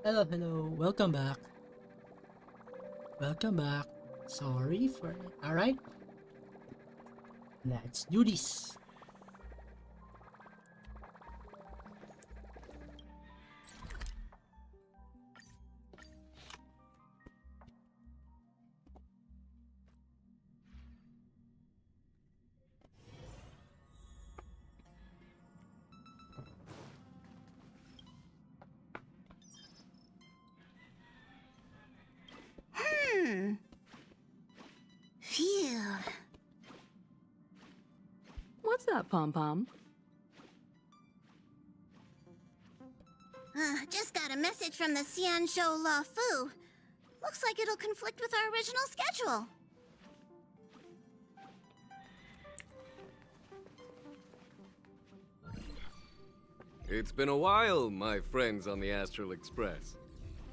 Hello, hello. Welcome back. Welcome back. Sorry for... Alright, let's do this. Phew. What's up, Pom Pom? Just got a message from the Xianzhou La Fu. Looks like it'll conflict with our original schedule. It's been a while, my friends on the Astral Express.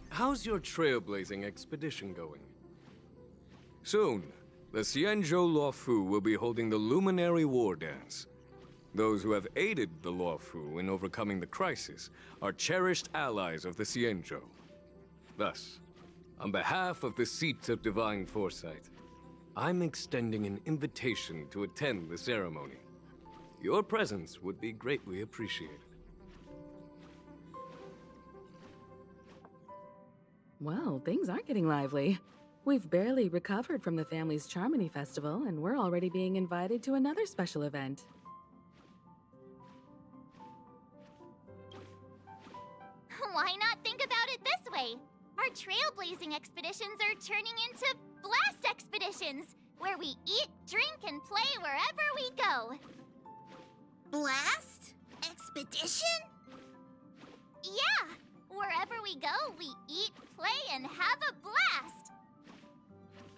How's your trailblazing expedition going? Soon, the Xianzhou Luofu will be holding the Luminary War Dance. Those who have aided the Luofu in overcoming the crisis are cherished allies of the Xianzhou. Thus, on behalf of the Seat of Divine Foresight, I'm extending an invitation to attend the ceremony. Your presence would be greatly appreciated. Well, things aren't getting lively. We've barely recovered from the family's Charmony Festival, and we're already being invited to another special event. Why not think about it this way? Our trailblazing expeditions are turning into blast expeditions, where we eat, drink, and play wherever we go. Blast? Expedition? Yeah! Wherever we go, we eat, play, and have a blast!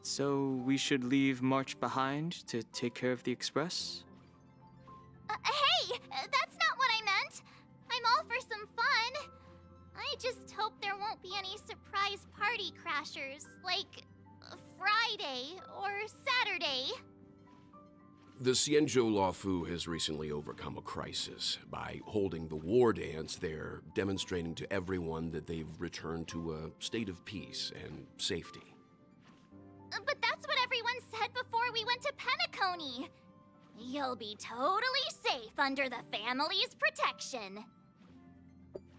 So we should leave March behind to take care of the Express? Hey! That's not what I meant! I'm all for some fun! I just hope there won't be any surprise party crashers, like Friday or Saturday. The Xianzhou Luofu has recently overcome a crisis. By holding the war dance, they're demonstrating to everyone that they've returned to a state of peace and safety. But that's what everyone said before we went to Penacony. You'll be totally safe under the family's protection.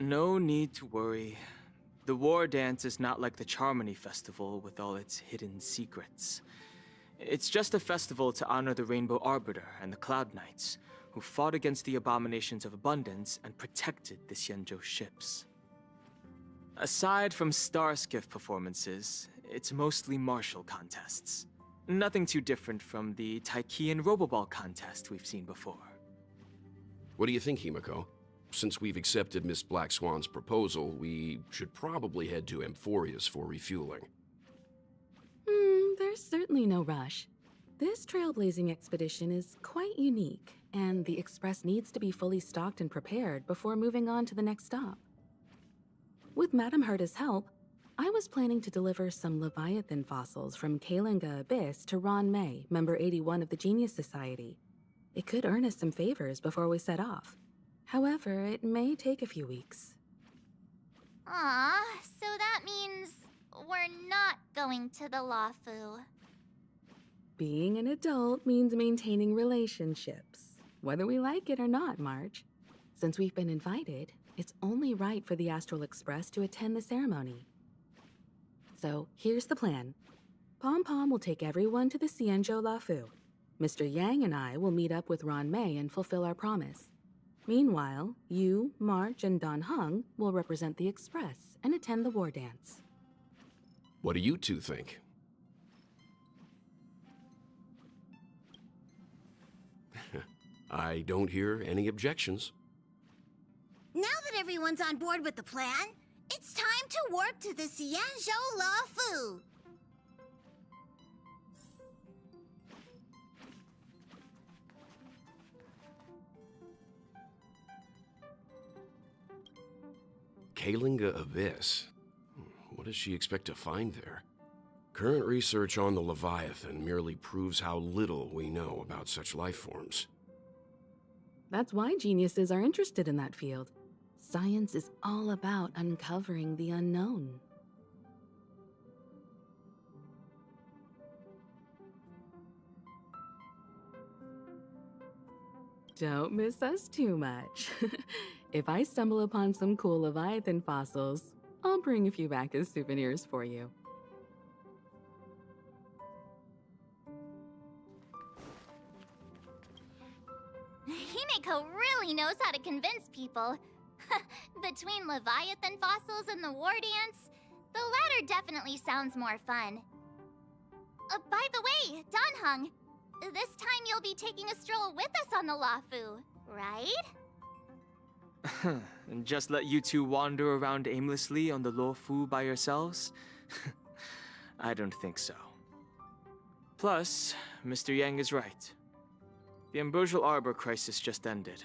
No need to worry. The War Dance is not like the Charmony Festival with all its hidden secrets. It's just a festival to honor the Rainbow Arbiter and the Cloud Knights, who fought against the abominations of abundance and protected the Xianzhou ships. Aside from star skiff performances, it's mostly martial contests. Nothing too different from the Taiki and Roboball contest we've seen before. What do you think, Himiko? Since we've accepted Miss Black Swan's proposal, we should probably head to Amphorius for refueling. There's certainly no rush. This trailblazing expedition is quite unique, and the Express needs to be fully stocked and prepared before moving on to the next stop. With Madame Herta's help, I was planning to deliver some Leviathan fossils from Kalinga Abyss to Ron May, member 81 of the Genius Society. It could earn us some favors before we set off. However, it may take a few weeks. Aw, so that means we're not going to the Luofu. Being an adult means maintaining relationships, whether we like it or not, March. Since we've been invited, it's only right for the Astral Express to attend the ceremony. So here's the plan. Pom Pom will take everyone to the Xianzhou Luofu. Mr. Yang and I will meet up with Ron May and fulfill our promise. Meanwhile, you, March, and Don Hung will represent the Express and attend the war dance. What do you two think? I don't hear any objections. Now that everyone's on board with the plan, it's time to warp to the Xianzhou La Fu. Kalinga Abyss. What does she expect to find there? Current research on the Leviathan merely proves how little we know about such life forms. That's why geniuses are interested in that field. Science is all about uncovering the unknown. Don't miss us too much. If I stumble upon some cool Leviathan fossils, I'll bring a few back as souvenirs for you. Himeko really knows how to convince people. Between Leviathan fossils and the war dance, the latter definitely sounds more fun. By the way, Danhung, this time you'll be taking a stroll with us on the Lafu, right? And just let you two wander around aimlessly on the Luofu by yourselves? I don't think so. Plus, Mr. Yang is right. The ambrosial arbor crisis just ended,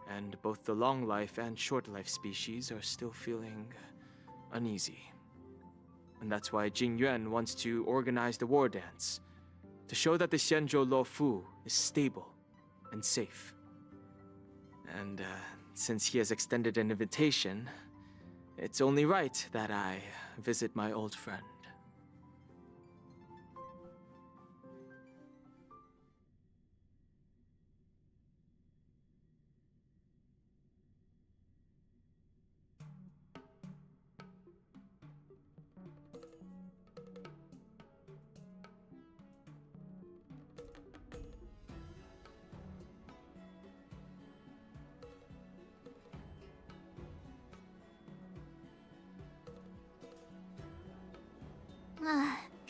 and both the long life and short life species are still feeling uneasy. And that's why Jing Yuan wants to organize the war dance, to show that the Xianzhou Luofu is stable and safe. And since he has extended an invitation, it's only right that I visit my old friend.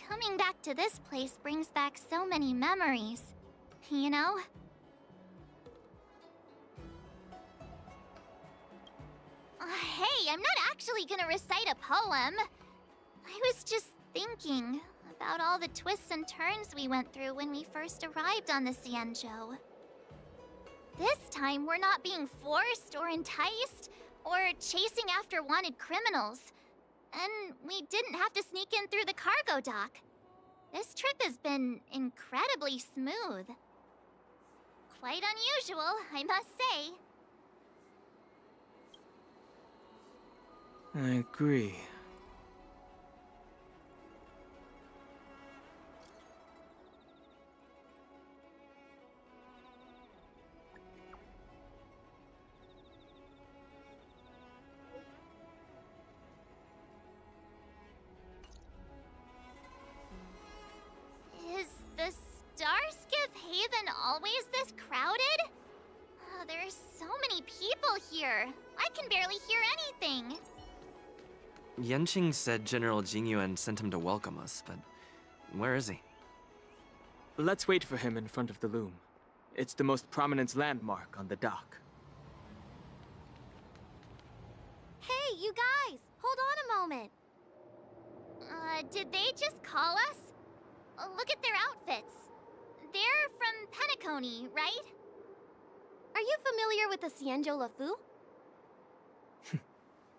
Coming back to this place brings back so many memories, you know? Hey, I'm not actually gonna recite a poem. I was just thinking about all the twists and turns we went through when we first arrived on the Xianzhou. This time, we're not being forced or enticed or chasing after wanted criminals. And we didn't have to sneak in through the cargo dock. This trip has been incredibly smooth. Quite unusual, I must say. I agree. Is the Starskiff Haven always this crowded? There's so many people here. I can barely hear anything. Yanqing said General Jingyuan sent him to welcome us, but where is he? Let's wait for him in front of the loom. It's the most prominent landmark on the dock. Hey, you guys! Hold on a moment. Did they just call us? Look at their outfits. They're from Penacony, right? Are you familiar with the Xianzhou Luofu?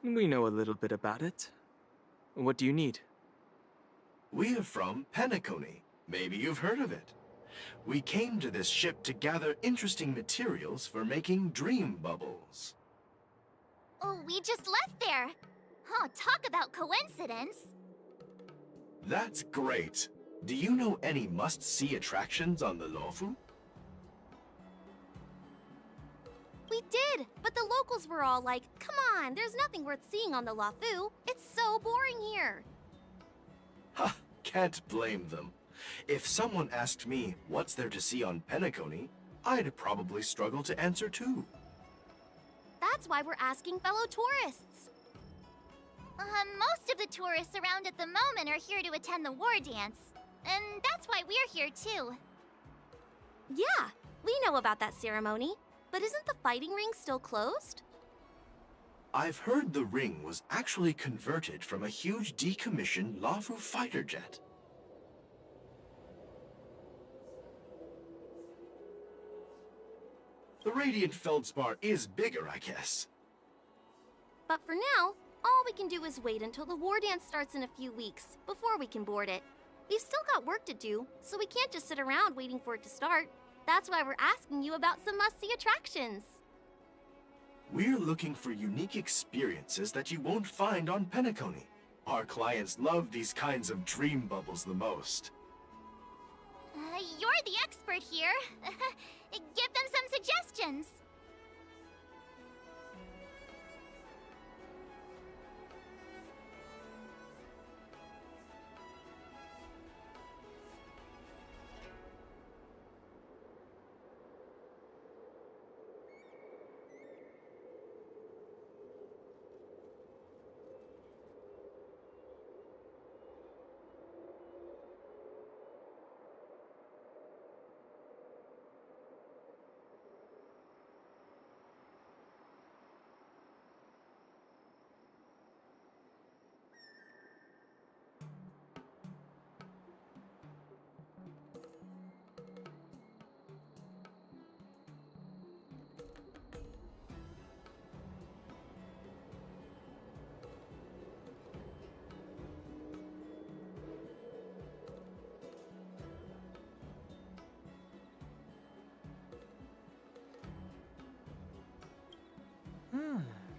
We know a little bit about it. What do you need? We're from Penacony. Maybe you've heard of it. We came to this ship to gather interesting materials for making dream bubbles. Oh, we just left there. Oh, talk about coincidence. That's great. Do you know any must-see attractions on the Luofu? We did, but the locals were all like, come on, there's nothing worth seeing on the Luofu. It's so boring here. Ha! Can't blame them. If someone asked me what's there to see on Penacony, I'd probably struggle to answer too. That's why we're asking fellow tourists. Most of the tourists around at the moment are here to attend the war dance. And that's why we're here too. Yeah, we know about that ceremony. But isn't the fighting ring still closed? I've heard the ring was actually converted from a huge decommissioned Luofu fighter jet. The radiant feldspar is bigger, I guess. But for now, all we can do is wait until the war dance starts in a few weeks before we can board it. We've still got work to do, so we can't just sit around waiting for it to start. That's why we're asking you about some must-see attractions. We're looking for unique experiences that you won't find on Penacony. Our clients love these kinds of dream bubbles the most. You're the expert here. Give them some suggestions.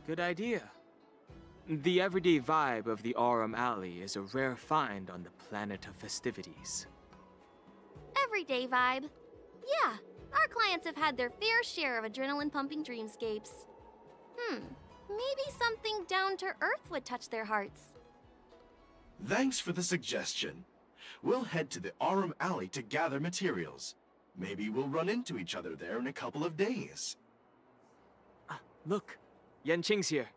Good idea. The everyday vibe of the Aurum Alley is a rare find on the planet of festivities. Everyday vibe. Yeah, our clients have had their fair share of adrenaline-pumping dreamscapes. Maybe something down to earth would touch their hearts. Thanks for the suggestion. We'll head to the Aurum Alley to gather materials. Maybe we'll run into each other there in a couple of days. Look, Yanqing's here.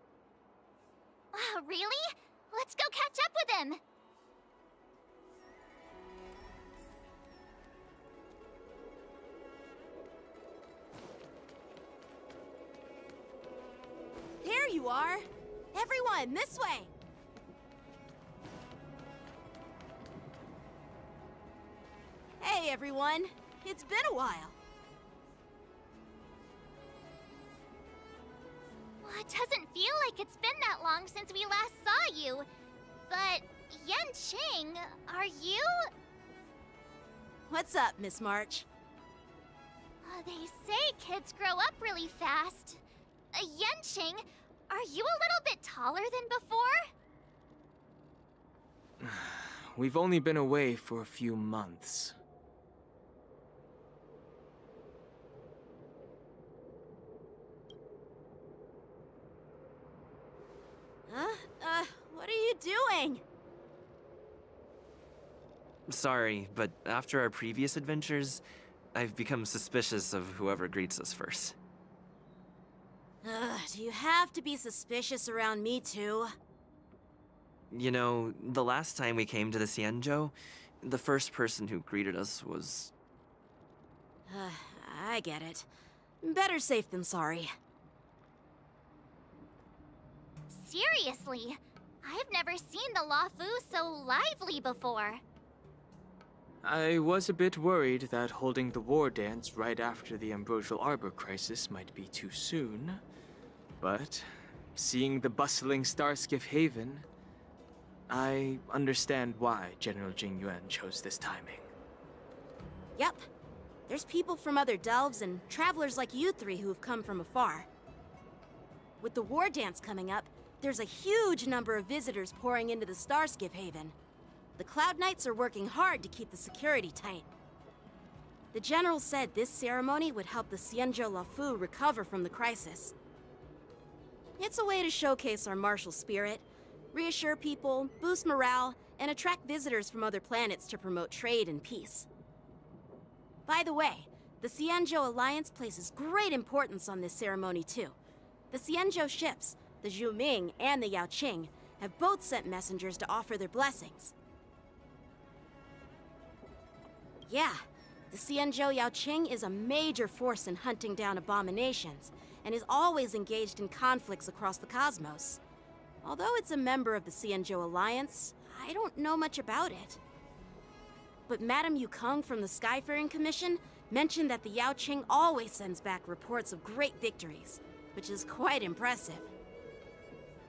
Really? Let's go catch up with him. There you are! Everyone, this way! Hey, everyone. It's been a while. Well, it doesn't feel like it's been that long since we last saw you. But, Yanqing, are you? What's up, Miss March? They say kids grow up really fast. Yanqing, are you a little bit taller than before? We've only been away for a few months. What are you doing? Sorry, but after our previous adventures, I've become suspicious of whoever greets us first. Do you have to be suspicious around me too? You know, the last time we came to the Xianzhou, the first person who greeted us was... I get it. Better safe than sorry. Seriously, I've never seen the Luofu so lively before. I was a bit worried that holding the war dance right after the Ambrosial Arbor crisis might be too soon. But seeing the bustling Starskiff Haven, I understand why General Jingyuan chose this timing. Yep. There's people from other delves and travelers like you three who've come from afar. With the war dance coming up, there's a huge number of visitors pouring into the Starskiff Haven. The Cloud Knights are working hard to keep the security tight. The General said this ceremony would help the Xianzhou Luofu recover from the crisis. It's a way to showcase our martial spirit, reassure people, boost morale, and attract visitors from other planets to promote trade and peace. By the way, the Xianzhou Alliance places great importance on this ceremony too. The Xianzhou ships, the Zhuming and the Yaoqing, have both sent messengers to offer their blessings. Yeah, the Xianzhou Yaoqing is a major force in hunting down abominations, and is always engaged in conflicts across the cosmos. Although it's a member of the Xianzhou Alliance, I don't know much about it. But Madame Yukong from the Skyfaring Commission mentioned that the Yaoqing always sends back reports of great victories, which is quite impressive.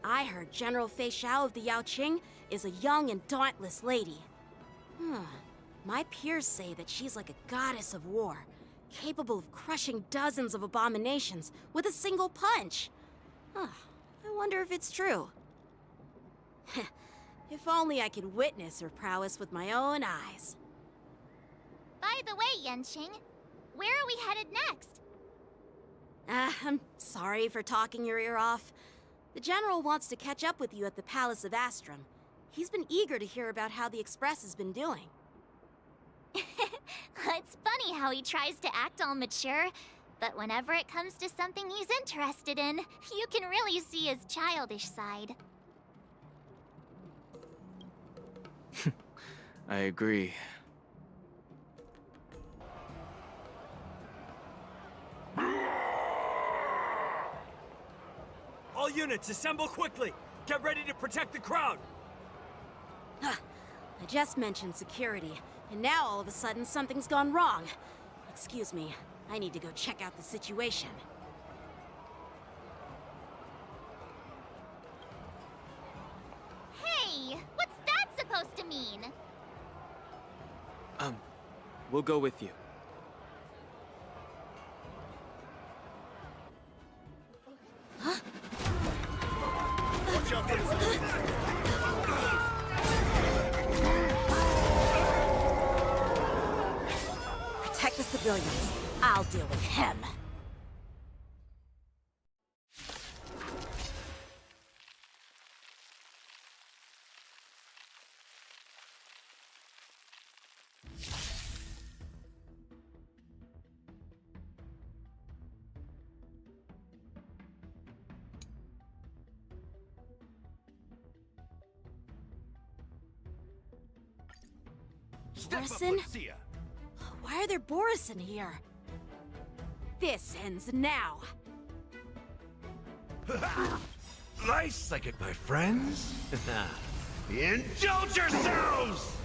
I heard General Fei Xiao of the Yaoqing is a young and dauntless lady. My peers say that she's like a goddess of war, capable of crushing dozens of abominations with a single punch. Huh. I wonder if it's true. If only I could witness her prowess with my own eyes. By the way, Yenqing, where are we headed next? I'm sorry for talking your ear off. The General wants to catch up with you at the Palace of Astrum. He's been eager to hear about how the Express has been doing. It's funny how he tries to act all mature, but whenever it comes to something he's interested in, you can really see his childish side. I agree. All units, assemble quickly! Get ready to protect the crowd! I just mentioned security, and now all of a sudden something's gone wrong. Excuse me, I need to go check out the situation. Hey, what's that supposed to mean? We'll go with you. Watch out for Protect the civilians. I'll deal with him. Borison? Why are there Borison here? This ends now. Nice, like it, my friends. Indulge yourselves!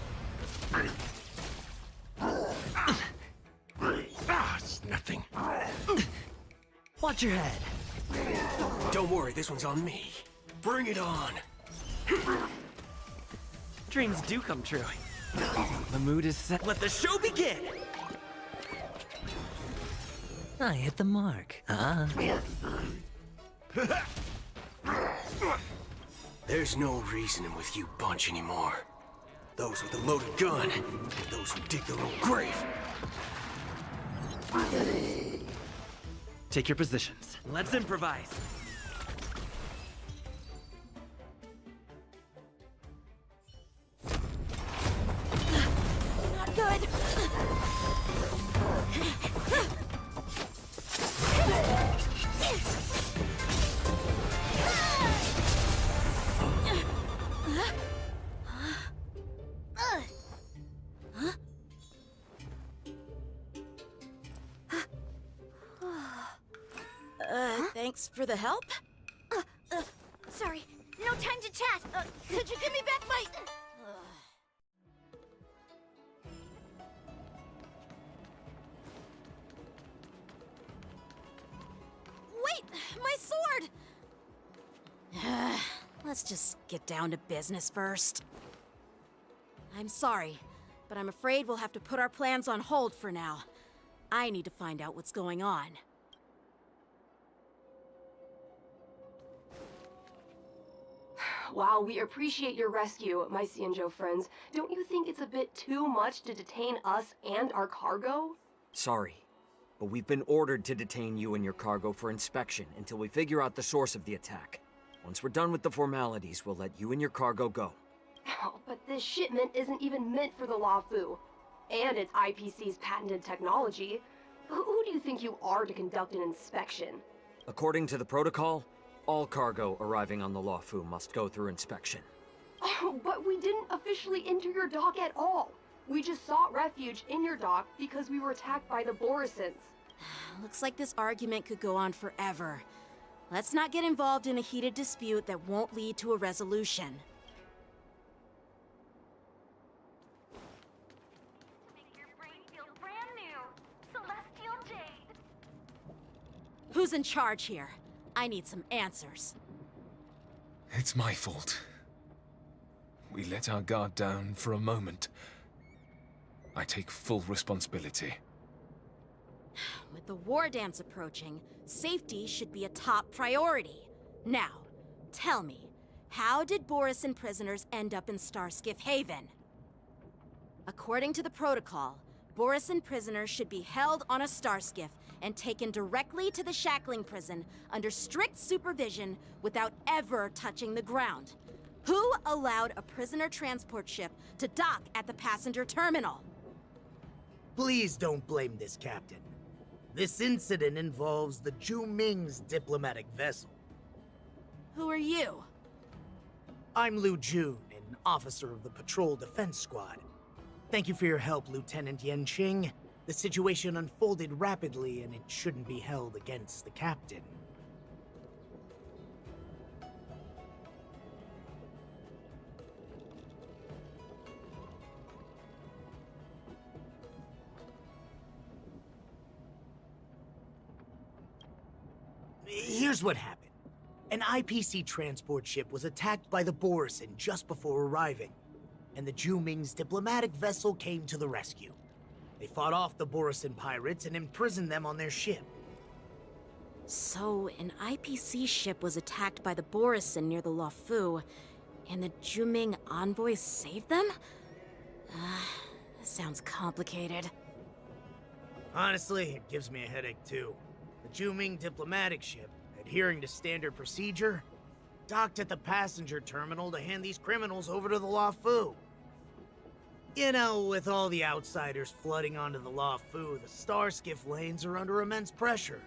It's nothing. Watch your head. Don't worry, this one's on me. Bring it on. Dreams do come true. The mood is set. Let the show begin! I hit the mark. There's no reasoning with you bunch anymore. Those with a loaded gun, and those who dig their own grave. Take your positions. Let's improvise. Not good. Thanks for the help. Sorry, no time to chat. Could you give me back my... Wait, my sword! Let's just get down to business first. I'm sorry, but I'm afraid we'll have to put our plans on hold for now. I need to find out what's going on. While we appreciate your rescue, my Xianzhou friends, don't you think it's a bit too much to detain us and our cargo? Sorry, but we've been ordered to detain you and your cargo for inspection until we figure out the source of the attack. Once we're done with the formalities, we'll let you and your cargo go. Oh, but this shipment isn't even meant for the Luofu. And it's IPC's patented technology. Who do you think you are to conduct an inspection? According to the protocol, all cargo arriving on the Luofu must go through inspection. Oh, but we didn't officially enter your dock at all. We just sought refuge in your dock because we were attacked by the Borisons. Looks like this argument could go on forever. Let's not get involved in a heated dispute that won't lead to a resolution. Make your brain feel brand new. Celestial Jade. Who's in charge here? I need some answers. It's my fault. We let our guard down for a moment. I take full responsibility. With the war dance approaching, safety should be a top priority. Now, tell me, how did Borisin prisoners end up in Starskiff Haven? According to the protocol, Borisin prisoners should be held on a Starskiff and taken directly to the shackling prison under strict supervision without ever touching the ground. Who allowed a prisoner transport ship to dock at the passenger terminal? Please don't blame this captain. This incident involves the Zhu Ming's diplomatic vessel. Who are you? I'm Liu Jun, an officer of the Patrol Defense Squad. Thank you for your help, Lieutenant Yanqing. The situation unfolded rapidly, and it shouldn't be held against the captain. Here's what happened. An IPC transport ship was attacked by the Borisin just before arriving, and the Zhu Ming's diplomatic vessel came to the rescue. They fought off the Borisin pirates and imprisoned them on their ship. So, an IPC ship was attacked by the Borisin near the Luofu, and the Zhu Ming envoys saved them? Sounds complicated. Honestly, it gives me a headache too. The Zhu Ming diplomatic ship, adhering to standard procedure, docked at the passenger terminal to hand these criminals over to the Luofu. You know, with all the outsiders flooding onto the Luofu, the Starskiff lanes are under immense pressure.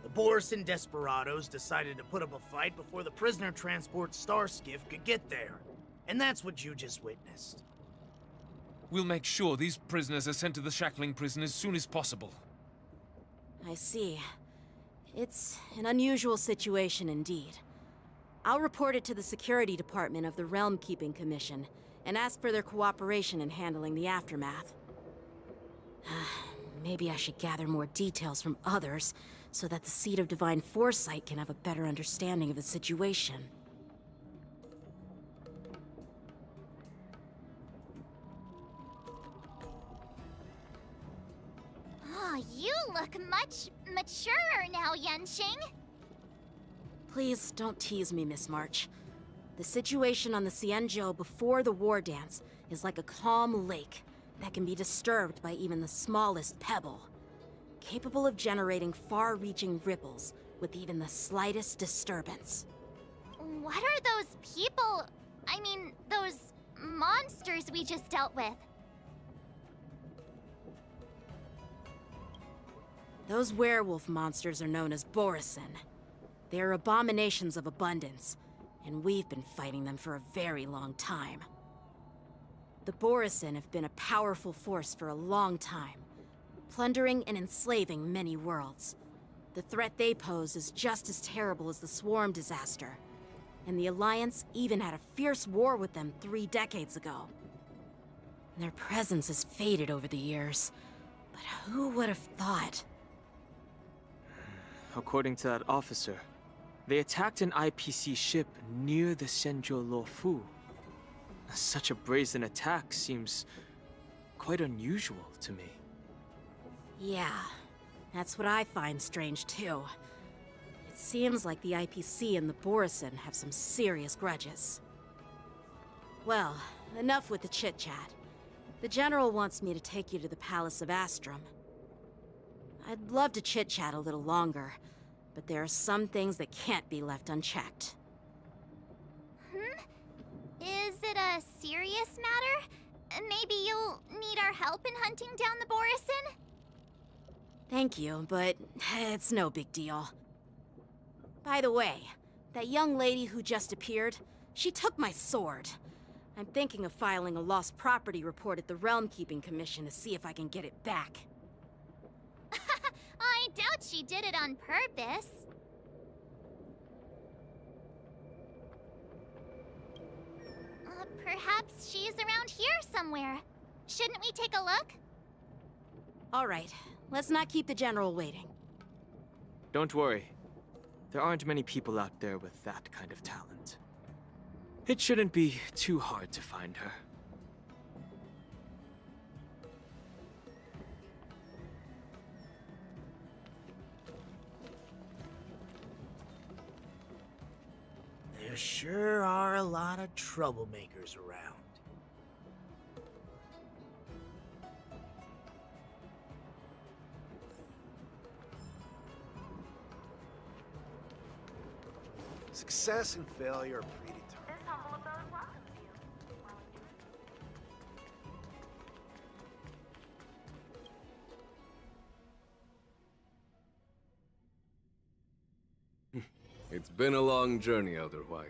The Borisin desperados decided to put up a fight before the prisoner transport Starskiff could get there. And that's what you just witnessed. We'll make sure these prisoners are sent to the shackling prison as soon as possible. I see. It's an unusual situation indeed. I'll report it to the security department of the Realm Keeping Commission and ask for their cooperation in handling the aftermath. Maybe I should gather more details from others so that the Seat of Divine Foresight can have a better understanding of the situation. Oh, you look much maturer now, Yanqing. Please don't tease me, Miss March. The situation on the Xianzhou before the war dance is like a calm lake that can be disturbed by even the smallest pebble, capable of generating far-reaching ripples with even the slightest disturbance. What are those people? I mean, those monsters we just dealt with? Those werewolf monsters are known as Borisin. They are abominations of abundance, and we've been fighting them for a very long time. The Borisin have been a powerful force for a long time, plundering and enslaving many worlds. The threat they pose is just as terrible as the Swarm disaster, and the Alliance even had a fierce war with them 3 decades ago. Their presence has faded over the years, but who would have thought? According to that officer, they attacked an IPC ship near the Xianzhou Luofu. Such a brazen attack seems quite unusual to me. Yeah, that's what I find strange too. It seems like the IPC and the Borisin have some serious grudges. Well, enough with the chit-chat. The General wants me to take you to the Palace of Astrum. I'd love to chit-chat a little longer, but there are some things that can't be left unchecked. Is it a serious matter? Maybe you'll need our help in hunting down the Borisin? Thank you, but it's no big deal. By the way, that young lady who just appeared, she took my sword. I'm thinking of filing a lost property report at the Realm Keeping Commission to see if I can get it back. I doubt she did it on purpose. Perhaps she's around here somewhere. Shouldn't we take a look? All right, let's not keep the General waiting. Don't worry. There aren't many people out there with that kind of talent. It shouldn't be too hard to find her. sure are a lot of troublemakers around. Success and failure are predetermined. This humble abode welcomes you. It's been a long journey, Elder Hwaya.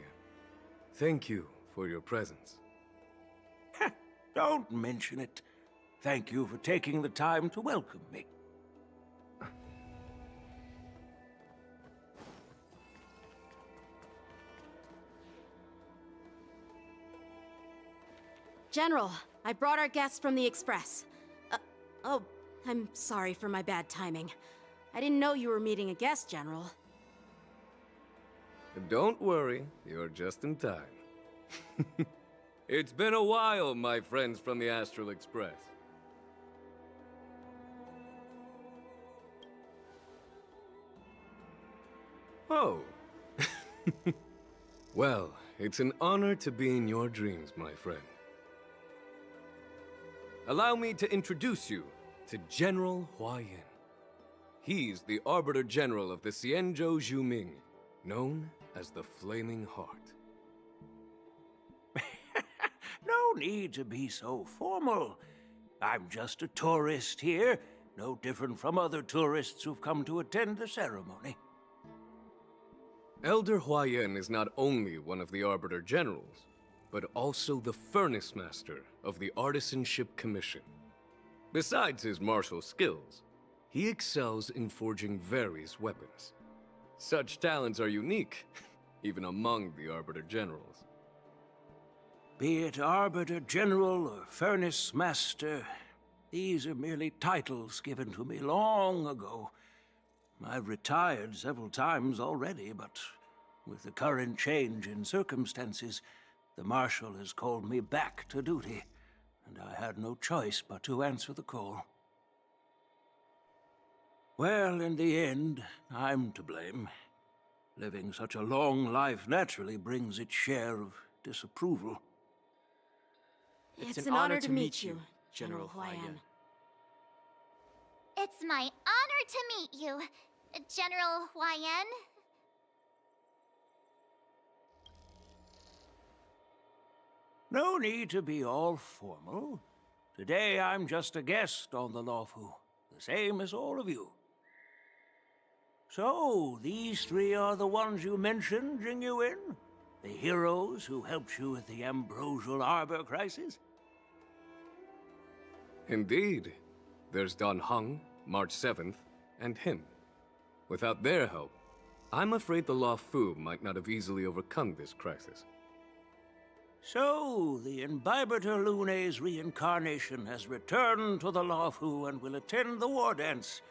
Thank you for your presence. Don't mention it. Thank you for taking the time to welcome me. General, I brought our guests from the Express. Oh, I'm sorry for my bad timing. I didn't know you were meeting a guest, General. Don't worry, you're just in time. It's been a while, my friends from the Astral Express. Oh. Well, it's an honor to be in your dreams, my friend. Allow me to introduce you to General Huayan. He's the Arbiter General of the Xianzhou Zhuming, known as the Flaming Heart. No need to be so formal. I'm just a tourist here, no different from other tourists who've come to attend the ceremony. Elder Huayan is not only one of the Arbiter Generals, but also the Furnace Master of the Artisanship Commission. Besides his martial skills, he excels in forging various weapons. Such talents are unique, even among the Arbiter Generals. Be it Arbiter General or Furnace Master, these are merely titles given to me long ago. I've retired several times already, but with the current change in circumstances, the Marshal has called me back to duty, and I had no choice but to answer the call. Well, in the end, I'm to blame. Living such a long life naturally brings its share of disapproval. It's an honor to meet you, General Huayan. It's my honor to meet you, General Huayan. No need to be all formal. Today I'm just a guest on the Luofu, the same as all of you. So, these three are the ones you mentioned, Jingyuin? The heroes who helped you with the Ambrosial Arbor crisis? Indeed. There's Don Hung, March 7th, and him. Without their help, I'm afraid the Luofu might not have easily overcome this crisis. So, the Imbibitor Lune's reincarnation has returned to the Luofu and will attend the war dance.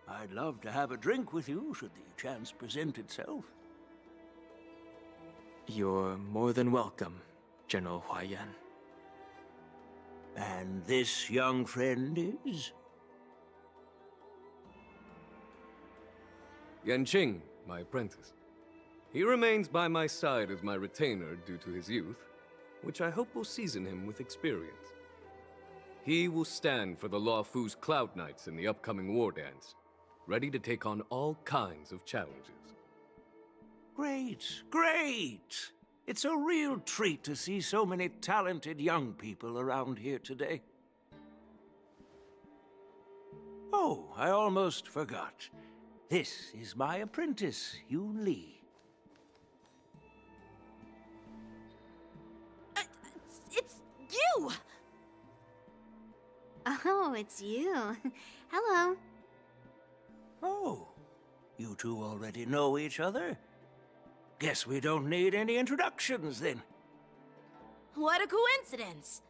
I'd love to have a drink with you, should the chance present itself. You're more than welcome, General Huayan. And this young friend is? Yanqing, my apprentice. He remains by my side as my retainer due to his youth, which I hope will season him with experience. He will stand for the Luofu's Cloud Knights in the upcoming war dance, ready to take on all kinds of challenges. Great, great! It's a real treat to see so many talented young people around here today. Oh, I almost forgot. This is my apprentice, Yoon Lee. It's you! Oh, it's you. Hello. Oh, you two already know each other? Guess we don't need any introductions, then. What a coincidence!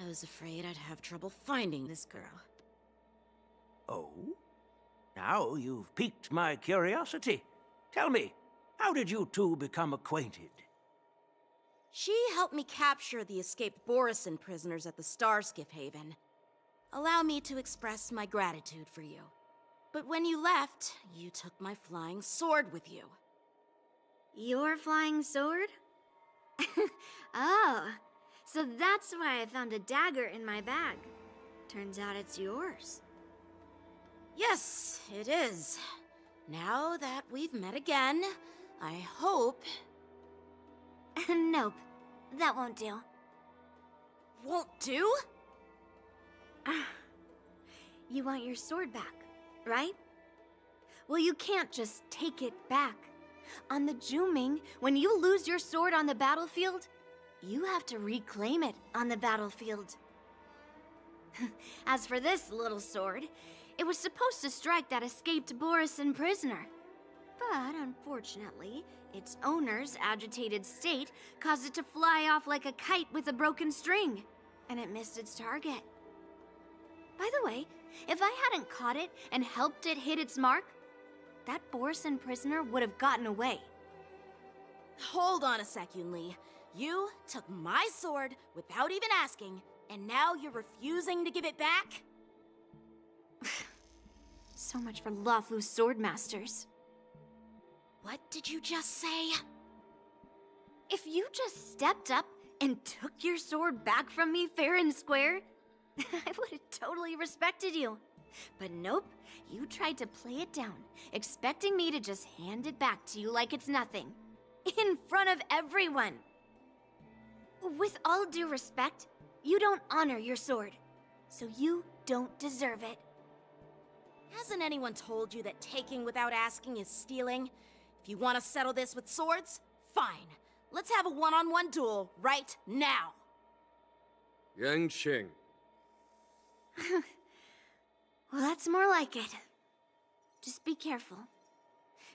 I was afraid I'd have trouble finding this girl. Oh? Now you've piqued my curiosity. Tell me, how did you two become acquainted? She helped me capture the escaped Borison prisoners at the Starskiff Haven. Allow me to express my gratitude for you. But when you left, you took my flying sword with you. Your flying sword? Oh, so that's why I found a dagger in my bag. Turns out it's yours. Yes, it is. Now that we've met again, I hope... Nope, that won't do. Won't do? You want your sword back, right? Well, you can't just take it back. On the Juming, when you lose your sword on the battlefield, you have to reclaim it on the battlefield. As for this little sword, it was supposed to strike that escaped Borisin prisoner. But unfortunately, its owner's agitated state caused it to fly off like a kite with a broken string, and it missed its target. By the way, if I hadn't caught it and helped it hit its mark, that Borisin prisoner would have gotten away. Hold on a sec, Yunli. You took my sword without even asking, and now you're refusing to give it back? So much for Lafu's swordmasters. What did you just say? If you just stepped up and took your sword back from me fair and square, I would have totally respected you. But nope, you tried to play it down, expecting me to just hand it back to you like it's nothing. In front of everyone. With all due respect, you don't honor your sword, so you don't deserve it. Hasn't anyone told you that taking without asking is stealing? If you want to settle this with swords, fine. Let's have a one-on-one duel right now. Yanqing. Well, that's more like it. Just be careful,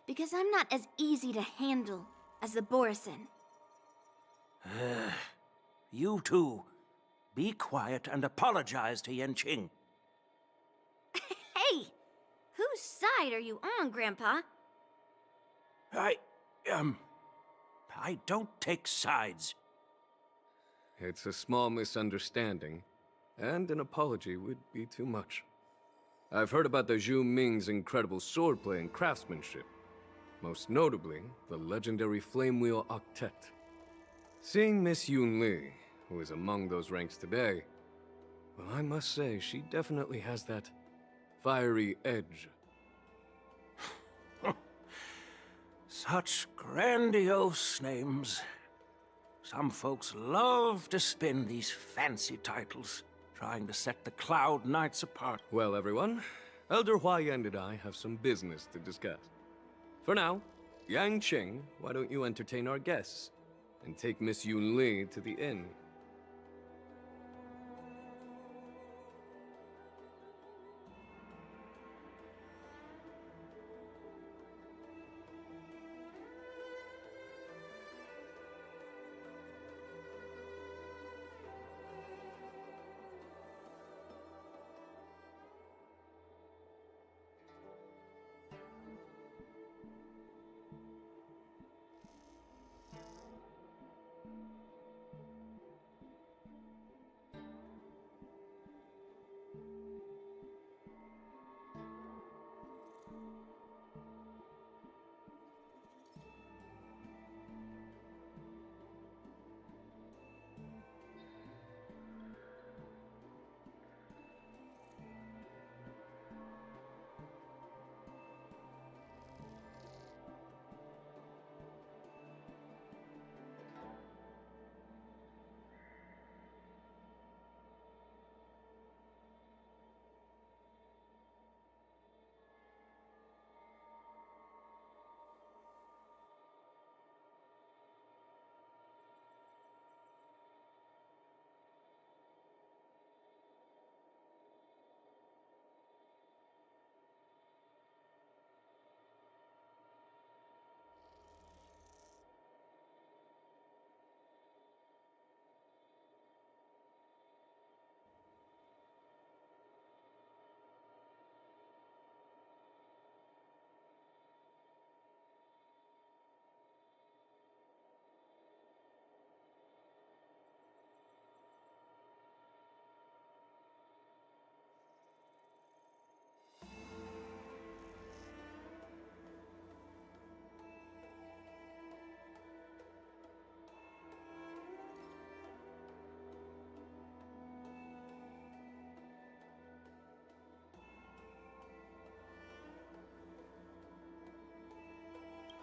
because I'm not as easy to handle as the Borisin. You two, be quiet and apologize to Yanqing. Hey! Whose side are you on, Grandpa? I don't take sides. It's a small misunderstanding, and an apology would be too much. I've heard about the Zhu Ming's incredible swordplay and craftsmanship. Most notably, the legendary Flame Wheel Octet. Seeing Miss Yunli, who is among those ranks today, well, I must say, she definitely has that fiery edge. Such grandiose names. Some folks love to spin these fancy titles, trying to set the Cloud Knights apart. Well, everyone, Elder Huayan and I have some business to discuss. For now, Yanqing, why don't you entertain our guests and take Miss Yunli to the inn?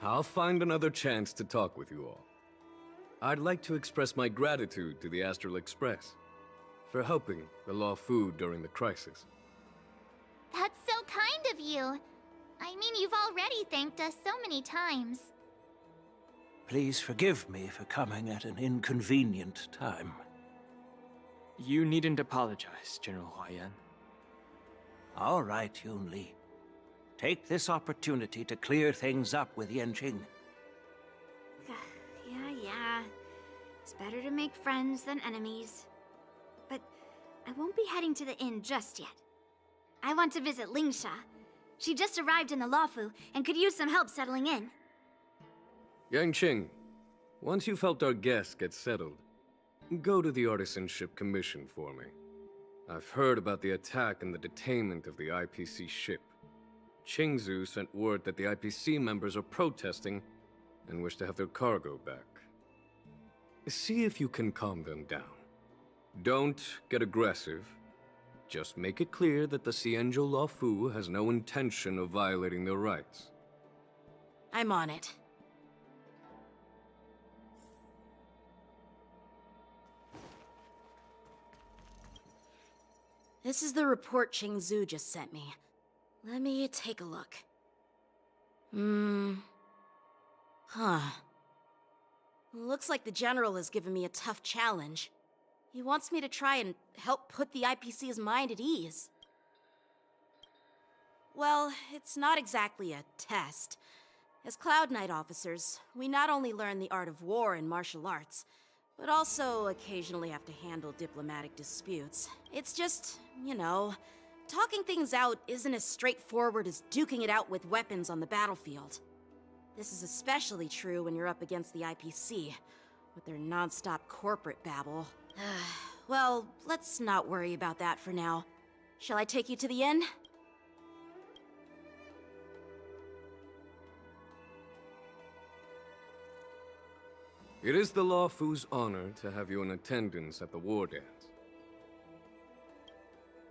I'll find another chance to talk with you all. I'd like to express my gratitude to the Astral Express for helping the Luofu during the crisis. That's so kind of you. I mean, you've already thanked us so many times. Please forgive me for coming at an inconvenient time. You needn't apologize, General Huayan. All right, Yunli. Take this opportunity to clear things up with Yanqing. Yeah. It's better to make friends than enemies. But I won't be heading to the inn just yet. I want to visit Lingsha. She just arrived in the Luofu and could use some help settling in. Yanqing, once you've helped our guests get settled, go to the Artisanship Commission for me. I've heard about the attack and the detainment of the IPC ship. Qingzu sent word that the IPC members are protesting and wish to have their cargo back. See if you can calm them down. Don't get aggressive. Just make it clear that the Xianzhou Luofu has no intention of violating their rights. I'm on it. This is the report Qingzu just sent me. Let me take a look. Looks like the General has given me a tough challenge. He wants me to try and help put the IPC's mind at ease. Well, it's not exactly a test. As Cloud Knight officers, we not only learn the art of war and martial arts, but also occasionally have to handle diplomatic disputes. It's just, talking things out isn't as straightforward as duking it out with weapons on the battlefield. This is especially true when you're up against the IPC, with their non-stop corporate babble. Well, let's not worry about that for now. Shall I take you to the inn? It is the Luofu's honor to have you in attendance at the war dance.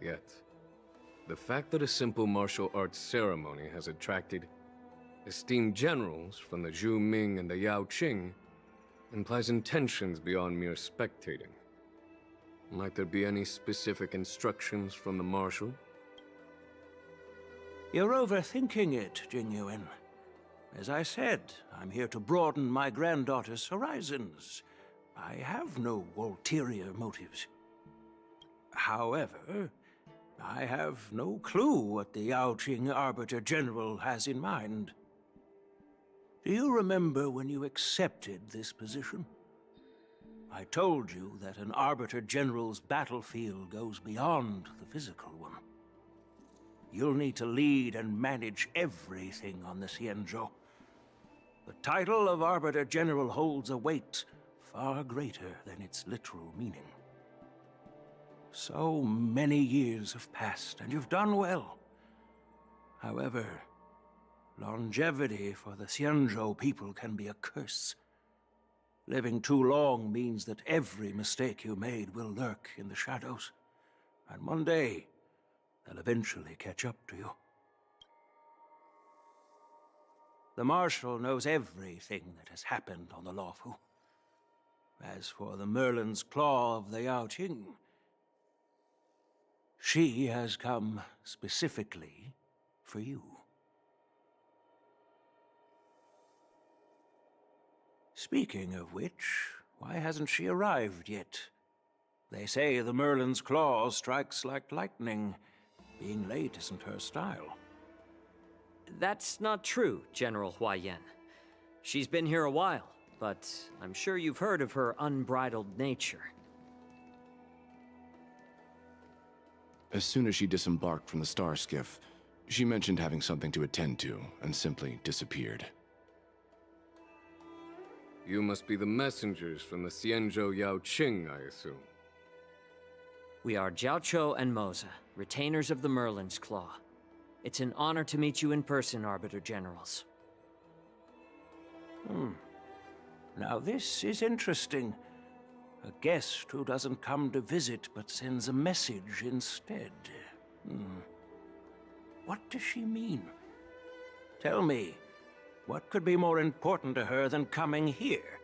Yet, the fact that a simple martial arts ceremony has attracted esteemed generals from the Zhu Ming and the Yao Qing implies intentions beyond mere spectating. Might there be any specific instructions from the Marshal? You're overthinking it, Jingyuan. As I said, I'm here to broaden my granddaughter's horizons. I have no ulterior motives. However, I have no clue what the Yao Qing Arbiter General has in mind. Do you remember when you accepted this position? I told you that an Arbiter General's battlefield goes beyond the physical one. You'll need to lead and manage everything on the Xianzhou. The title of Arbiter General holds a weight far greater than its literal meaning. So many years have passed, and you've done well. However, longevity for the Xianzhou people can be a curse. Living too long means that every mistake you made will lurk in the shadows. And one day, they'll eventually catch up to you. The Marshal knows everything that has happened on the Luofu. As for the Merlin's Claw of the Yao Qing, she has come specifically for you. Speaking of which, why hasn't she arrived yet? They say the Merlin's Claw strikes like lightning. Being late isn't her style. That's not true, General Huayan. She's been here a while, but I'm sure you've heard of her unbridled nature. As soon as she disembarked from the star skiff, she mentioned having something to attend to and simply disappeared. You must be the messengers from the Xianzhou Yao Qing, I assume. We are Jiaoqiu and Moza, retainers of the Merlin's Claw. It's an honor to meet you in person, Arbiter Generals. Now this is interesting. A guest who doesn't come to visit but sends a message instead. What does she mean? Tell me, What could be more important to her than coming here?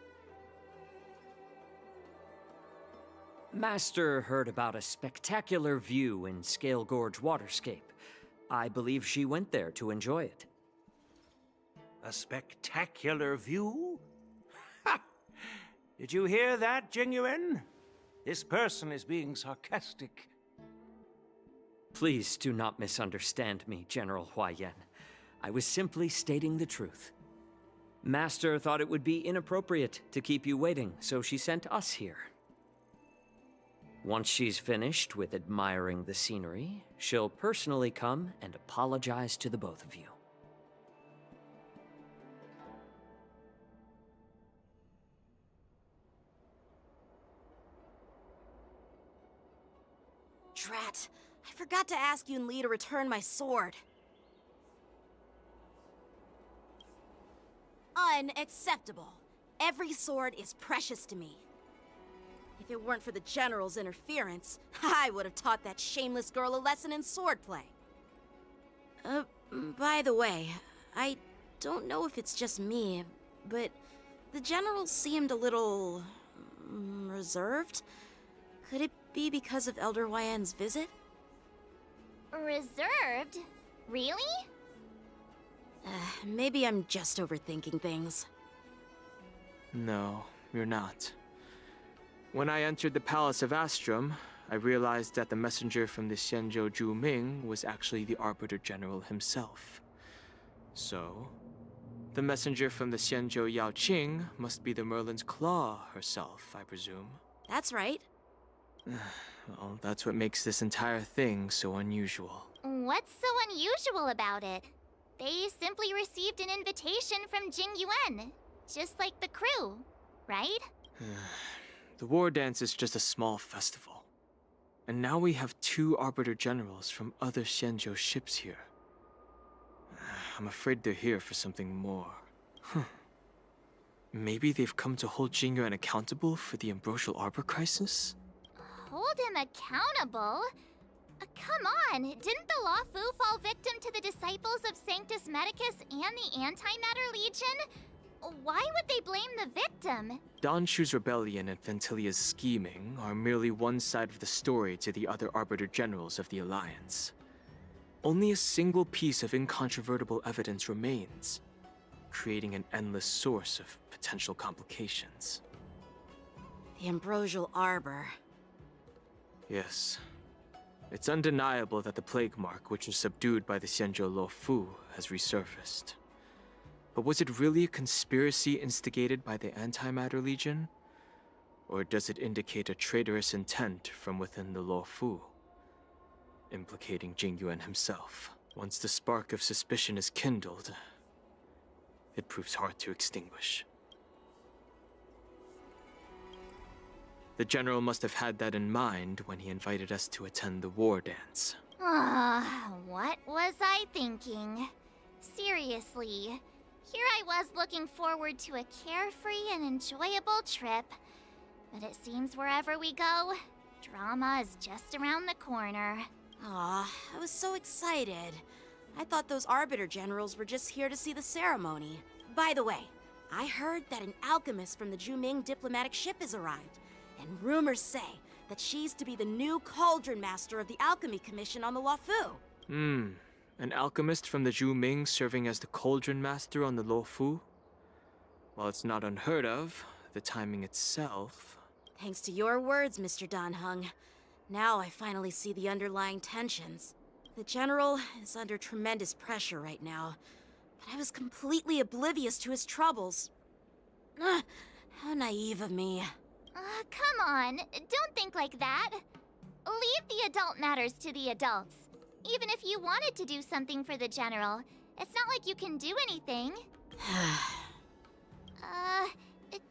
Master heard about a spectacular view in Scale Gorge Waterscape. I believe she went there to enjoy it. A spectacular view? Ha! Did you hear that, Jingyuan? This person is being sarcastic. Please do not misunderstand me, General Huayan. I was simply stating the truth. Master thought it would be inappropriate to keep you waiting, so she sent us here. Once she's finished with admiring the scenery, she'll personally come and apologize to the both of you. Drat, I forgot to ask Yun Li to return my sword. Unacceptable. Every sword is precious to me. If it weren't for the General's interference, I would have taught that shameless girl a lesson in swordplay. By the way, I don't know if it's just me, but the General seemed a little reserved. Could it be because of Elder Huayan's visit? Reserved? Really? Maybe I'm just overthinking things. No, you're not. When I entered the Palace of Astrum, I realized that the messenger from the Xianzhou Zhu Ming was actually the Arbiter General himself. So, the messenger from the Xianzhou Yao Qing must be the Merlin's Claw herself, I presume. That's right. Well, that's what makes this entire thing so unusual. What's so unusual about it? They simply received an invitation from Jingyuan, just like the crew, right? The war dance is just a small festival. And now we have 2 Arbiter Generals from other Xianzhou ships here. I'm afraid they're here for something more. Maybe they've come to hold Jingyuan accountable for the Ambrosial Arbor crisis? Hold him accountable? Come on, didn't the Lawfu fall victim to the disciples of Sanctus Medicus and the Antimatter Legion? Why would they blame the victim? Don Shu's rebellion and Ventilia's scheming are merely one side of the story to the other Arbiter Generals of the Alliance. Only a single piece of incontrovertible evidence remains, creating an endless source of potential complications. The Ambrosial Arbor. Yes. It's undeniable that the plague mark, which was subdued by the Xianzhou Luofu, has resurfaced. But was it really a conspiracy instigated by the Antimatter Legion? Or does it indicate a traitorous intent from within the Luofu, implicating Jingyuan himself? Once the spark of suspicion is kindled, it proves hard to extinguish. The General must have had that in mind when he invited us to attend the war dance. What was I thinking? Seriously, here I was looking forward to a carefree and enjoyable trip. But it seems wherever we go, drama is just around the corner. Aw, I was so excited. I thought those Arbiter Generals were just here to see the ceremony. By the way, I heard that an alchemist from the Zhu diplomatic ship has arrived. And rumors say that she's to be the new Cauldron Master of the Alchemy Commission on the Luofu. An alchemist from the Zhu Ming serving as the Cauldron Master on the Luofu? While it's not unheard of, the timing itself... Thanks to your words, Mr. Dan Heng. Now I finally see the underlying tensions. The General is under tremendous pressure right now, but I was completely oblivious to his troubles. How naive of me. Come on, don't think like that. Leave the adult matters to the adults. Even if you wanted to do something for the General, it's not like you can do anything.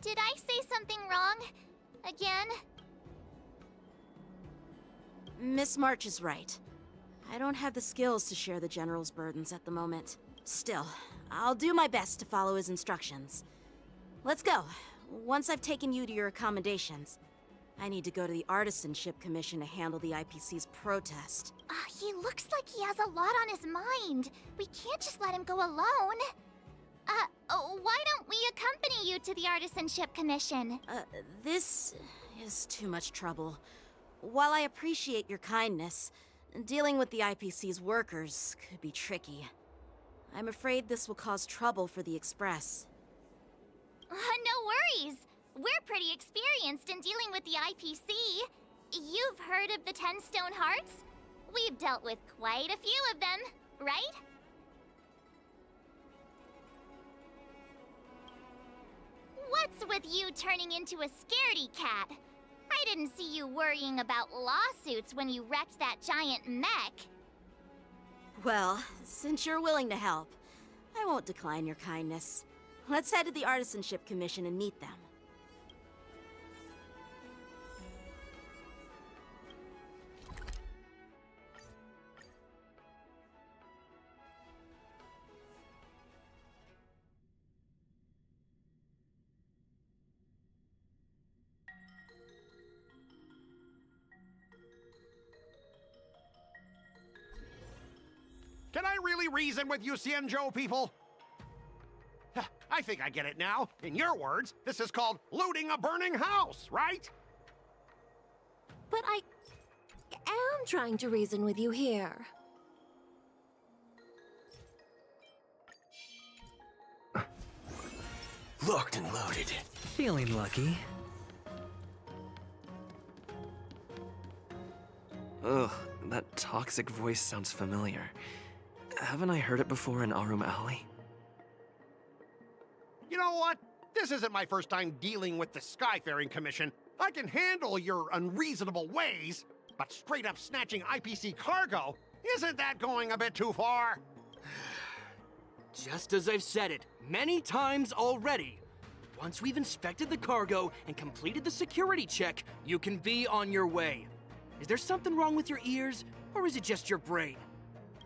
Did I say something wrong? Again? Miss March is right. I don't have the skills to share the General's burdens at the moment. Still, I'll do my best to follow his instructions. Let's go. Once I've taken you to your accommodations, I need to go to the Artisanship Commission to handle the IPC's protest. He looks like he has a lot on his mind. We can't just let him go alone. Why don't we accompany you to the Artisanship Commission? This is too much trouble. While I appreciate your kindness, dealing with the IPC's workers could be tricky. I'm afraid this will cause trouble for the Express. No worries. We're pretty experienced in dealing with the IPC. You've heard of the 10 Stone Hearts? We've dealt with quite a few of them, right? What's with you turning into a scaredy cat? I didn't see you worrying about lawsuits when you wrecked that giant mech. Well, since you're willing to help, I won't decline your kindness. Let's head to the Artisanship Commission and meet them. Can I really reason with you Cianzhou people? I think I get it now. In your words, this is called looting a burning house, right? But I am trying to reason with you here. Locked and loaded. Feeling lucky. Ugh, that toxic voice sounds familiar. Haven't I heard it before in Arum Alley? You know what? This isn't my first time dealing with the Skyfaring Commission. I can handle your unreasonable ways, but straight up snatching IPC cargo, isn't that going a bit too far? Just as I've said it many times already, once we've inspected the cargo and completed the security check, you can be on your way. Is there something wrong with your ears, or is it just your brain?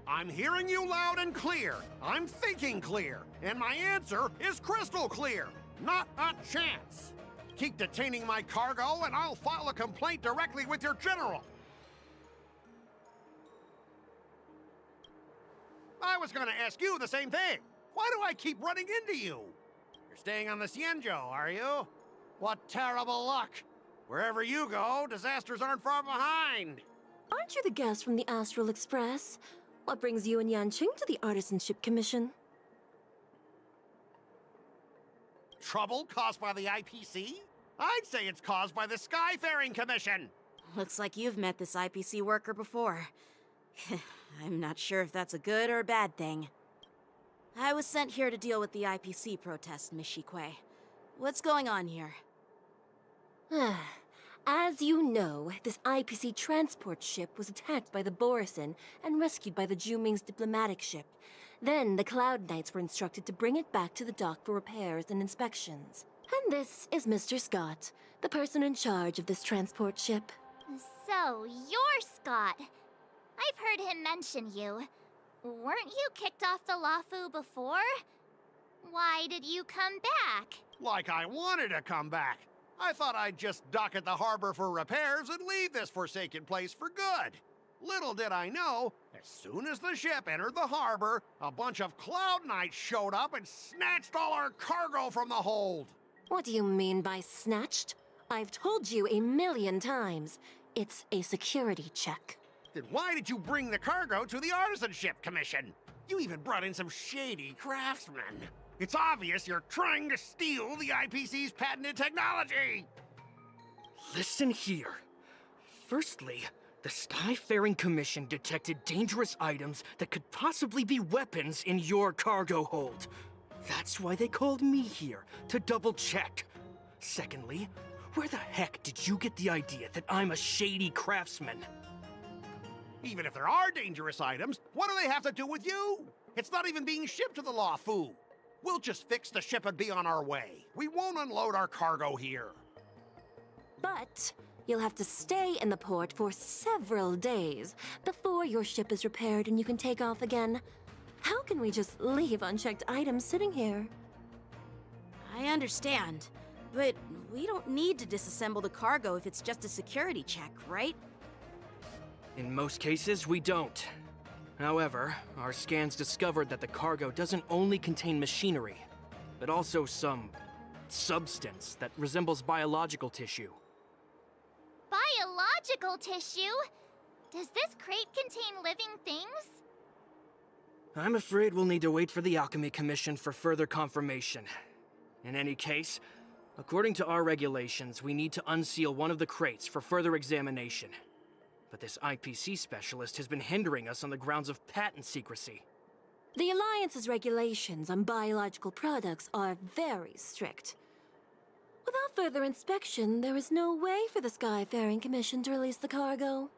I'm hearing you loud and clear. I'm thinking clear. And my answer is crystal clear. Not a chance. Keep detaining my cargo and I'll file a complaint directly with your general. I was gonna ask you the same thing. Why do I keep running into you? You're staying on the Cianzhou, are you? What terrible luck. Wherever you go, disasters aren't far behind. Aren't you the guest from the Astral Express? What brings you and Yanqing to the Artisanship Commission? Trouble caused by the IPC? I'd say it's caused by the Skyfaring Commission. Looks like you've met this IPC worker before. I'm not sure if that's a good or a bad thing. I was sent here to deal with the IPC protest, Miss Shikui. What's going on here? As you know, this IPC transport ship was attacked by the Borisin and rescued by the Juming's diplomatic ship. Then the Cloud Knights were instructed to bring it back to the dock for repairs and inspections. And this is Mr. Scott, the person in charge of this transport ship. So, you're Scott. I've heard him mention you. Weren't you kicked off the Lafu before? Why did you come back? Like I wanted to come back. I thought I'd just dock at the harbor for repairs and leave this forsaken place for good. Little did I know, as soon as the ship entered the harbor, a bunch of Cloud Knights showed up and snatched all our cargo from the hold. What do you mean by snatched? I've told you 1,000,000 times. It's a security check. Then why did you bring the cargo to the Artisanship Commission? You even brought in some shady craftsmen. It's obvious you're trying to steal the IPC's patented technology! Listen here. Firstly, the Skyfaring Commission detected dangerous items that could possibly be weapons in your cargo hold. That's why they called me here, to double-check. Secondly, where the heck did you get the idea that I'm a shady craftsman? Even if there are dangerous items, what do they have to do with you? It's not even being shipped to the Lafu. We'll just fix the ship and be on our way. We won't unload our cargo here. But you'll have to stay in the port for several days before your ship is repaired and you can take off again. How can we just leave unchecked items sitting here? I understand, but we don't need to disassemble the cargo if it's just a security check, right? In most cases, we don't. However, our scans discovered that the cargo doesn't only contain machinery. but also some substance that resembles biological tissue. Biological tissue? Does this crate contain living things? I'm afraid we'll need to wait for the Alchemy Commission for further confirmation. In any case, according to our regulations, we need to unseal one of the crates for further examination. But this IPC specialist has been hindering us on the grounds of patent secrecy. The Alliance's regulations on biological products are very strict. Without further inspection, there is no way for the Skyfaring Commission to release the cargo.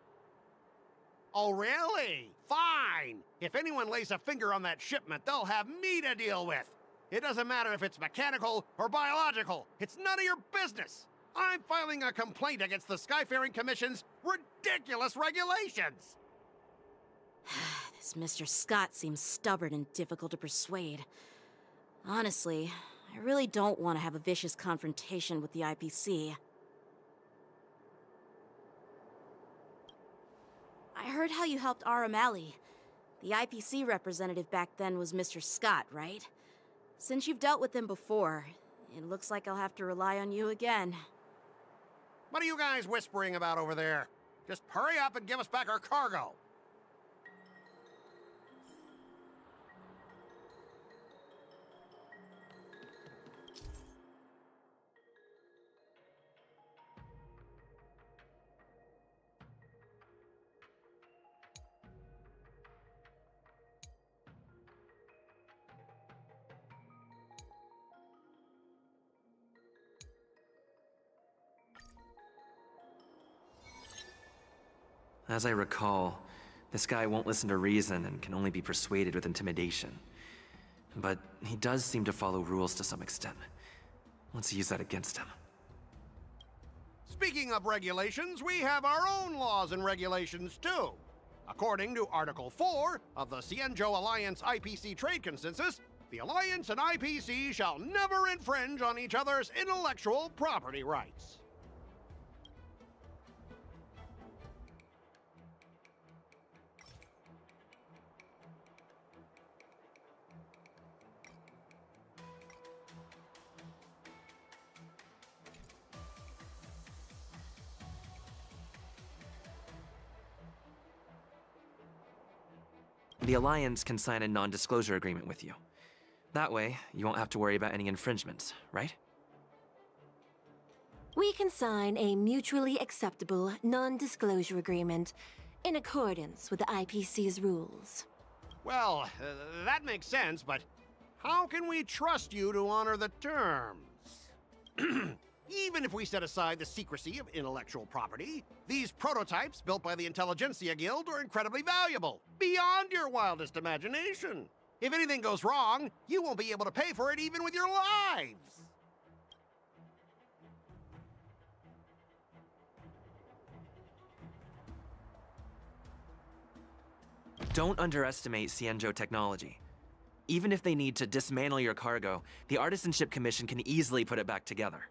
Oh, really? Fine! If anyone lays a finger on that shipment, they'll have me to deal with. It doesn't matter if it's mechanical or biological. It's none of your business. I'm filing a complaint against the Skyfaring Commission's ridiculous regulations. This Mr. Scott seems stubborn and difficult to persuade. Honestly, I really don't want to have a vicious confrontation with the IPC. I heard how you helped Aramali. The IPC representative back then was Mr. Scott, right? Since you've dealt with him before, it looks like I'll have to rely on you again. What are you guys whispering about over there? Just hurry up and give us back our cargo. As I recall, this guy won't listen to reason and can only be persuaded with intimidation. But he does seem to follow rules to some extent. Let's use that against him. Speaking of regulations, we have our own laws and regulations too. According to Article 4 of the Cienjo Alliance IPC Trade Consensus, the Alliance and IPC shall never infringe on each other's intellectual property rights. The Alliance can sign a non-disclosure agreement with you. That way, you won't have to worry about any infringements, right? We can sign a mutually acceptable non-disclosure agreement in accordance with the IPC's rules. Well, that makes sense, but how can we trust you to honor the terms? Even if we set aside the secrecy of intellectual property, these prototypes built by the Intelligentsia Guild are incredibly valuable, beyond your wildest imagination. If anything goes wrong, you won't be able to pay for it even with your lives. Don't underestimate Cienjo technology. Even if they need to dismantle your cargo, the Artisanship Commission can easily put it back together.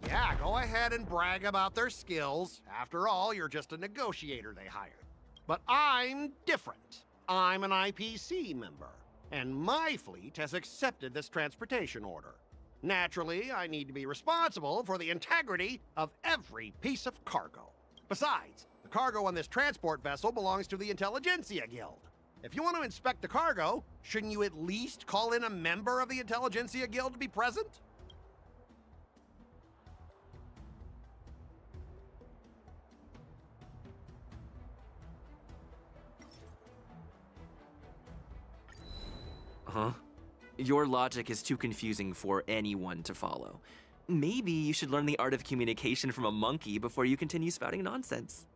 Yeah, go ahead and brag about their skills. After all, you're just a negotiator they hired. But I'm different. I'm an IPC member, and my fleet has accepted this transportation order. Naturally, I need to be responsible for the integrity of every piece of cargo. Besides, the cargo on this transport vessel belongs to the Intelligentsia Guild. If you want to inspect the cargo, shouldn't you at least call in a member of the Intelligentsia Guild to be present? Huh? Your logic is too confusing for anyone to follow. Maybe you should learn the art of communication from a monkey before you continue spouting nonsense.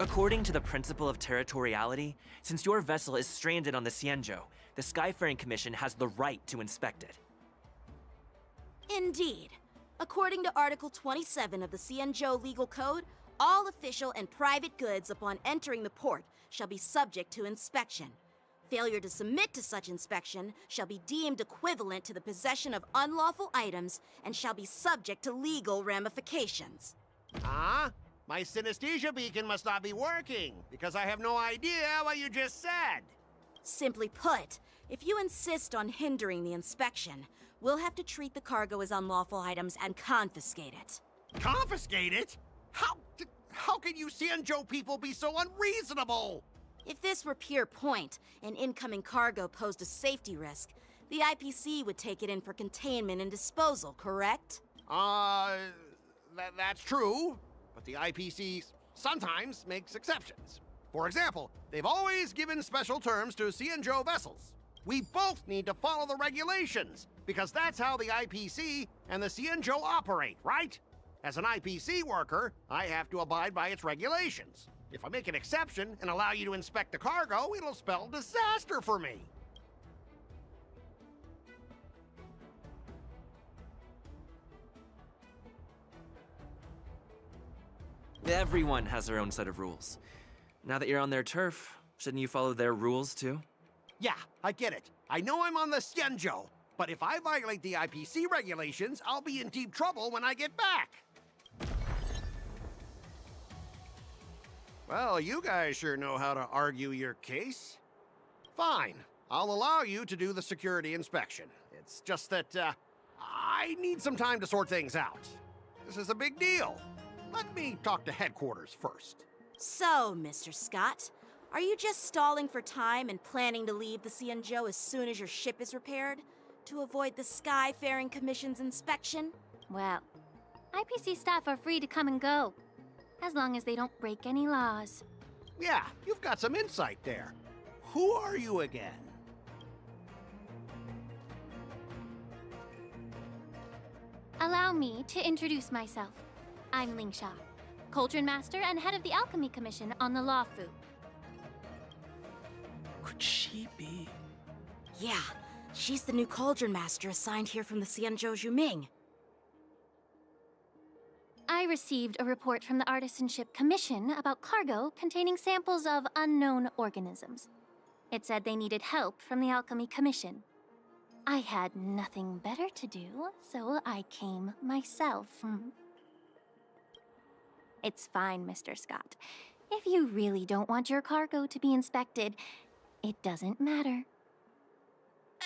According to the principle of territoriality, since your vessel is stranded on the Cienjo, the Skyfaring Commission has the right to inspect it. Indeed. According to Article 27 of the Cianzhou Legal Code, all official and private goods upon entering the port shall be subject to inspection. Failure to submit to such inspection shall be deemed equivalent to the possession of unlawful items and shall be subject to legal ramifications. Huh? My synesthesia beacon must not be working, because I have no idea what you just said. Simply put, if you insist on hindering the inspection, we'll have to treat the cargo as unlawful items and confiscate it. Confiscate it? How can you Cianzhou people be so unreasonable? If this were pure point, and incoming cargo posed a safety risk, the IPC would take it in for containment and disposal, correct? That's true, but the IPC sometimes makes exceptions. For example, they've always given special terms to Cianzhou vessels. We both need to follow the regulations, because that's how the IPC and the Cianzhou operate, right? As an IPC worker, I have to abide by its regulations. If I make an exception and allow you to inspect the cargo, it'll spell disaster for me. Everyone has their own set of rules. Now that you're on their turf, shouldn't you follow their rules too? Yeah, I get it. I know I'm on the Cianzhou, but if I violate the IPC regulations, I'll be in deep trouble when I get back. Well, you guys sure know how to argue your case. Fine, I'll allow you to do the security inspection. It's just that, I need some time to sort things out. This is a big deal. Let me talk to headquarters first. So, Mr. Scott, are you just stalling for time and planning to leave the Cianzhou as soon as your ship is repaired? To avoid the Skyfaring Commission's inspection? Well, IPC staff are free to come and go, as long as they don't break any laws. Yeah, you've got some insight there. Who are you again? Allow me to introduce myself. I'm Ling Sha, Cauldron Master and head of the Alchemy Commission on the Lawfu. Could she be? Yeah, she's the new Cauldron Master assigned here from the Cianzhou Juming. I received a report from the Artisanship Commission about cargo containing samples of unknown organisms. It said they needed help from the Alchemy Commission. I had nothing better to do, so I came myself. It's fine, Mr. Scott. If you really don't want your cargo to be inspected, it doesn't matter.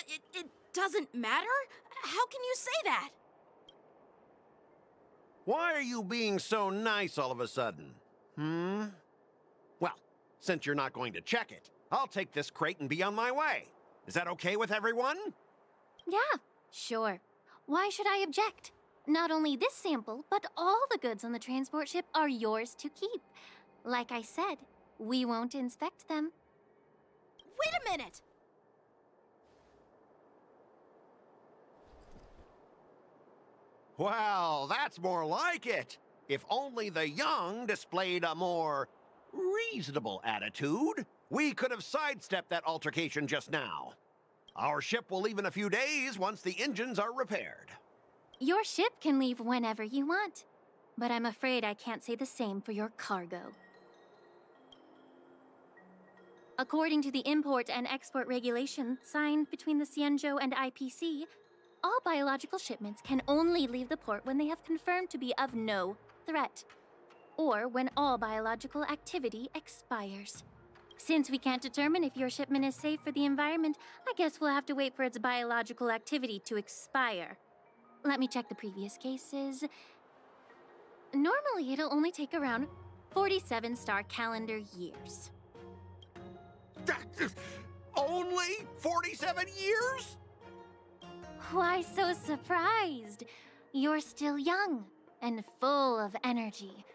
It doesn't matter? How can you say that? Why are you being so nice all of a sudden? Well, since you're not going to check it, I'll take this crate and be on my way. Is that okay with everyone? Yeah, sure. Why should I object? Not only this sample, but all the goods on the transport ship are yours to keep. Like I said, we won't inspect them. Wait a minute! Well, that's more like it. If only the young displayed a more reasonable attitude, we could have sidestepped that altercation just now. Our ship will leave in a few days once the engines are repaired. Your ship can leave whenever you want, but I'm afraid I can't say the same for your cargo. According to the import and export regulation signed between the Cianzhou and IPC, all biological shipments can only leave the port when they have confirmed to be of no threat, or when all biological activity expires. Since we can't determine if your shipment is safe for the environment, I guess we'll have to wait for its biological activity to expire. Let me check the previous cases. Normally, it'll only take around 47 star calendar years. Only 47 years? Why so surprised? You're still young and full of energy.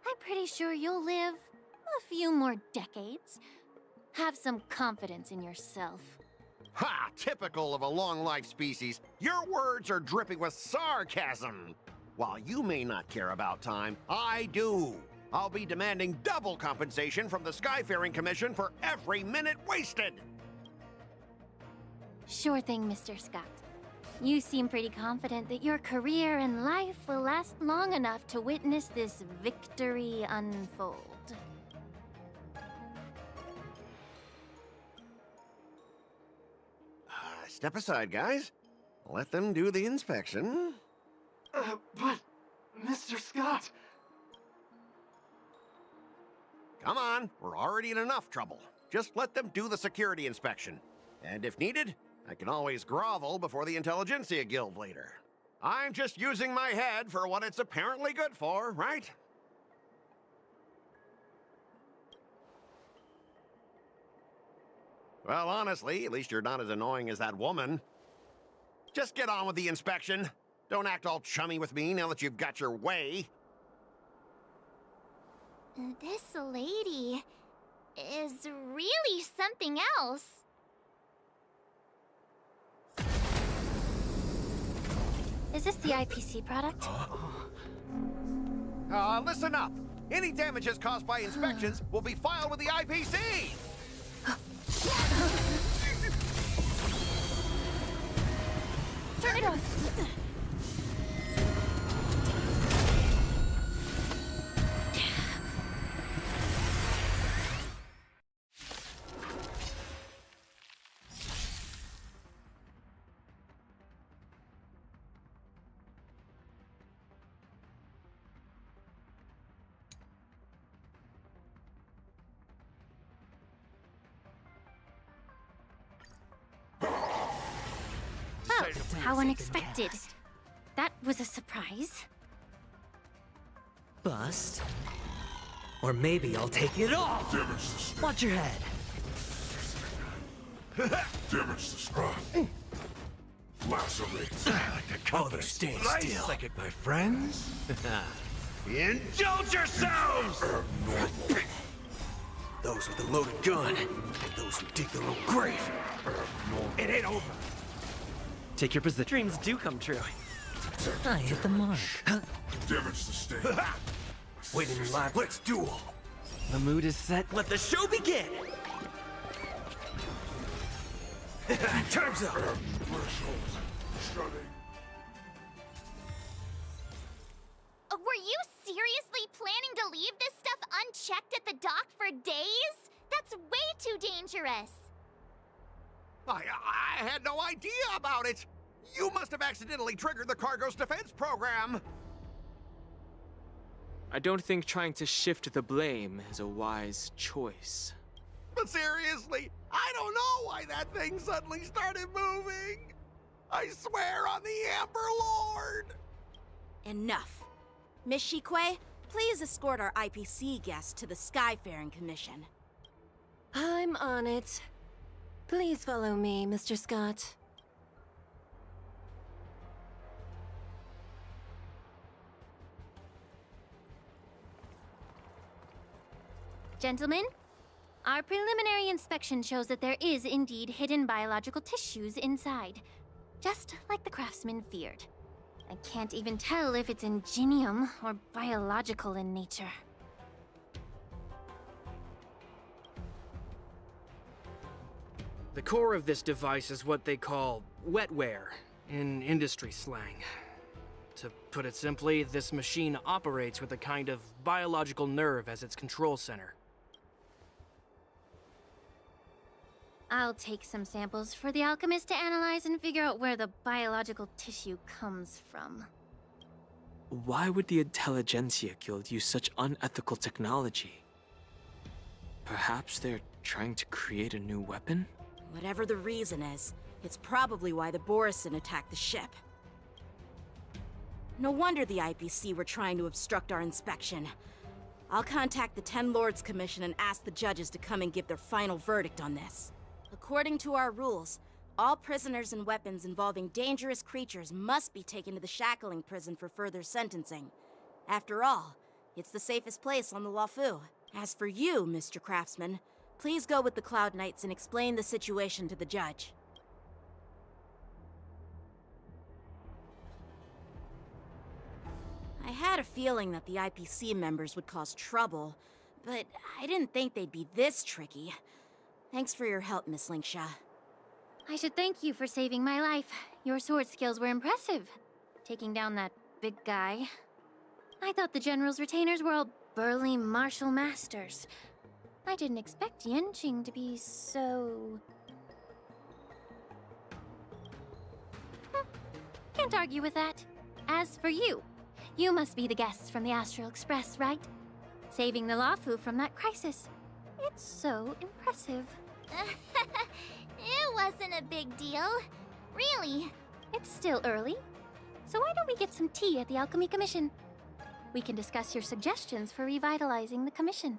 I'm pretty sure you'll live a few more decades. Have some confidence in yourself. Ha! Typical of a long-life species. Your words are dripping with sarcasm. While you may not care about time, I do. I'll be demanding double compensation from the Skyfaring Commission for every minute wasted. Sure thing, Mr. Scott. You seem pretty confident that your career and life will last long enough to witness this victory unfold. Step aside, guys. Let them do the inspection. But, Mr. Scott... Come on, we're already in enough trouble. Just let them do the security inspection. And if needed, I can always grovel before the Intelligentsia Guild later. I'm just using my head for what it's apparently good for, right? Well, honestly, at least you're not as annoying as that woman. Just get on with the inspection. Don't act all chummy with me now that you've got your way. This lady is really something else. Is this the IPC product? Listen up. Any damages caused by inspections will be filed with the IPC. Turn it off. Oh, how unexpected. That was a surprise. Bust. Or maybe I'll take it all. Watch your head. Damage the scrap. Lacerate. I like the company. Stay Nice. still. Like it, my friends. Indulge yourselves! Those with the loaded gun, and those who dig their own grave. It ain't over. Take your position. Dreams do come true. I hit the mark. Damage the stage. Waiting in line. Let's duel. The mood is set. Let the show begin! Time's up. Were you seriously planning to leave this stuff unchecked at the dock for days? That's way too dangerous. I had no idea about it. You must have accidentally triggered the cargo's defense program. I don't think trying to shift the blame is a wise choice. But seriously, I don't know why that thing suddenly started moving. I swear on the Amber Lord. Enough. Miss Shikwe, please escort our IPC guest to the Skyfaring Commission. I'm on it. Please follow me, Mr. Scott. Gentlemen, our preliminary inspection shows that there is indeed hidden biological tissues inside, just like the craftsman feared. I can't even tell if it's ingenium or biological in nature. The core of this device is what they call wetware in industry slang. To put it simply, this machine operates with a kind of biological nerve as its control center. I'll take some samples for the alchemist to analyze and figure out where the biological tissue comes from. Why would the Intelligentsia Guild use such unethical technology? Perhaps they're trying to create a new weapon? Whatever the reason is, it's probably why the Borison attacked the ship. No wonder the IPC were trying to obstruct our inspection. I'll contact the Ten Lords Commission and ask the judges to come and give their final verdict on this. According to our rules, all prisoners and weapons involving dangerous creatures must be taken to the shackling prison for further sentencing. After all, it's the safest place on the Luofu. As for you, Mr. Craftsman, please go with the Cloud Knights and explain the situation to the judge. I had a feeling that the IPC members would cause trouble, but I didn't think they'd be this tricky. Thanks for your help, Miss Linksha. I should thank you for saving my life. Your sword skills were impressive. Taking down that big guy. I thought the General's retainers were all burly martial masters. I didn't expect Yenqing to be so... Can't argue with that. As for you, you must be the guests from the Astral Express, right? Saving the Lafu from that crisis. It's so impressive. It wasn't a big deal. Really. It's still early. So why don't we get some tea at the Alchemy Commission? We can discuss your suggestions for revitalizing the commission.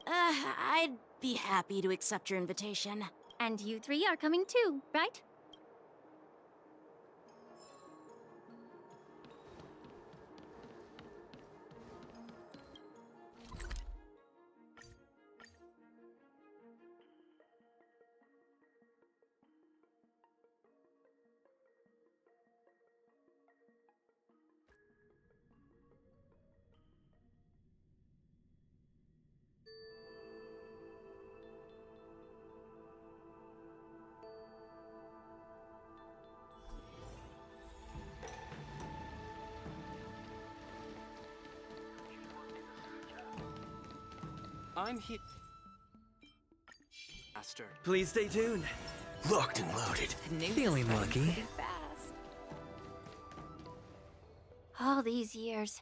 I'd be happy to accept your invitation. And you three are coming too, right? I'm here. Master. Please stay tuned. Locked and loaded. Feeling lucky. All these years,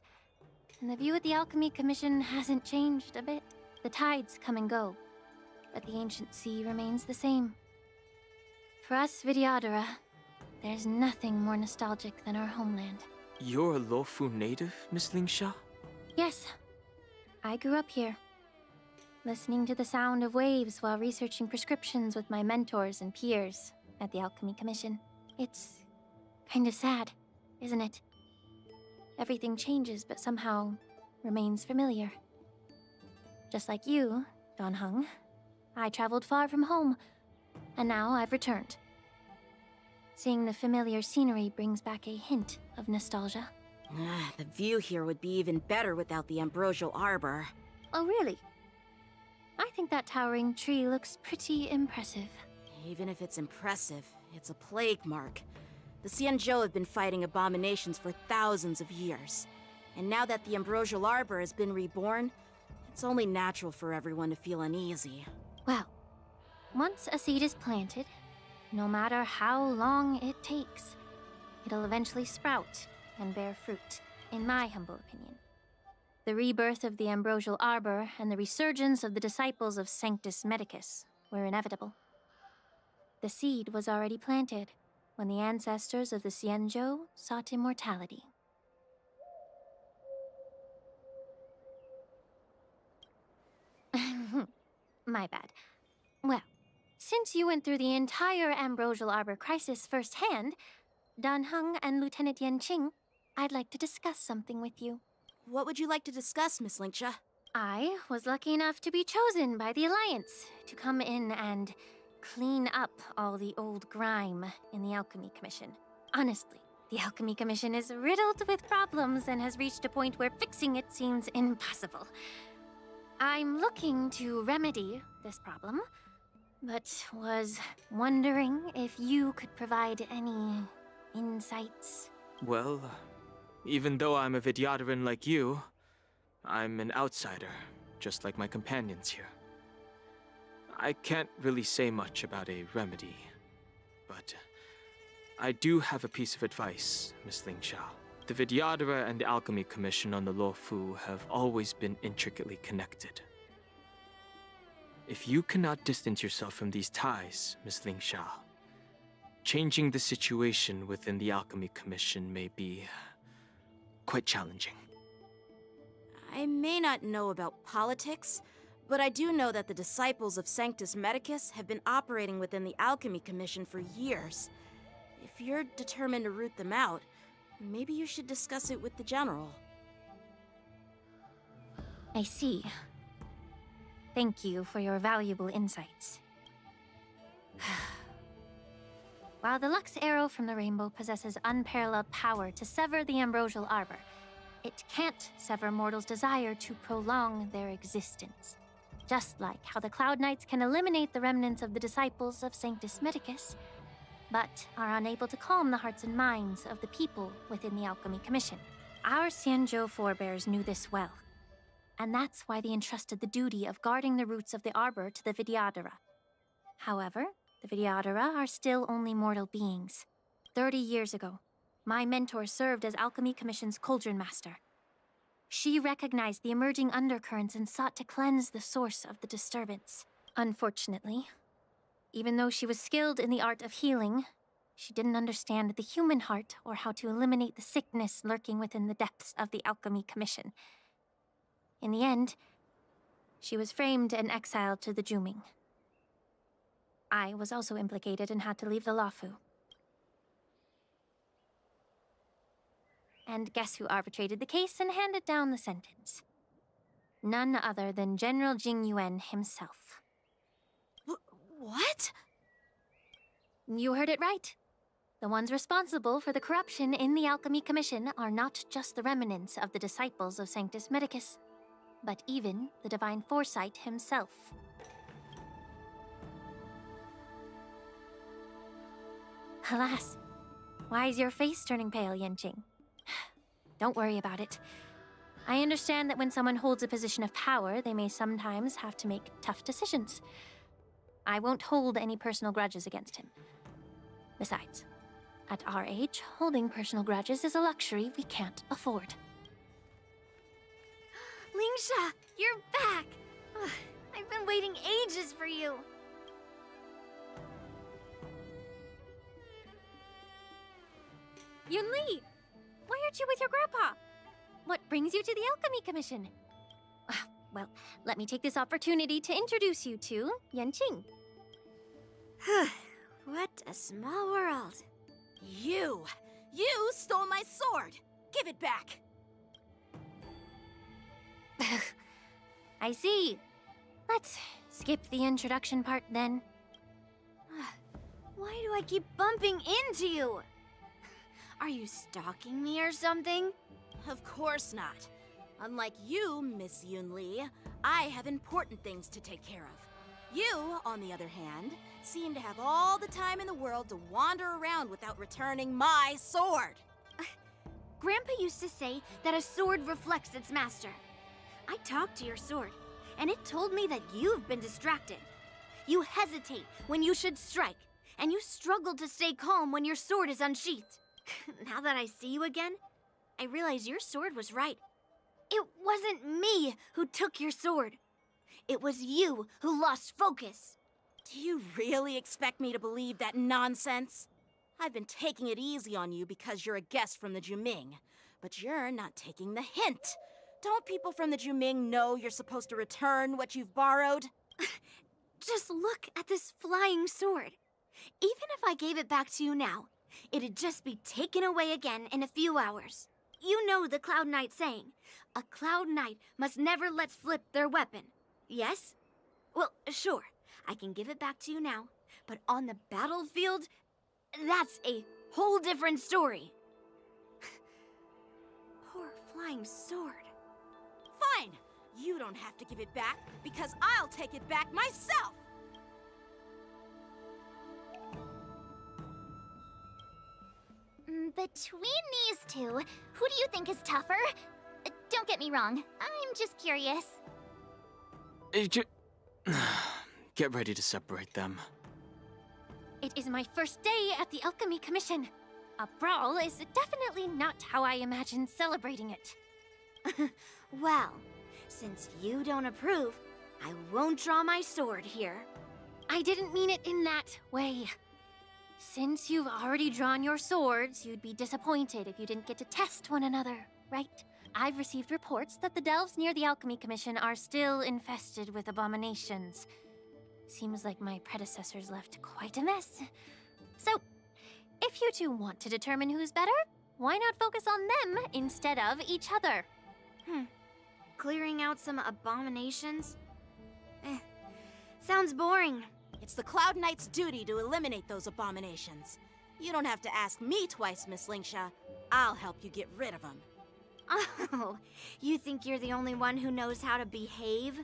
and the view at the Alchemy Commission hasn't changed a bit. The tides come and go, but the ancient sea remains the same. For us Vidyadhara, there's nothing more nostalgic than our homeland. You're a Luofu native, Miss Lingsha? Yes, I grew up here, listening to the sound of waves while researching prescriptions with my mentors and peers at the Alchemy Commission. It's kind of sad, isn't it? Everything changes, but somehow remains familiar. Just like you, Don Hung, I traveled far from home, and now I've returned. Seeing the familiar scenery brings back a hint of nostalgia. The view here would be even better without the ambrosial arbor. Oh, really? I think that towering tree looks pretty impressive. Even if it's impressive, it's a plague mark. The Xianzhou have been fighting abominations for thousands of years. And now that the ambrosial arbor has been reborn, it's only natural for everyone to feel uneasy. Well, once a seed is planted, no matter how long it takes, it'll eventually sprout and bear fruit, in my humble opinion. The rebirth of the ambrosial arbor and the resurgence of the disciples of Sanctus Medicus were inevitable. The seed was already planted when the ancestors of the Xianzhou sought immortality. My bad. Well, since you went through the entire ambrosial arbor crisis firsthand, Dan Heng and Lieutenant Yenqing, I'd like to discuss something with you. What would you like to discuss, Miss Lingsha? I was lucky enough to be chosen by the Alliance to come in and clean up all the old grime in the Alchemy Commission. Honestly, the Alchemy Commission is riddled with problems and has reached a point where fixing it seems impossible. I'm looking to remedy this problem, but was wondering if you could provide any insights. Well, even though I'm a Vidyadharan like you, I'm an outsider, just like my companions here. I can't really say much about a remedy, but I do have a piece of advice, Miss Lingsha. The Vidyadhara and the Alchemy Commission on the Luofu have always been intricately connected. If you cannot distance yourself from these ties, Miss Lingsha, changing the situation within the Alchemy Commission may be quite challenging. I may not know about politics, but I do know that the disciples of Sanctus Medicus have been operating within the Alchemy Commission for years. If you're determined to root them out, maybe you should discuss it with the General. I see. Thank you for your valuable insights. While the Lux Arrow from the Rainbow possesses unparalleled power to sever the ambrosial arbor, it can't sever mortals' desire to prolong their existence. Just like how the Cloud Knights can eliminate the remnants of the disciples of Sanctus Medicus, but are unable to calm the hearts and minds of the people within the Alchemy Commission. Our Xianzhou forebears knew this well, and that's why they entrusted the duty of guarding the roots of the arbor to the Vidyadhara. However, the Vidyadhara are still only mortal beings. 30 years ago, my mentor served as Alchemy Commission's Cauldron Master. She recognized the emerging undercurrents and sought to cleanse the source of the disturbance. Unfortunately, even though she was skilled in the art of healing, she didn't understand the human heart or how to eliminate the sickness lurking within the depths of the Alchemy Commission. In the end, she was framed and exiled to the Juming. I was also implicated and had to leave the Luofu. And guess who arbitrated the case and handed down the sentence? None other than General Jing Yuan himself. What? You heard it right. The ones responsible for the corruption in the Alchemy Commission are not just the remnants of the disciples of Sanctus Medicus, but even the Divine Foresight himself. Alas, why is your face turning pale, Yanqing? Don't worry about it. I understand that when someone holds a position of power, they may sometimes have to make tough decisions. I won't hold any personal grudges against him. Besides, at our age, holding personal grudges is a luxury we can't afford. Lingsha, you're back! Ugh, I've been waiting ages for you. Yunli! Why aren't you with your grandpa? What brings you to the Alchemy Commission? Well, let me take this opportunity to introduce you to Yanqing. What a small world. You stole my sword! Give it back! I see. Let's skip the introduction part then. Why do I keep bumping into you? Are you stalking me or something? Of course not. Unlike you, Miss Yunli, I have important things to take care of. You, on the other hand, seem to have all the time in the world to wander around without returning my sword. Grandpa used to say that a sword reflects its master. I talked to your sword, and it told me that you've been distracted. You hesitate when you should strike, and you struggle to stay calm when your sword is unsheathed. Now that I see you again, I realize your sword was right. It wasn't me who took your sword. It was you who lost focus. Do you really expect me to believe that nonsense? I've been taking it easy on you because you're a guest from the Juming, but you're not taking the hint. Don't people from the Juming know you're supposed to return what you've borrowed? Just look at this flying sword. Even if I gave it back to you now, it'd just be taken away again in a few hours. You know the Cloud Knight saying, a Cloud Knight must never let slip their weapon. Yes? Well, sure, I can give it back to you now, but on the battlefield, that's a whole different story. Poor flying sword. Fine! You don't have to give it back, because I'll take it back myself! Between these two, who do you think is tougher? Don't get me wrong, I'm just curious. Get ready to separate them. It is my first day at the Alchemy Commission. A brawl is definitely not how I imagined celebrating it. Well, since you don't approve, I won't draw my sword here. I didn't mean it in that way. Since you've already drawn your swords, you'd be disappointed if you didn't get to test one another, right? I've received reports that the delves near the Alchemy Commission are still infested with abominations. Seems like my predecessors left quite a mess. So, if you two want to determine who's better, why not focus on them instead of each other? Clearing out some abominations? Sounds boring. It's the Cloud Knight's duty to eliminate those abominations. You don't have to ask me twice, Miss Lingsha. I'll help you get rid of them. Oh, you think you're the only one who knows how to behave?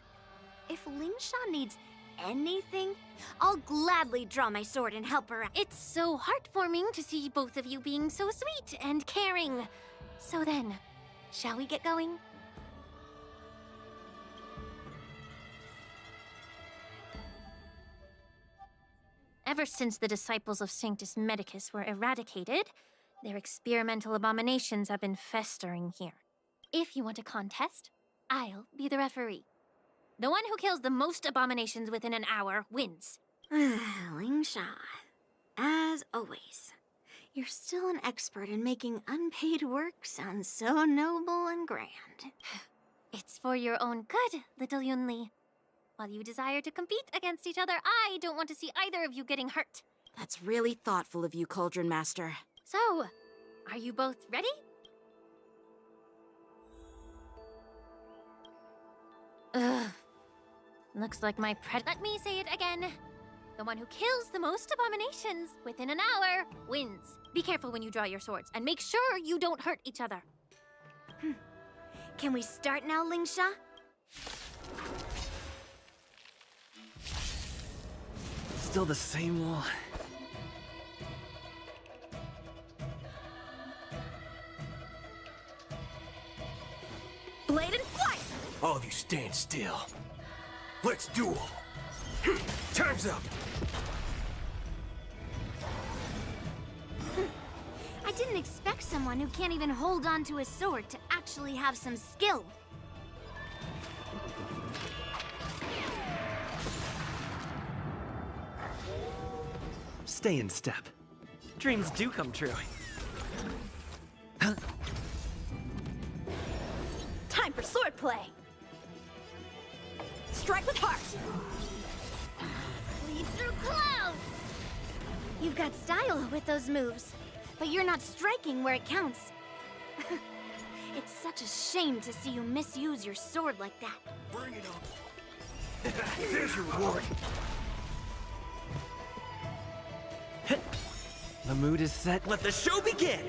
If Lingsha needs anything, I'll gladly draw my sword and help her out. It's so heartwarming to see both of you being so sweet and caring. So then, shall we get going? Ever since the disciples of Sanctus Medicus were eradicated, their experimental abominations have been festering here. If you want a contest, I'll be the referee. The one who kills the most abominations within an hour wins. Lingsha, as always, you're still an expert in making unpaid work sound so noble and grand. It's for your own good, little Yunli. While you desire to compete against each other, I don't want to see either of you getting hurt. That's really thoughtful of you, Cauldron Master. So, are you both ready? Ugh. Looks like my Let me say it again. The one who kills the most abominations within an hour wins. Be careful when you draw your swords, and make sure you don't hurt each other. Can we start now, Lingsha? Still the same wall. Blade and flight! All of you stand still. Let's duel. Time's up. I didn't expect someone who can't even hold on to a sword to actually have some skill. Stay in step. Dreams do come true. Time for swordplay! Strike with heart! Lead through clouds! You've got style with those moves, but you're not striking where it counts. It's such a shame to see you misuse your sword like that. Bring it on. There's your reward. The mood is set. Let the show begin!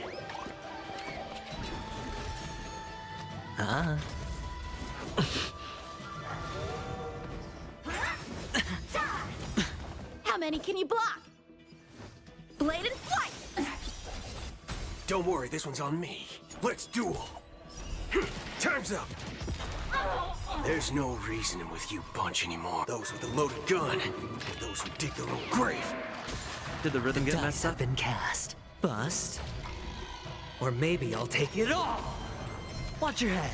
How many can you block? Blade and flight! Don't worry, this one's on me. Let's duel. Time's up. There's no reasoning with you bunch anymore. Those with a loaded gun, and those who dig their own grave. Did the rhythm get Dice messed have up? been cast. Bust. Or maybe I'll take it all. Watch your head.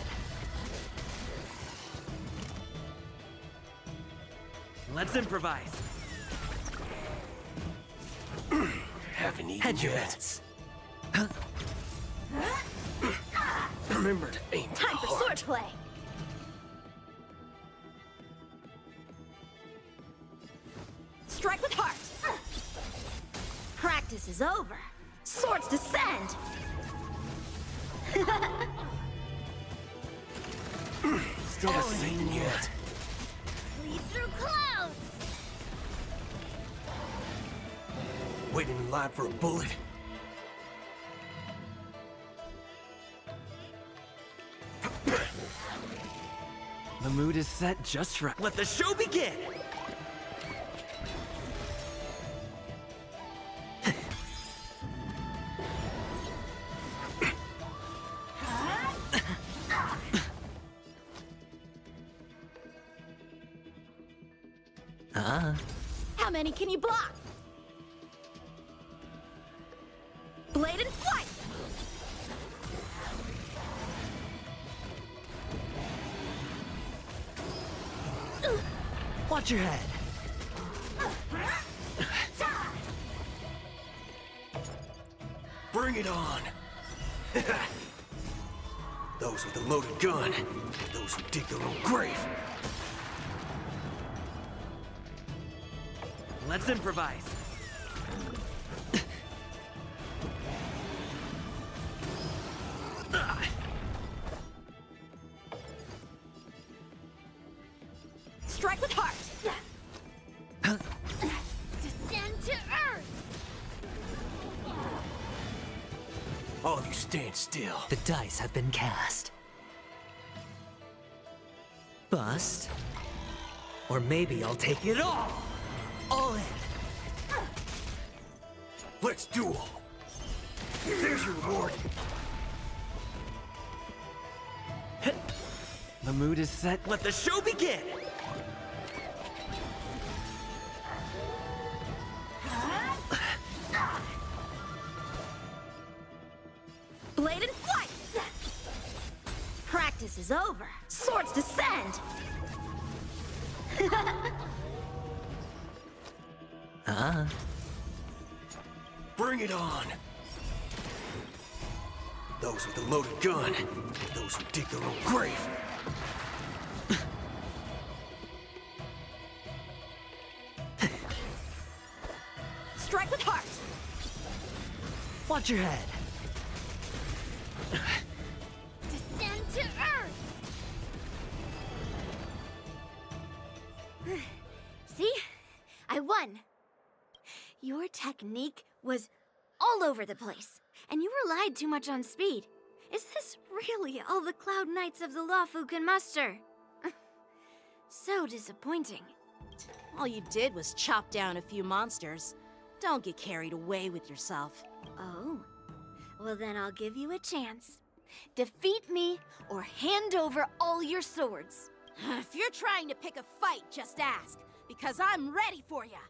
Let's improvise. Haven't eaten Head your yet. bets. Remember to aim for Time the for heart. swordplay! Strike with heart! Practice is over. Swords descend! Still the same yet. Lead through clouds! Waiting in line for a bullet. The mood is set just right. Let the show begin! How many can you block? Blade and flight! Watch your head. Bring it on. Those with a loaded gun, and those who dig their own grave. Let's improvise. Strike with heart! Descend to earth! All of you stand still. The dice have been cast. Bust. Or maybe I'll take it all! All in! Let's duel! There's your reward! The mood is set. Let the show begin! Blade and flight! Practice is over. Swords descend! Bring it on! Those with a loaded gun, those who dig their own grave. Strike with heart! Watch your head. Descend to Earth! See? I won. Your technique was all over the place, and you relied too much on speed. Is this really all the Cloud Knights of the Lawfu can muster? So disappointing. All you did was chop down a few monsters. Don't get carried away with yourself. Oh. Well, then I'll give you a chance. Defeat me, or hand over all your swords. If you're trying to pick a fight, just ask, because I'm ready for ya.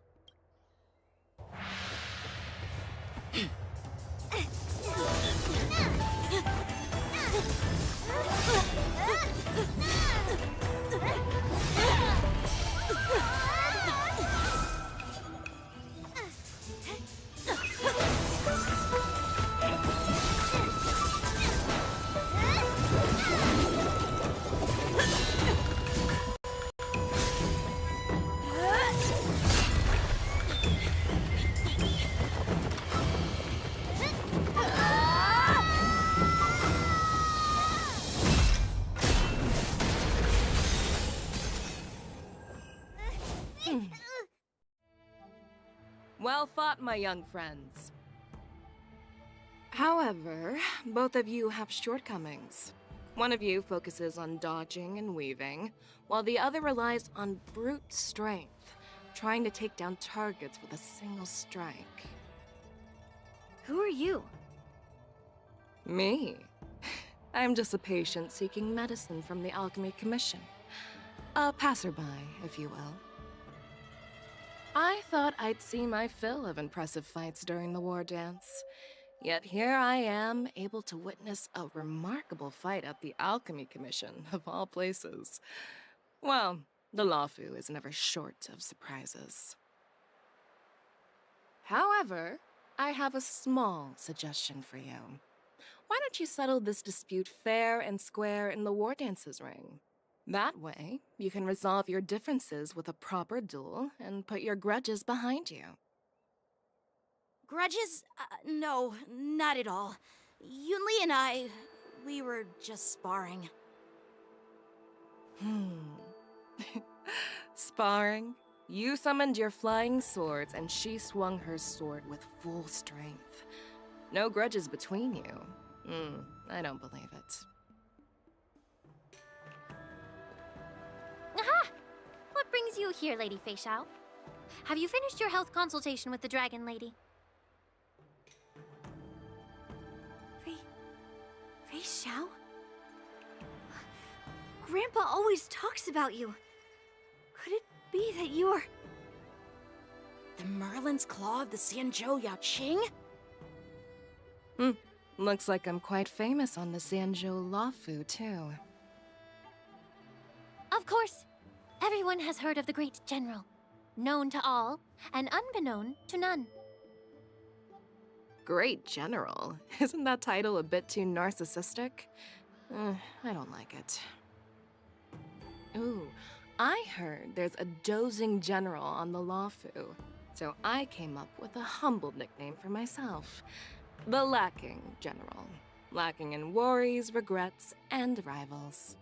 Well fought, my young friends. However, both of you have shortcomings. One of you focuses on dodging and weaving, while the other relies on brute strength, trying to take down targets with a single strike. Who are you? Me? I'm just a patient seeking medicine from the Alchemy Commission. A passerby, if you will. I thought I'd see my fill of impressive fights during the war dance. Yet here I am, able to witness a remarkable fight at the Alchemy Commission, of all places. Well, the Lawfu is never short of surprises. However, I have a small suggestion for you. Why don't you settle this dispute fair and square in the war dance's ring? That way, you can resolve your differences with a proper duel and put your grudges behind you. Grudges? No, not at all. Yunli and I, we were just sparring. Sparring? You summoned your flying swords and she swung her sword with full strength. No grudges between you. I don't believe it. Aha! What brings you here, Lady Fei Xiao? Have you finished your health consultation with the Dragon Lady? Fei Xiao? Grandpa always talks about you. Could it be that you're... The Merlin's Claw of the Xianzhou Yaoqing? Looks like I'm quite famous on the Xianzhou Lawfu, too. Of course. Everyone has heard of the great general. Known to all, and unbeknown to none. Great General? Isn't that title a bit too narcissistic? I don't like it. Ooh, I heard there's a dozing general on the Lawfu, so I came up with a humble nickname for myself. The Lacking General. Lacking in worries, regrets, and rivals.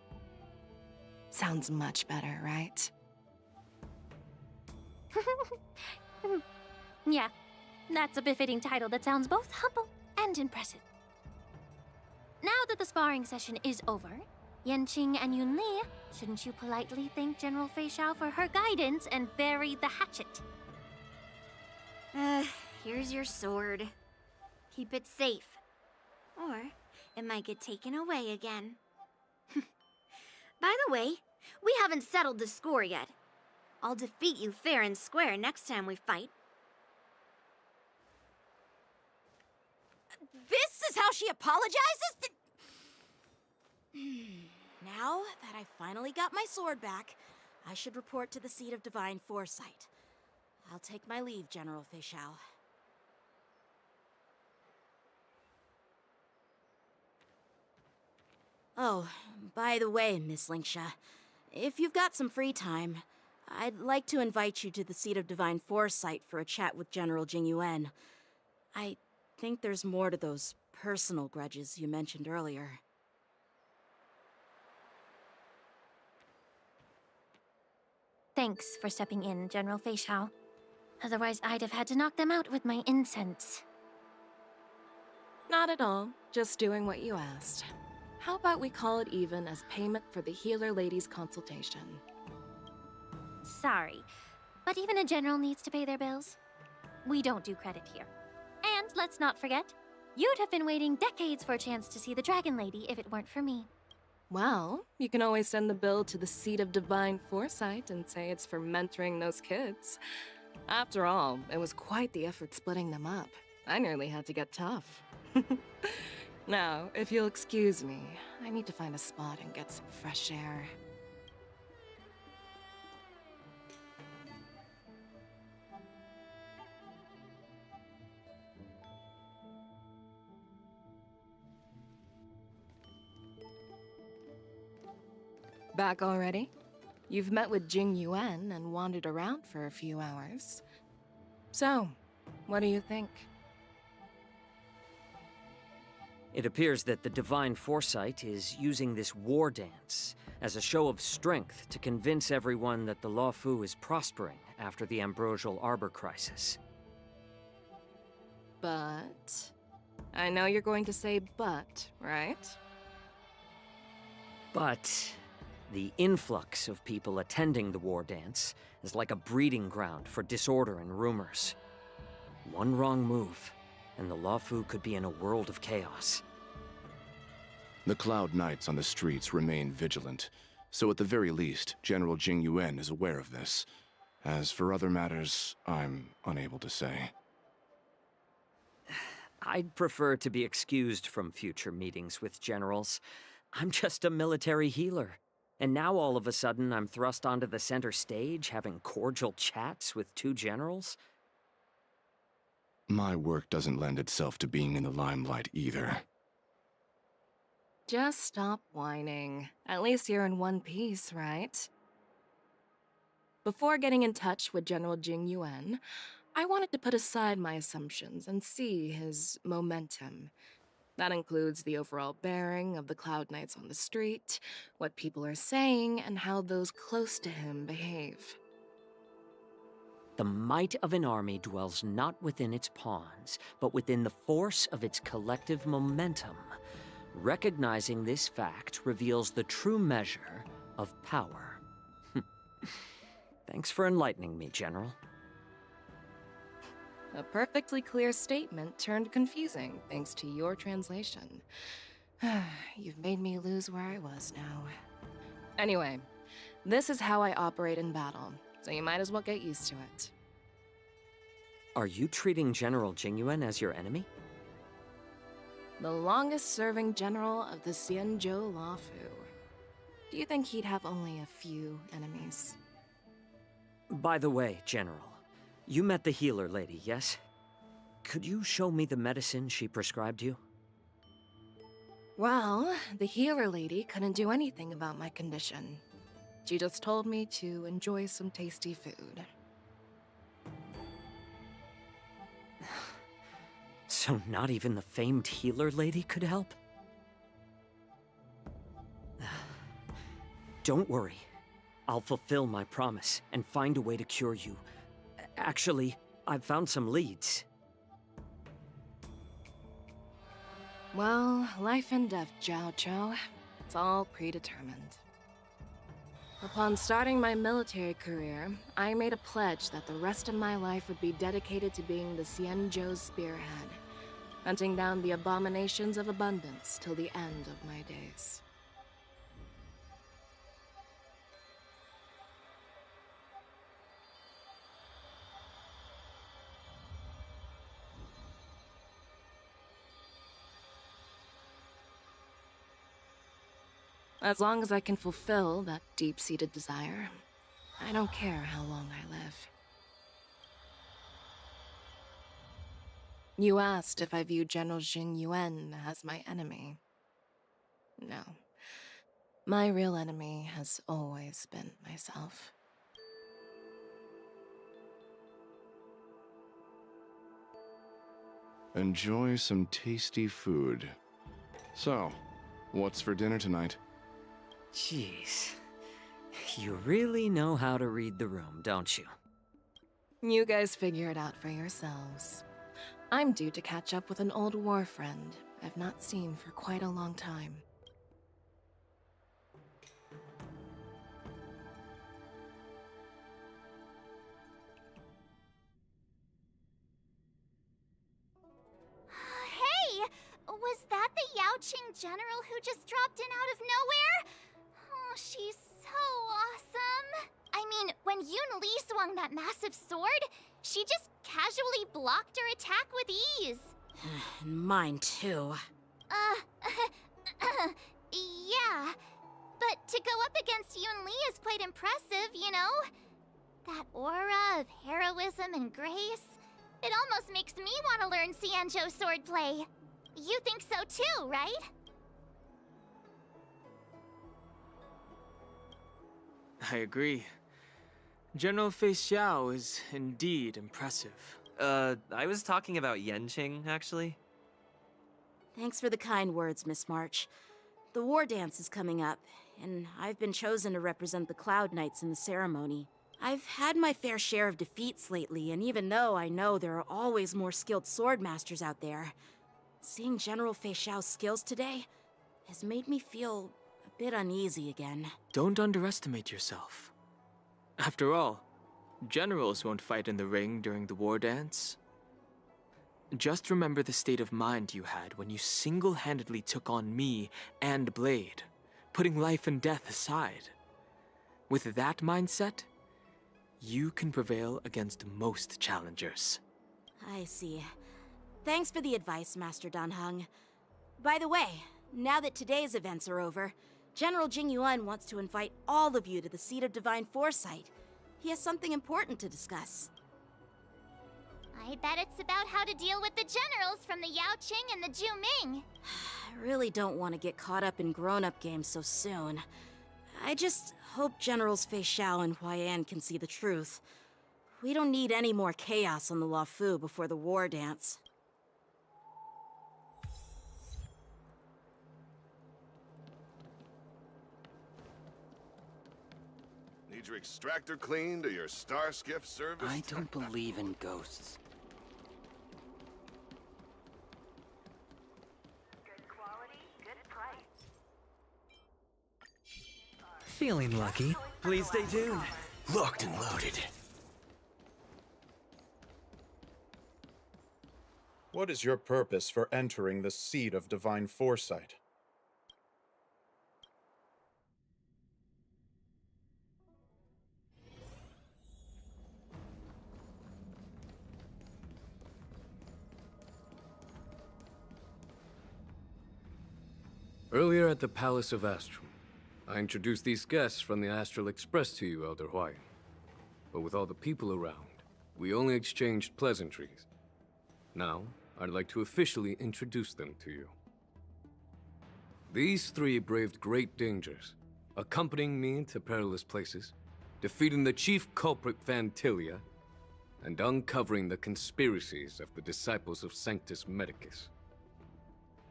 Sounds much better, right? Yeah, that's a befitting title that sounds both humble and impressive. Now that the sparring session is over, Yanqing and Yunli, shouldn't you politely thank General Fei Xiao for her guidance and bury the hatchet? Here's your sword. Keep it safe. Or it might get taken away again. By the way, we haven't settled the score yet. I'll defeat you fair and square next time we fight. This is how she apologizes? Now that I finally got my sword back, I should report to the seat of divine foresight. I'll take my leave, General Fei Xiao. Oh, by the way, Miss Linksha, if you've got some free time, I'd like to invite you to the seat of divine foresight for a chat with General Jingyuan. I think there's more to those personal grudges you mentioned earlier. Thanks for stepping in, General Fei Xiao. Otherwise, I'd have had to knock them out with my incense. Not at all. Just doing what you asked. How about we call it even as payment for the healer lady's consultation? Sorry, but even a general needs to pay their bills. We don't do credit here. And let's not forget, you'd have been waiting decades for a chance to see the Dragon Lady if it weren't for me. Well, you can always send the bill to the seat of divine foresight and say it's for mentoring those kids. After all, it was quite the effort splitting them up. I nearly had to get tough. Now, if you'll excuse me, I need to find a spot and get some fresh air. Back already? You've met with Jing Yuan and wandered around for a few hours. So, what do you think? It appears that the Divine Foresight is using this war dance as a show of strength to convince everyone that the Luofu is prospering after the Ambrosial Arbor crisis. But... I know you're going to say but, right? But the influx of people attending the war dance is like a breeding ground for disorder and rumors. One wrong move, and the Luofu could be in a world of chaos. The Cloud Knights on the streets remain vigilant, so at the very least, General Jing Yuan is aware of this. As for other matters, I'm unable to say. I'd prefer to be excused from future meetings with generals. I'm just a military healer. And now all of a sudden I'm thrust onto the center stage having cordial chats with two generals? My work doesn't lend itself to being in the limelight either. Just stop whining. At least you're in one piece, right? Before getting in touch with General Jing Yuan, I wanted to put aside my assumptions and see his momentum. That includes the overall bearing of the Cloud Knights on the street, what people are saying, and how those close to him behave. The might of an army dwells not within its pawns, but within the force of its collective momentum. Recognizing this fact reveals the true measure of power. Thanks for enlightening me, General. A perfectly clear statement turned confusing thanks to your translation. You've made me lose where I was now. Anyway, this is how I operate in battle, so you might as well get used to it. Are you treating General Jingyuan as your enemy? The longest-serving general of the Xianzhou Luofu. Do you think he'd have only a few enemies? By the way, General, you met the healer lady, yes? Could you show me the medicine she prescribed you? Well, the healer lady couldn't do anything about my condition. She just told me to enjoy some tasty food. So not even the famed healer lady could help? Don't worry. I'll fulfill my promise and find a way to cure you. Actually, I've found some leads. Well, life and death, Zhao Zhou. It's all predetermined. Upon starting my military career, I made a pledge that the rest of my life would be dedicated to being the Xianzhou's spearhead, hunting down the abominations of abundance till the end of my days. As long as I can fulfill that deep-seated desire, I don't care how long I live. You asked if I view General Jing Yuan as my enemy. No. My real enemy has always been myself. Enjoy some tasty food. So, what's for dinner tonight? Jeez. You really know how to read the room, don't you? You guys figure it out for yourselves. I'm due to catch up with an old war friend I've not seen for quite a long time. Hey! Was that the Yaoqing general who just dropped in out of nowhere? Oh, she's so awesome! I mean, when Yun Li swung that massive sword, she just casually blocked her attack with ease. Mine too. Yeah. But to go up against Yun Li is quite impressive, you know? That aura of heroism and grace, it almost makes me want to learn Xianzhou swordplay. You think so too, right? I agree. General Fei Xiao is indeed impressive. I was talking about Yenqing, actually. Thanks for the kind words, Miss March. The war dance is coming up, and I've been chosen to represent the Cloud Knights in the ceremony. I've had my fair share of defeats lately, and even though I know there are always more skilled swordmasters out there, seeing General Fei Xiao's skills today has made me feel a bit uneasy again. Don't underestimate yourself. After all, generals won't fight in the ring during the war dance. Just remember the state of mind you had when you single-handedly took on me and Blade, putting life and death aside. With that mindset, you can prevail against most challengers. I see. Thanks for the advice, Master Danheng. By the way, now that today's events are over, General Jing Yuan wants to invite all of you to the Seat of Divine Foresight. He has something important to discuss. I bet it's about how to deal with the generals from the Yaoqing and the Zhuming. I really don't want to get caught up in grown-up games so soon. I just hope Generals Fei Xiao and Huaiyan can see the truth. We don't need any more chaos on the Luofu before the war dance. Need your extractor cleaned or your star skiff serviced? I don't believe in ghosts. Feeling lucky. Please stay tuned. Locked and loaded. What is your purpose for entering the Seat of Divine Foresight? Earlier at the Palace of Astrum, I introduced these guests from the Astral Express to you, Elder Huayan. But with all the people around, we only exchanged pleasantries. Now, I'd like to officially introduce them to you. These three braved great dangers, accompanying me into perilous places, defeating the chief culprit Vantilia, and uncovering the conspiracies of the disciples of Sanctus Medicus.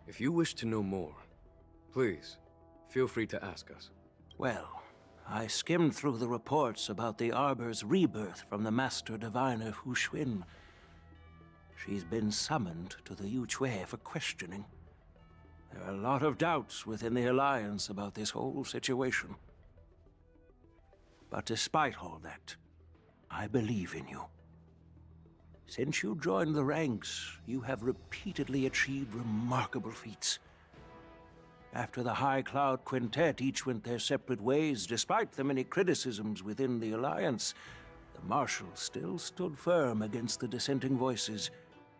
If you wish to know more, please, feel free to ask us. Well, I skimmed through the reports about the Arbor's rebirth from the Master Diviner Hu Xuan. She's been summoned to the Yuchue for questioning. There are a lot of doubts within the Alliance about this whole situation. But despite all that, I believe in you. Since you joined the ranks, you have repeatedly achieved remarkable feats. After the High Cloud Quintet each went their separate ways, despite the many criticisms within the Alliance, the Marshal still stood firm against the dissenting voices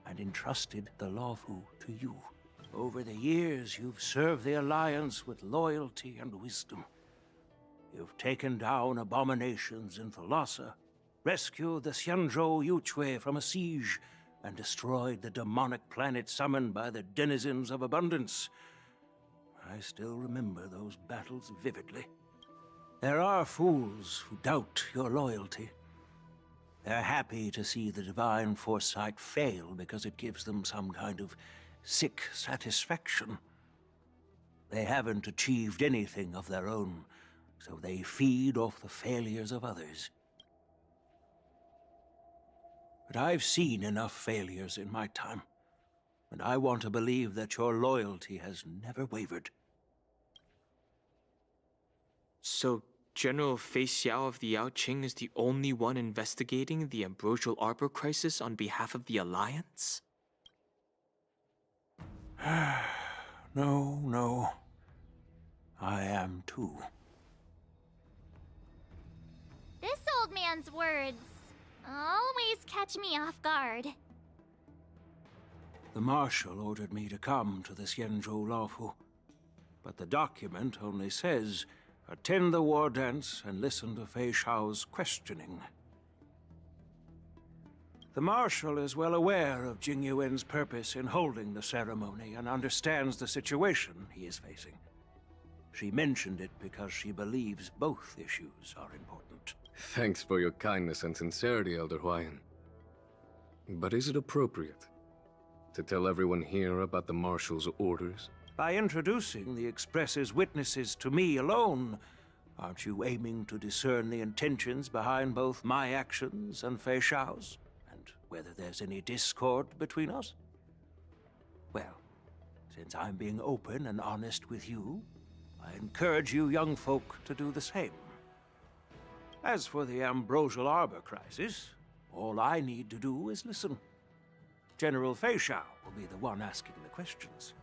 and entrusted the Lawfu to you. Over the years, you've served the Alliance with loyalty and wisdom. You've taken down abominations in Thalassa, rescued the Xianzhou Yuchue from a siege, and destroyed the demonic planet summoned by the denizens of abundance. I still remember those battles vividly. There are fools who doubt your loyalty. They're happy to see the divine foresight fail because it gives them some kind of sick satisfaction. They haven't achieved anything of their own, so they feed off the failures of others. But I've seen enough failures in my time, and I want to believe that your loyalty has never wavered. So, General Fei Xiao of the Yaoqing is the only one investigating the Ambrosial Arbor crisis on behalf of the Alliance? No. I am too. This old man's words always catch me off guard. The Marshal ordered me to come to the Xianzhou Lawfu, but the document only says, attend the war dance and listen to Fei Xiao's questioning. The Marshal is well aware of Jing Yuan's purpose in holding the ceremony and understands the situation he is facing. She mentioned it because she believes both issues are important. Thanks for your kindness and sincerity, Elder Huayan. But is it appropriate to tell everyone here about the Marshal's orders? By introducing the Express's witnesses to me alone, aren't you aiming to discern the intentions behind both my actions and Fei Xiao's? And whether there's any discord between us? Well, since I'm being open and honest with you, I encourage you young folk to do the same. As for the Ambrosial Arbor crisis, all I need to do is listen. General Fei Xiao will be the one asking the questions.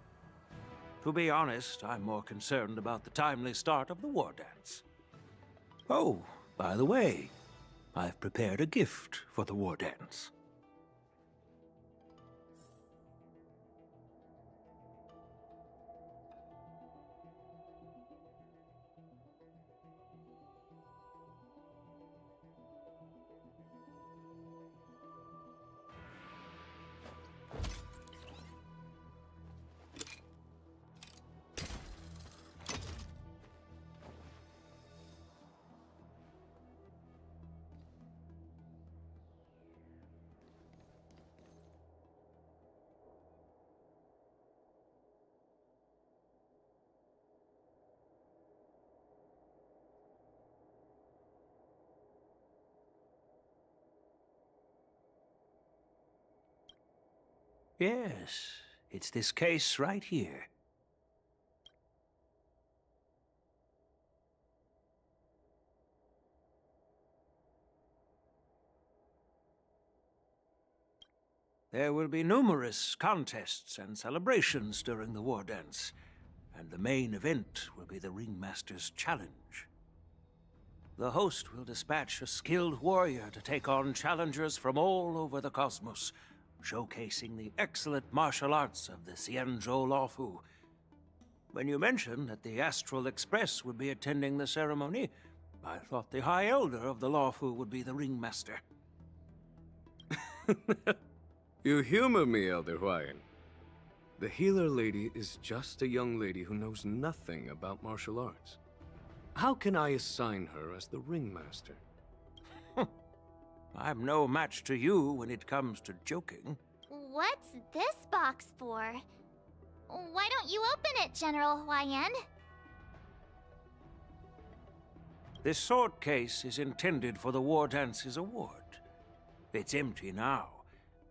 To be honest, I'm more concerned about the timely start of the war dance. Oh, by the way, I've prepared a gift for the war dance. Yes, it's this case right here. There will be numerous contests and celebrations during the war dance, and the main event will be the Ringmaster's Challenge. The host will dispatch a skilled warrior to take on challengers from all over the cosmos, showcasing the excellent martial arts of the Xianzhou Lawfu. When you mentioned that the Astral Express would be attending the ceremony, I thought the High Elder of the Lawfu would be the Ringmaster. You humor me, Elder Huayan. The healer lady is just a young lady who knows nothing about martial arts. How can I assign her as the Ringmaster? I'm no match to you when it comes to joking. What's this box for? Why don't you open it, General Huayan? This sword case is intended for the War Dance's award. It's empty now,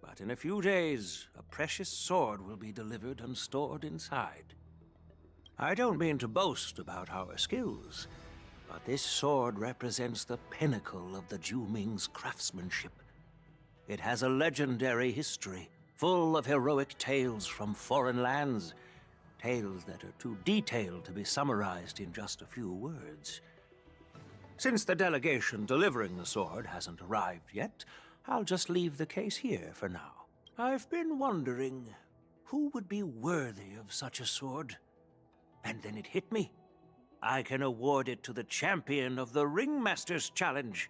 but in a few days, a precious sword will be delivered and stored inside. I don't mean to boast about our skills, but this sword represents the pinnacle of the Juming's craftsmanship. It has a legendary history, full of heroic tales from foreign lands, tales that are too detailed to be summarized in just a few words. Since the delegation delivering the sword hasn't arrived yet, I'll just leave the case here for now. I've been wondering, who would be worthy of such a sword? And then it hit me. I can award it to the champion of the Ringmaster's Challenge.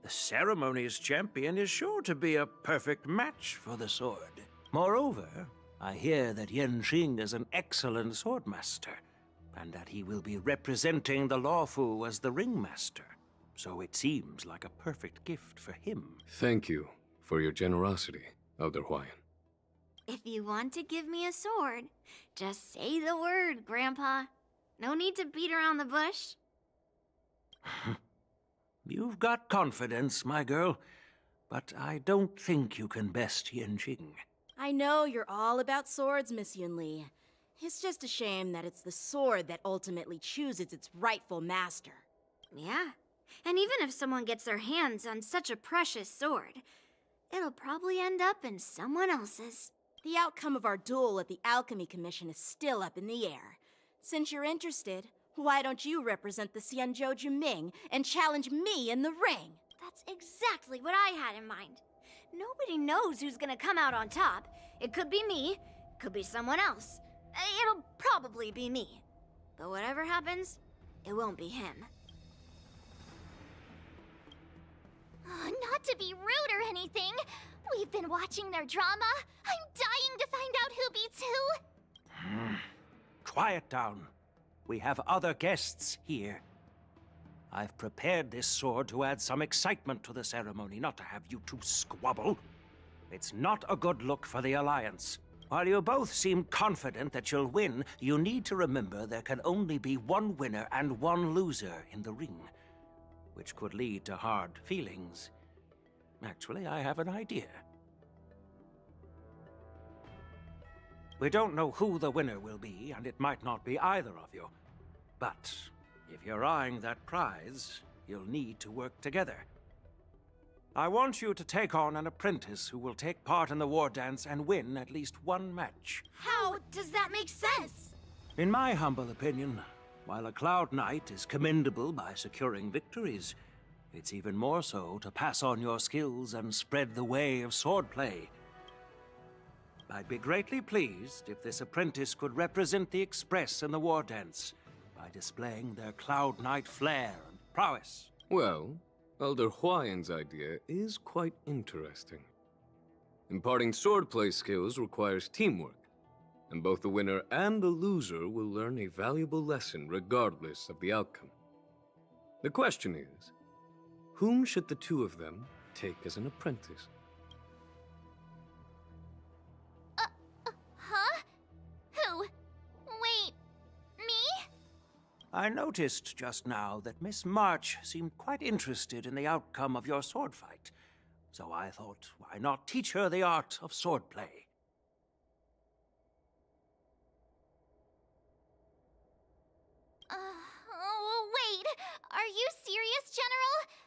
The ceremony's champion is sure to be a perfect match for the sword. Moreover, I hear that Yenqing is an excellent swordmaster, and that he will be representing the Lawfu as the Ringmaster. So it seems like a perfect gift for him. Thank you for your generosity, Elder Huayan. If you want to give me a sword, just say the word, Grandpa. No need to beat around the bush. You've got confidence, my girl, but I don't think you can best Yenqing. I know you're all about swords, Miss Yunli. It's just a shame that it's the sword that ultimately chooses its rightful master. Yeah, and even if someone gets their hands on such a precious sword, it'll probably end up in someone else's. The outcome of our duel at the Alchemy Commission is still up in the air. Since you're interested, why don't you represent the Xianzhou Juming and challenge me in the ring? That's exactly what I had in mind. Nobody knows who's gonna come out on top. It could be me, could be someone else. It'll probably be me. But whatever happens, it won't be him. Not to be rude or anything, we've been watching their drama. I'm dying to find out who beats who. Quiet down. We have other guests here. I've prepared this sword to add some excitement to the ceremony, not to have you two squabble. It's not a good look for the Alliance. While you both seem confident that you'll win, you need to remember there can only be one winner and one loser in the ring, which could lead to hard feelings. Actually, I have an idea. We don't know who the winner will be, and it might not be either of you. But if you're eyeing that prize, you'll need to work together. I want you to take on an apprentice who will take part in the war dance and win at least one match. How does that make sense? In my humble opinion, while a Cloud Knight is commendable by securing victories, it's even more so to pass on your skills and spread the way of swordplay. I'd be greatly pleased if this apprentice could represent the Express in the war dance by displaying their Cloud Knight flair and prowess. Well, Elder Huayan's idea is quite interesting. Imparting swordplay skills requires teamwork, and both the winner and the loser will learn a valuable lesson regardless of the outcome. The question is, whom should the two of them take as an apprentice? Huh? Who? Wait, me? I noticed just now that Miss March seemed quite interested in the outcome of your sword fight, so I thought, why not teach her the art of swordplay? Wait, are you serious, General?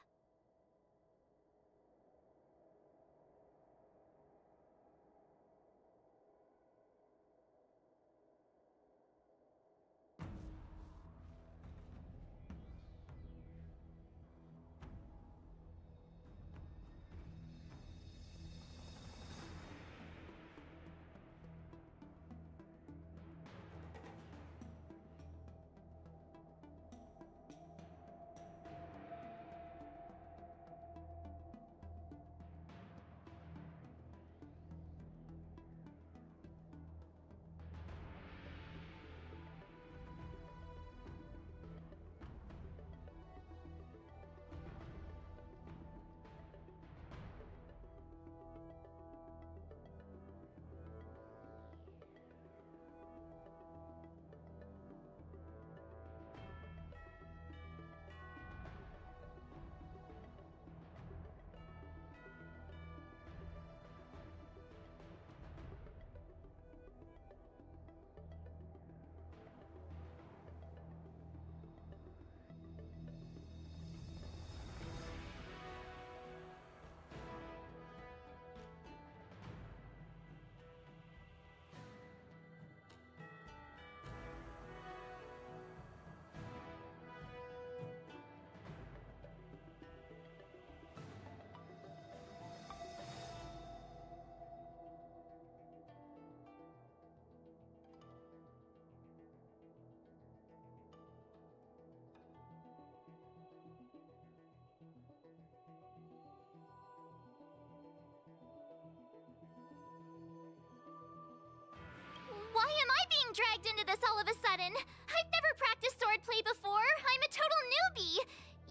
being dragged into this all of a sudden? I've never practiced swordplay before. I'm a total newbie.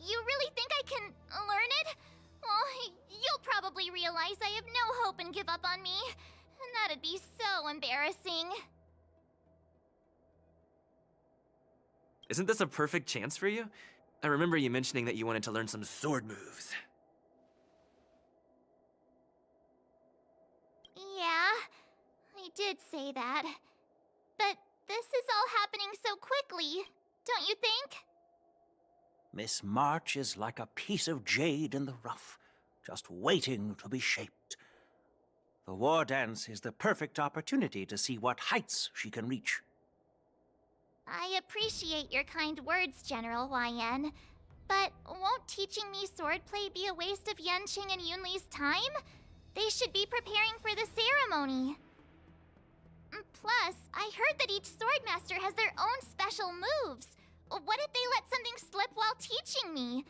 You really think I can learn it? Well, you'll probably realize I have no hope and give up on me. And that'd be so embarrassing. Isn't this a perfect chance for you? I remember you mentioning that you wanted to learn some sword moves. Yeah, I did say that. But this is all happening so quickly, don't you think? Miss March is like a piece of jade in the rough, just waiting to be shaped. The war dance is the perfect opportunity to see what heights she can reach. I appreciate your kind words, General YN. But won't teaching me swordplay be a waste of Yanqing and Yunli's time? They should be preparing for the ceremony. Plus, I heard that each swordmaster has their own special moves. What if they let something slip while teaching me?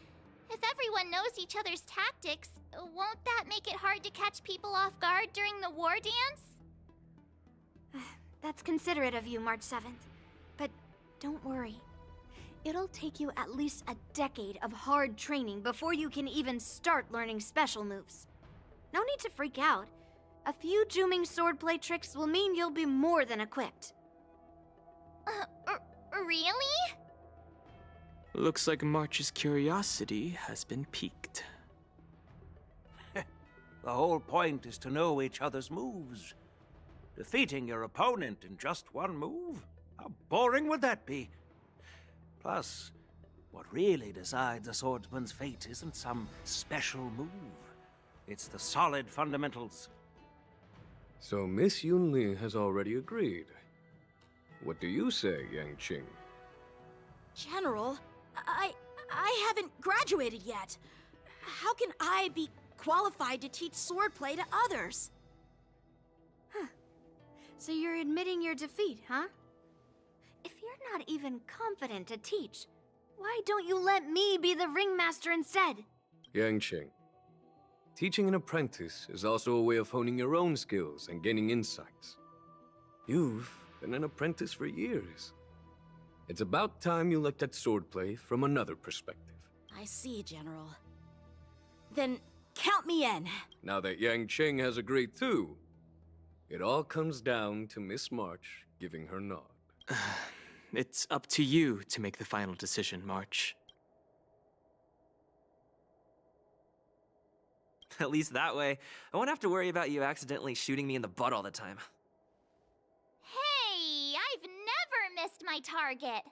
If everyone knows each other's tactics, won't that make it hard to catch people off guard during the war dance? That's considerate of you, March 7th. But don't worry. It'll take you at least a decade of hard training before you can even start learning special moves. No need to freak out. A few Juming swordplay tricks will mean you'll be more than equipped. Really? Looks like March's curiosity has been piqued. The whole point is to know each other's moves. Defeating your opponent in just one move? How boring would that be? Plus, what really decides a swordsman's fate isn't some special move. It's the solid fundamentals. So Miss Yunli has already agreed. What do you say, Yanqing? General, I haven't graduated yet. How can I be qualified to teach swordplay to others? So you're admitting your defeat, huh? If you're not even confident to teach, why don't you let me be the ringmaster instead? Yanqing, teaching an apprentice is also a way of honing your own skills and gaining insights. You've been an apprentice for years. It's about time you looked at swordplay from another perspective. I see, General. Then count me in. Now that Yanqing has agreed too, it all comes down to Miss March giving her nod. It's up to you to make the final decision, March. At least that way, I won't have to worry about you accidentally shooting me in the butt all the time. Hey, I've never missed my target.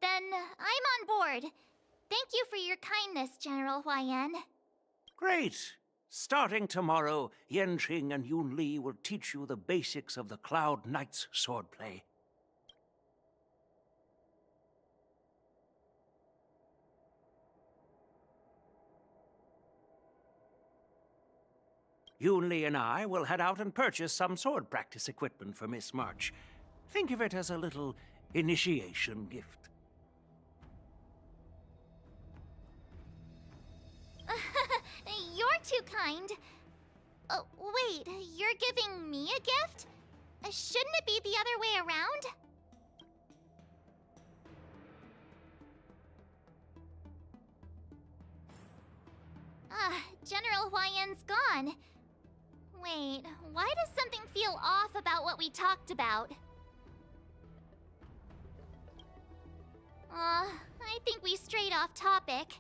Then I'm on board. Thank you for your kindness, General YN. Great! Starting tomorrow, Yanqing and Yunli will teach you the basics of the Cloud Knight's swordplay. Yunli and I will head out and purchase some sword practice equipment for Miss March. Think of it as a little initiation gift. You're too kind. Wait, you're giving me a gift? Shouldn't it be the other way around? General Huayan's gone. Wait, why does something feel off about what we talked about? I think we strayed off topic.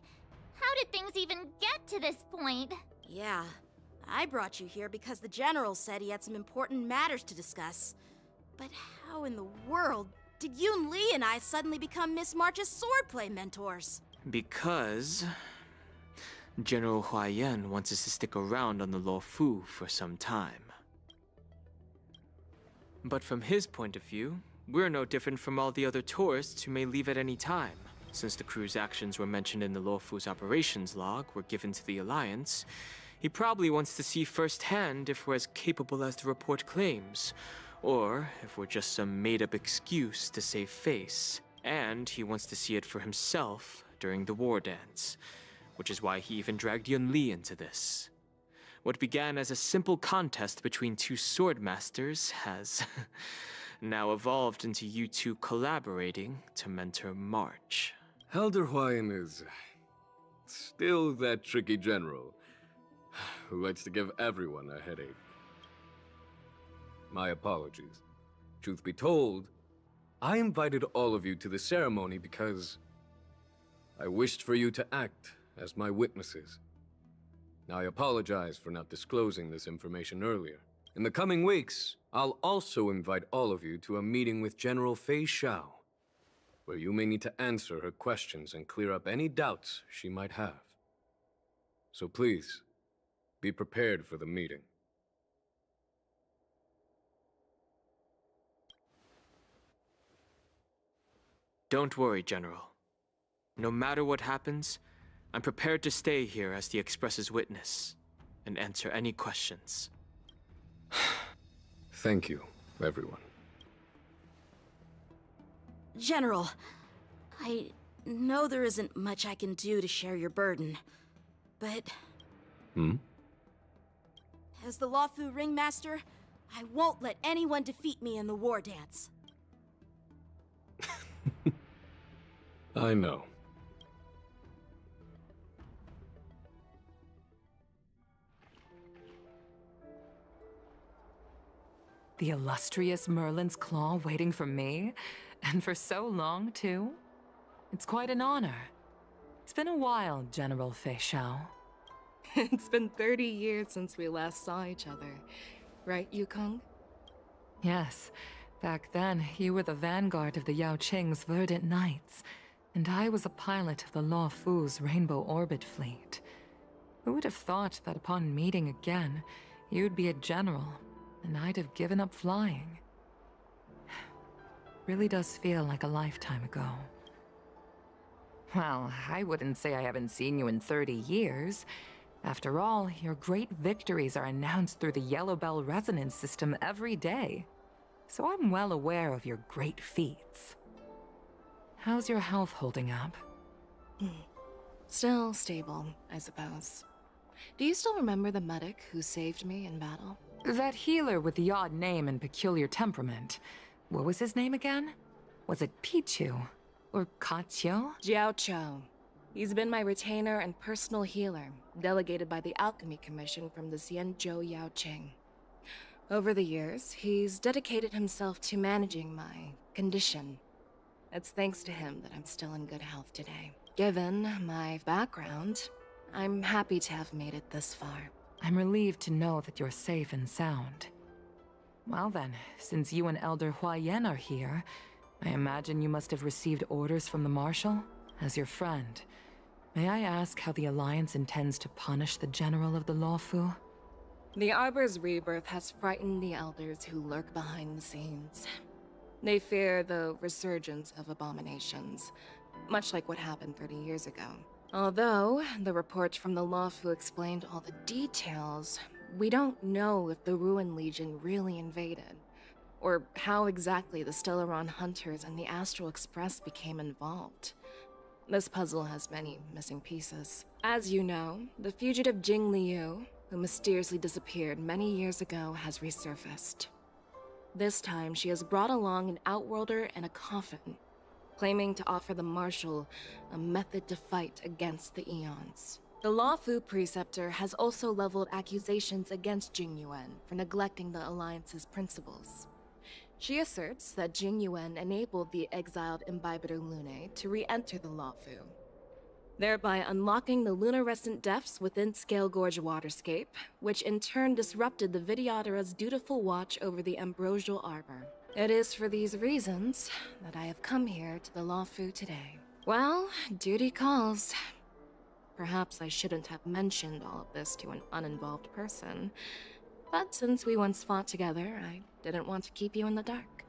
How did things even get to this point? Yeah, I brought you here because the General said he had some important matters to discuss. But how in the world did Yunli and I suddenly become Miss March's swordplay mentors? Because General Huayan wants us to stick around on the Luofu for some time. But from his point of view, we're no different from all the other tourists who may leave at any time. Since the crew's actions were mentioned in the Luofu's operations log were given to the Alliance, he probably wants to see firsthand if we're as capable as the report claims, or if we're just some made-up excuse to save face. And he wants to see it for himself during the war dance, which is why he even dragged Yunli into this. What began as a simple contest between two sword masters has now evolved into you two collaborating to mentor March. Elder Hawaiian is still that tricky general who likes to give everyone a headache. My apologies. Truth be told, I invited all of you to the ceremony because I wished for you to act as my witnesses. Now, I apologize for not disclosing this information earlier. In the coming weeks, I'll also invite all of you to a meeting with General Fei Xiao, where you may need to answer her questions and clear up any doubts she might have. So please, be prepared for the meeting. Don't worry, General. No matter what happens, I'm prepared to stay here as the Express's witness and answer any questions. Thank you, everyone. General, I know there isn't much I can do to share your burden, but... As the Lawfu Ringmaster, I won't let anyone defeat me in the war dance. I know. The illustrious Merlin's Claw waiting for me? And for so long, too? It's quite an honor. It's been a while, General Fei Xiao. It's been 30 years since we last saw each other. Right, Yukong? Yes. Back then, you were the vanguard of the Yao Qing's Verdant Knights, and I was a pilot of the Law Fu's Rainbow Orbit Fleet. Who would have thought that upon meeting again, you'd be a general, and I'd have given up flying? Really does feel like a lifetime ago. Well, I wouldn't say I haven't seen you in 30 years. After all, your great victories are announced through the Yellow Bell resonance system every day. So I'm well aware of your great feats. How's your health holding up? Still stable, I suppose. Do you still remember the medic who saved me in battle? That healer with the odd name and peculiar temperament. What was his name again? Was it Pichu? Or Kachio? Jiao Cho. He's been my retainer and personal healer, delegated by the Alchemy Commission from the Xianzhou Yao Qing. Over the years, he's dedicated himself to managing my condition. It's thanks to him that I'm still in good health today. Given my background, I'm happy to have made it this far. I'm relieved to know that you're safe and sound. Well then, since you and Elder Huayan are here, I imagine you must have received orders from the Marshal? As your friend, may I ask how the Alliance intends to punish the General of the Lawfu? The Arbor's rebirth has frightened the Elders who lurk behind the scenes. They fear the resurgence of abominations, much like what happened 30 years ago. Although the report from the Lawfu explained all the details, we don't know if the Ruin Legion really invaded, or how exactly the Stellaron Hunters and the Astral Express became involved. This puzzle has many missing pieces. As you know, the fugitive Jing Liu, who mysteriously disappeared many years ago, has resurfaced. This time, she has brought along an Outworlder and a coffin, claiming to offer the Marshal a method to fight against the Eons. The Lawfu Preceptor has also leveled accusations against Jing Yuan for neglecting the Alliance's principles. She asserts that Jing Yuan enabled the exiled Imbibitor Lunae to re-enter the Lawfu, thereby unlocking the lunarescent depths within Scale Gorge Waterscape, which in turn disrupted the Videodara's dutiful watch over the Ambrosial Arbor. It is for these reasons that I have come here to the Lawfu today. Well, duty calls. Perhaps I shouldn't have mentioned all of this to an uninvolved person, but since we once fought together, I didn't want to keep you in the dark.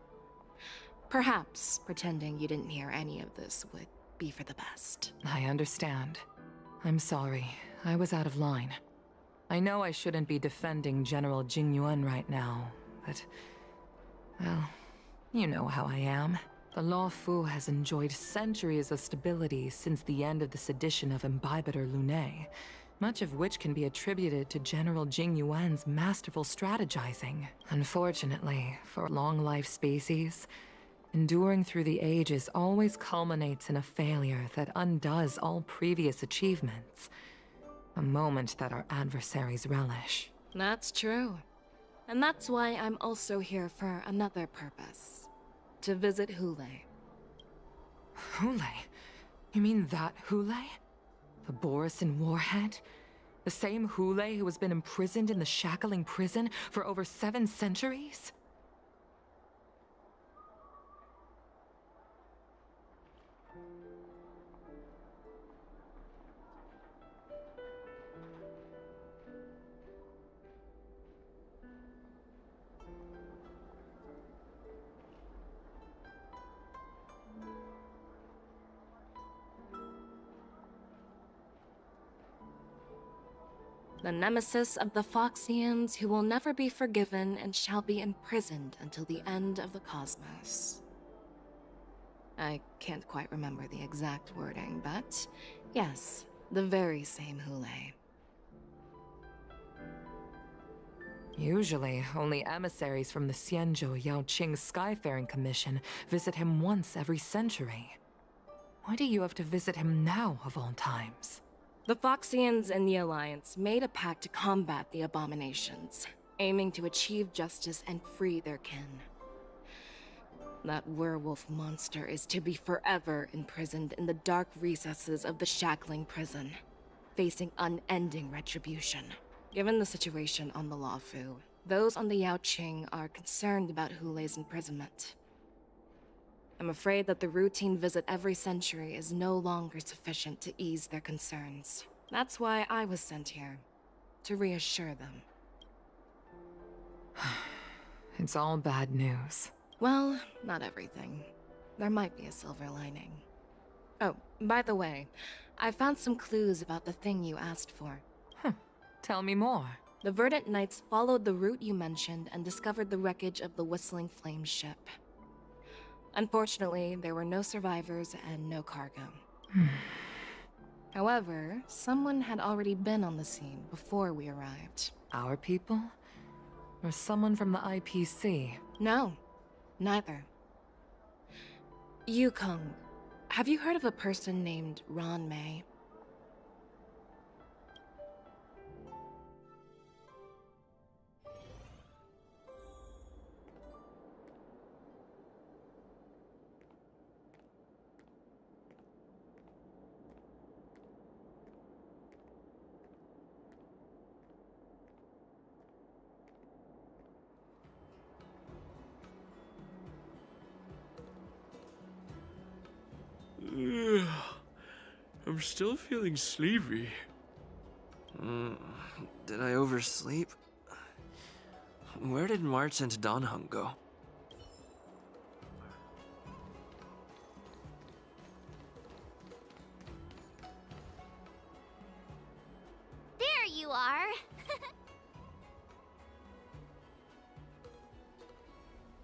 Perhaps pretending you didn't hear any of this would be for the best. I understand. I'm sorry. I was out of line. I know I shouldn't be defending General Jing Yuan right now, but... well, you know how I am. The Lawfu has enjoyed centuries of stability since the end of the sedition of Imbibitor Lunae, much of which can be attributed to General Jing Yuan's masterful strategizing. Unfortunately, for long-life species, enduring through the ages always culminates in a failure that undoes all previous achievements. A moment that our adversaries relish. That's true. And that's why I'm also here for another purpose. To visit Hule. Hule? You mean that Hule? The Borisin warhead? The same Hule who has been imprisoned in the Shackling prison for over 7 centuries? The nemesis of the Foxians who will never be forgiven and shall be imprisoned until the end of the cosmos. I can't quite remember the exact wording, but yes, the very same Hule. Usually, only emissaries from the Xianzhou Yaoqing Skyfaring Commission visit him once every century. Why do you have to visit him now, of all times? The Foxians and the Alliance made a pact to combat the abominations, aiming to achieve justice and free their kin. That werewolf monster is to be forever imprisoned in the dark recesses of the Shackling prison, facing unending retribution. Given the situation on the Luofu, those on the Yaoqing are concerned about Hule's imprisonment. I'm afraid that the routine visit every century is no longer sufficient to ease their concerns. That's why I was sent here, to reassure them. It's all bad news. Well, not everything. There might be a silver lining. Oh, by the way, I found some clues about the thing you asked for. Tell me more. The Verdant Knights followed the route you mentioned and discovered the wreckage of the Whistling Flame ship. Unfortunately, there were no survivors and no cargo. However, someone had already been on the scene before we arrived. Our people? Or someone from the IPC? No, neither. Yukong, have you heard of a person named Ron May? I'm still feeling sleepy. Did I oversleep? Where did March and Donhung go? There you are.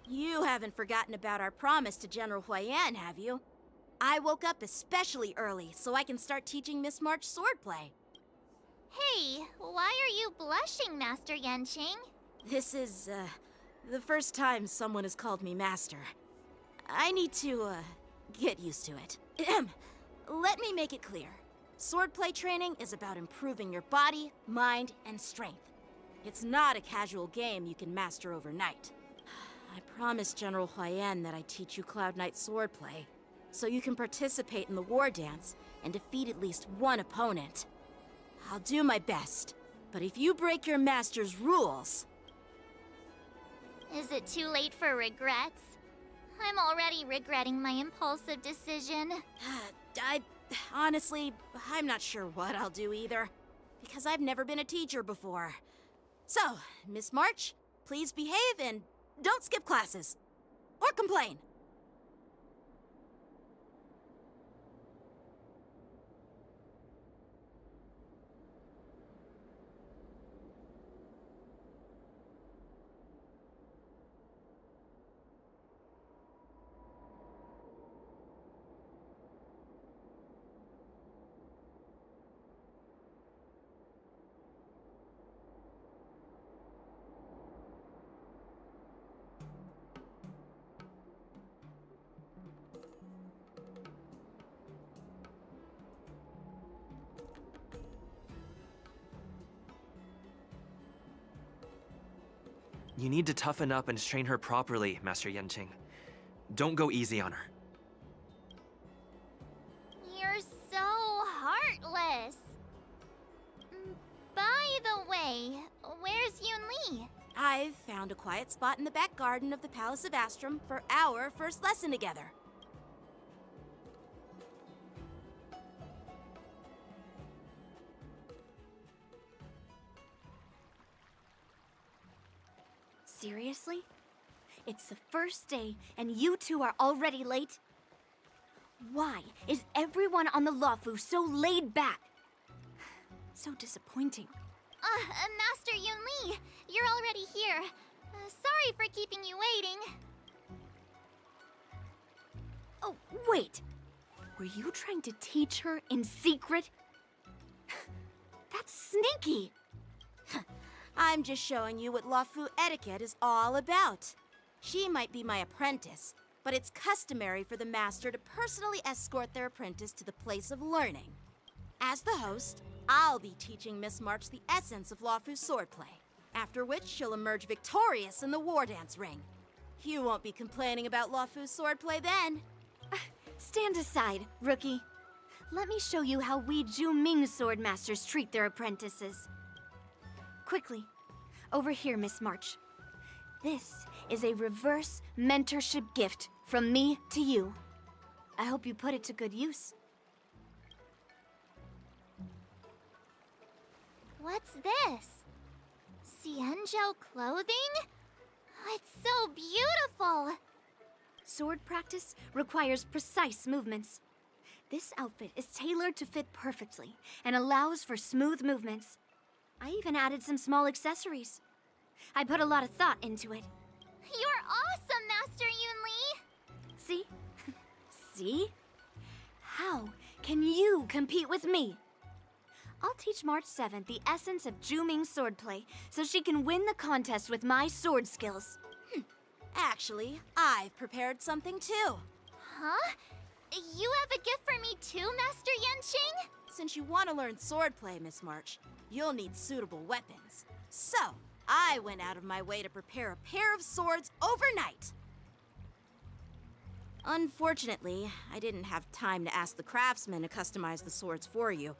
You haven't forgotten about our promise to General Huayan, have you? I woke up especially early so I can start teaching Miss March swordplay. Hey, why are you blushing, Master Yanqing? This is, the first time someone has called me Master. I need to, get used to it. Let me make it clear. Swordplay training is about improving your body, mind, and strength. It's not a casual game you can master overnight. I promised General Huayan that I'd teach you Cloud Knight swordplay, so you can participate in the war dance and defeat at least one opponent. I'll do my best, but if you break your master's rules... Is it too late for regrets? I'm already regretting my impulsive decision. Honestly, I'm not sure what I'll do either, because I've never been a teacher before. So, Miss March, please behave and don't skip classes. Or complain. You need to toughen up and train her properly, Master Yanqing. Don't go easy on her. You're so heartless. By the way, where's Yun Li? I've found a quiet spot in the back garden of the Palace of Astrum for our first lesson together. Seriously? It's the first day, and you two are already late? Why is everyone on the Luofu so laid back? So disappointing. Master Yun Li, you're already here. Sorry for keeping you waiting. Oh, wait. Were you trying to teach her in secret? That's sneaky. I'm just showing you what Luofu etiquette is all about. She might be my apprentice, but it's customary for the master to personally escort their apprentice to the place of learning. As the host, I'll be teaching Miss March the essence of Luofu's swordplay, after which she'll emerge victorious in the war dance ring. You won't be complaining about Luofu's swordplay then. Stand aside, rookie. Let me show you how we Ju-Ming sword masters treat their apprentices. Quickly, over here, Miss March. This is a reverse mentorship gift from me to you. I hope you put it to good use. What's this? Xianzhou clothing? It's so beautiful! Sword practice requires precise movements. This outfit is tailored to fit perfectly and allows for smooth movements. I even added some small accessories. I put a lot of thought into it. You're awesome, Master Yun Li! See? See? How can you compete with me? I'll teach March 7th the essence of Ju-Ming swordplay so she can win the contest with my sword skills. Actually, I've prepared something too. Huh? You have a gift for me too, Master Yanqing? Since you want to learn swordplay, Miss March, you'll need suitable weapons. So, I went out of my way to prepare a pair of swords overnight. Unfortunately, I didn't have time to ask the craftsman to customize the swords for you,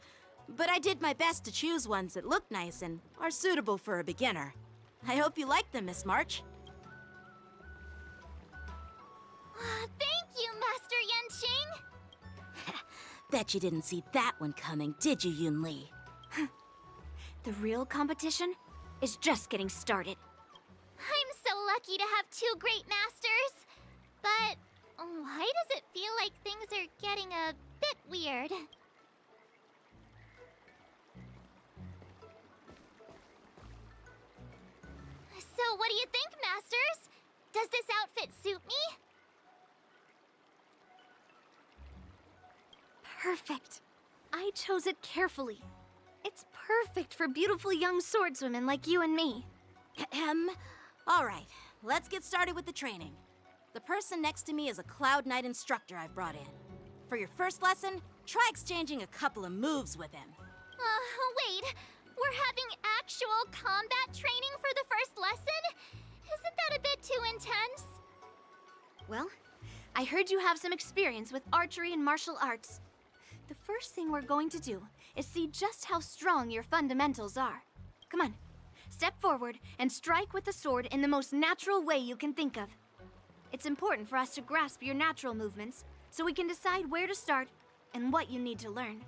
but I did my best to choose ones that look nice and are suitable for a beginner. I hope you like them, Miss March. Thank you, Master Yanqing! Bet you didn't see that one coming, did you, Yun Li? The real competition is just getting started. I'm so lucky to have two great masters. But why does it feel like things are getting a bit weird? So what do you think, Masters? Does this outfit suit me? Perfect. I chose it carefully. It's perfect for beautiful young swordswomen like you and me. All right, let's get started with the training. The person next to me is a Cloud Knight instructor I've brought in. For your first lesson, try exchanging a couple of moves with him. Wait. We're having actual combat training for the first lesson? Isn't that a bit too intense? Well, I heard you have some experience with archery and martial arts. The first thing we're going to do is see just how strong your fundamentals are. Come on, step forward and strike with the sword in the most natural way you can think of. It's important for us to grasp your natural movements so we can decide where to start and what you need to learn.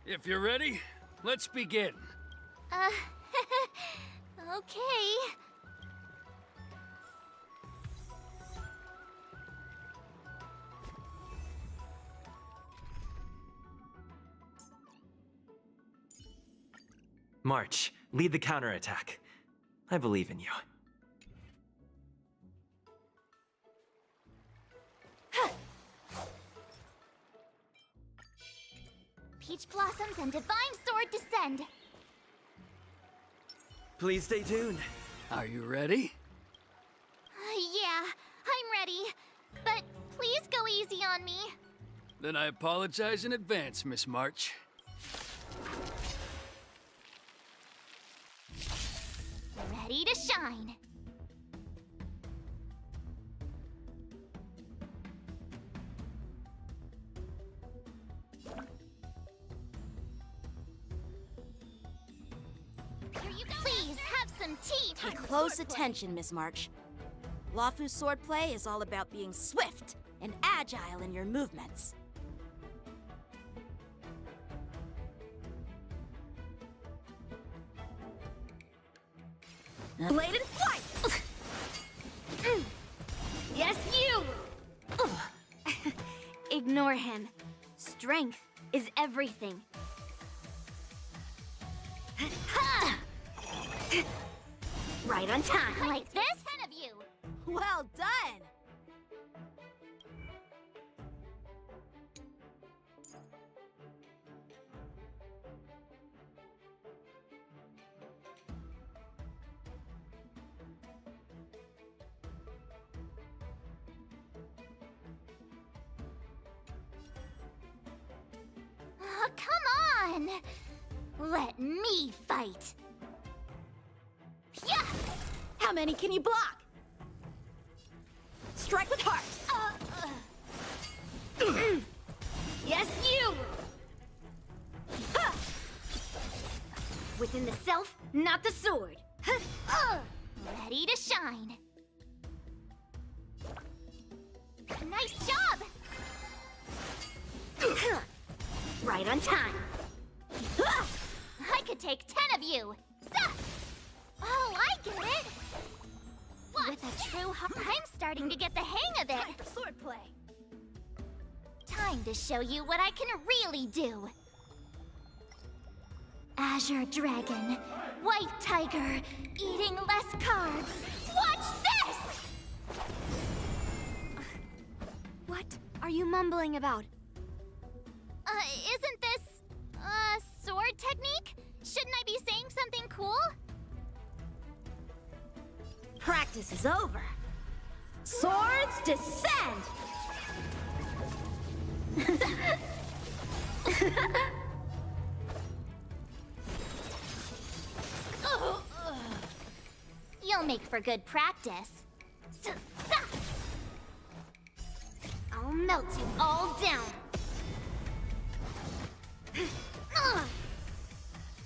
If you're ready, let's begin. Okay. March, lead the counterattack. I believe in you. Peach Blossoms and Divine Sword descend. Please stay tuned. Are you ready? Yeah, I'm ready. But please go easy on me. Then I apologize in advance, Miss March. Ready to shine. some tea! Pay close attention, Miss March. Lawfu swordplay is all about being swift and agile in your movements. Bladed flight! Yes, you! Ignore him. Strength is everything. Right on time. Like this? 10 of you! Well done! Oh, come on! Let me fight! Yeah! How many can you block? Strike with heart! Yes, you! Within the self, not the sword. Ready to shine. Nice job! Right on time. I could take 10 of you! Oh, I get it! With a true heart, I'm starting to get the hang of it! Time for swordplay! Time to show you what I can really do! Azure Dragon, White Tiger, eating less carbs. Watch this! What are you mumbling about? Isn't this, sword technique? Shouldn't I be saying something cool? Practice is over. Swords descend! You'll make for good practice. I'll melt you all down.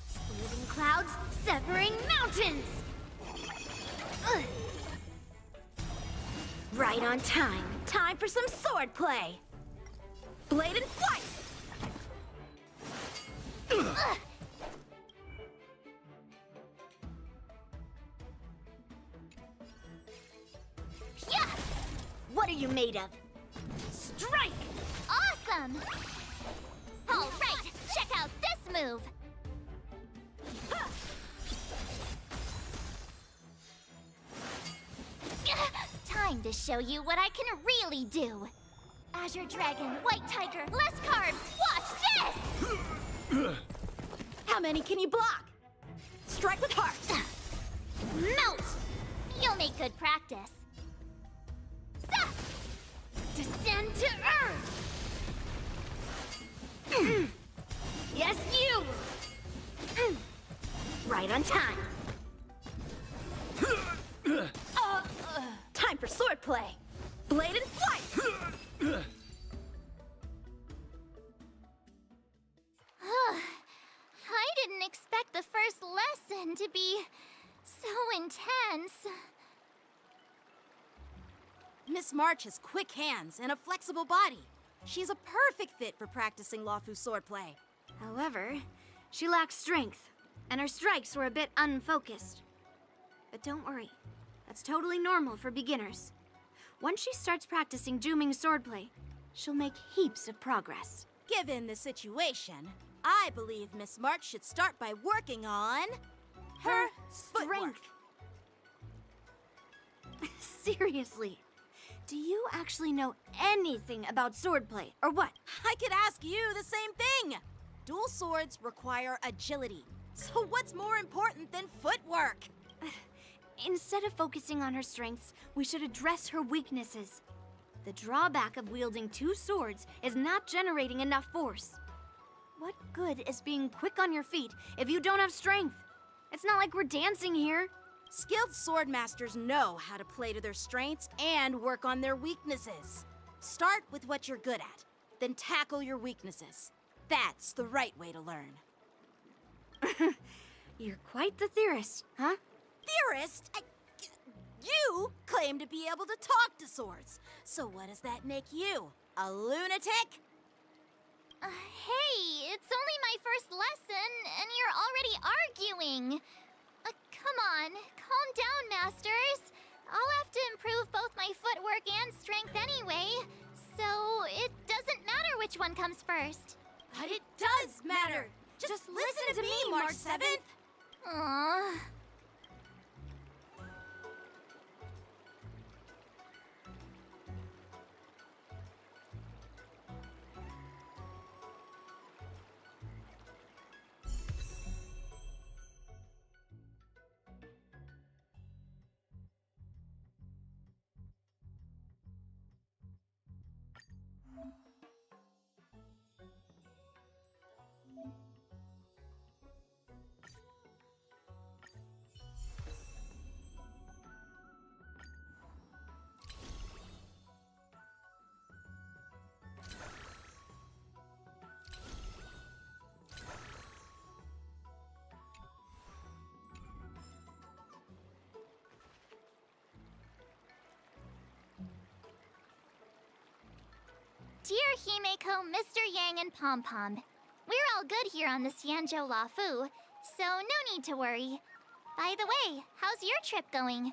Splitting clouds, severing mountains. Right on time. Time for some swordplay! Bladed flight! Yeah! What are you made of? Strike! Awesome! All right, check out this move. Time to show you what I can really do. Azure Dragon, White Tiger, less carbs. Watch this! How many can you block? Strike with heart! Melt! You'll make good practice. Descend to earth! Yes, you! Right on time. Time for swordplay! Bladed flight! I didn't expect the first lesson to be so intense. Miss March has quick hands and a flexible body. She's a perfect fit for practicing Lawfu swordplay. However, she lacks strength, and her strikes were a bit unfocused. But don't worry, that's totally normal for beginners. Once she starts practicing Juming swordplay, she'll make heaps of progress. Given the situation, I believe Miss March should start by working on her strength. Seriously, do you actually know anything about swordplay, or what? I could ask you the same thing! Dual swords require agility, so what's more important than footwork? Instead of focusing on her strengths, we should address her weaknesses. The drawback of wielding two swords is not generating enough force. What good is being quick on your feet if you don't have strength? It's not like we're dancing here. Skilled sword masters know how to play to their strengths and work on their weaknesses. Start with what you're good at, then tackle your weaknesses. That's the right way to learn. You're quite the theorist, huh? theorist. You claim to be able to talk to swords. So what does that make you? A lunatic? Hey, it's only my first lesson, and you're already arguing. Come on, calm down, Masters. I'll have to improve both my footwork and strength anyway, so it doesn't matter which one comes first. But it does matter. Just listen to me, March 7th. Aww. Dear Himeko, Mr. Yang, and Pom Pom, we're all good here on the Xianzhou Lafu, so no need to worry. By the way, how's your trip going?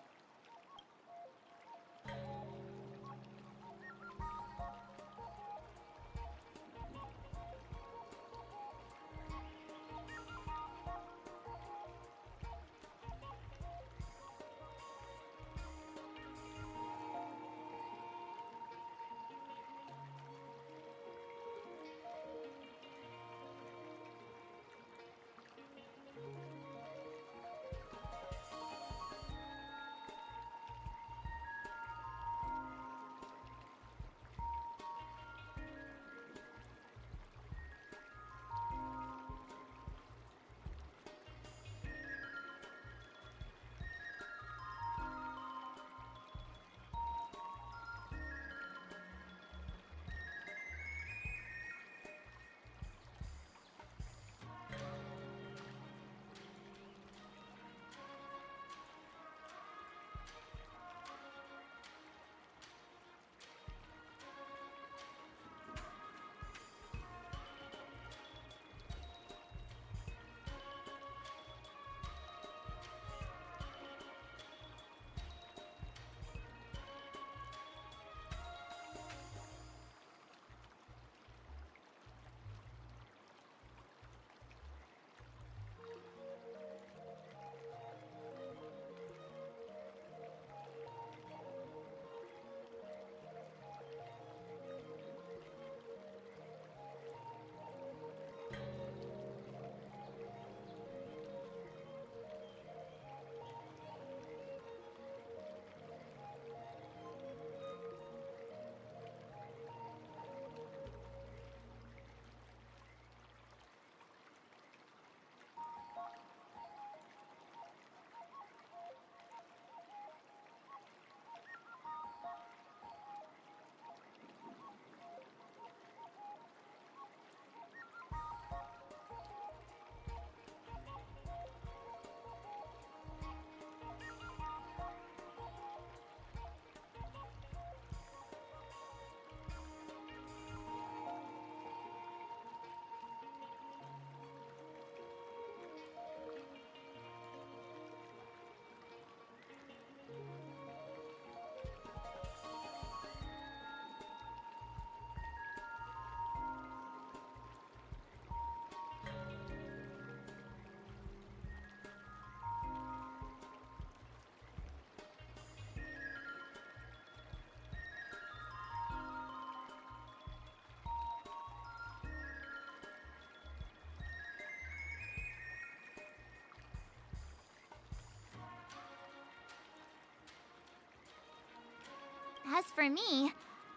As for me,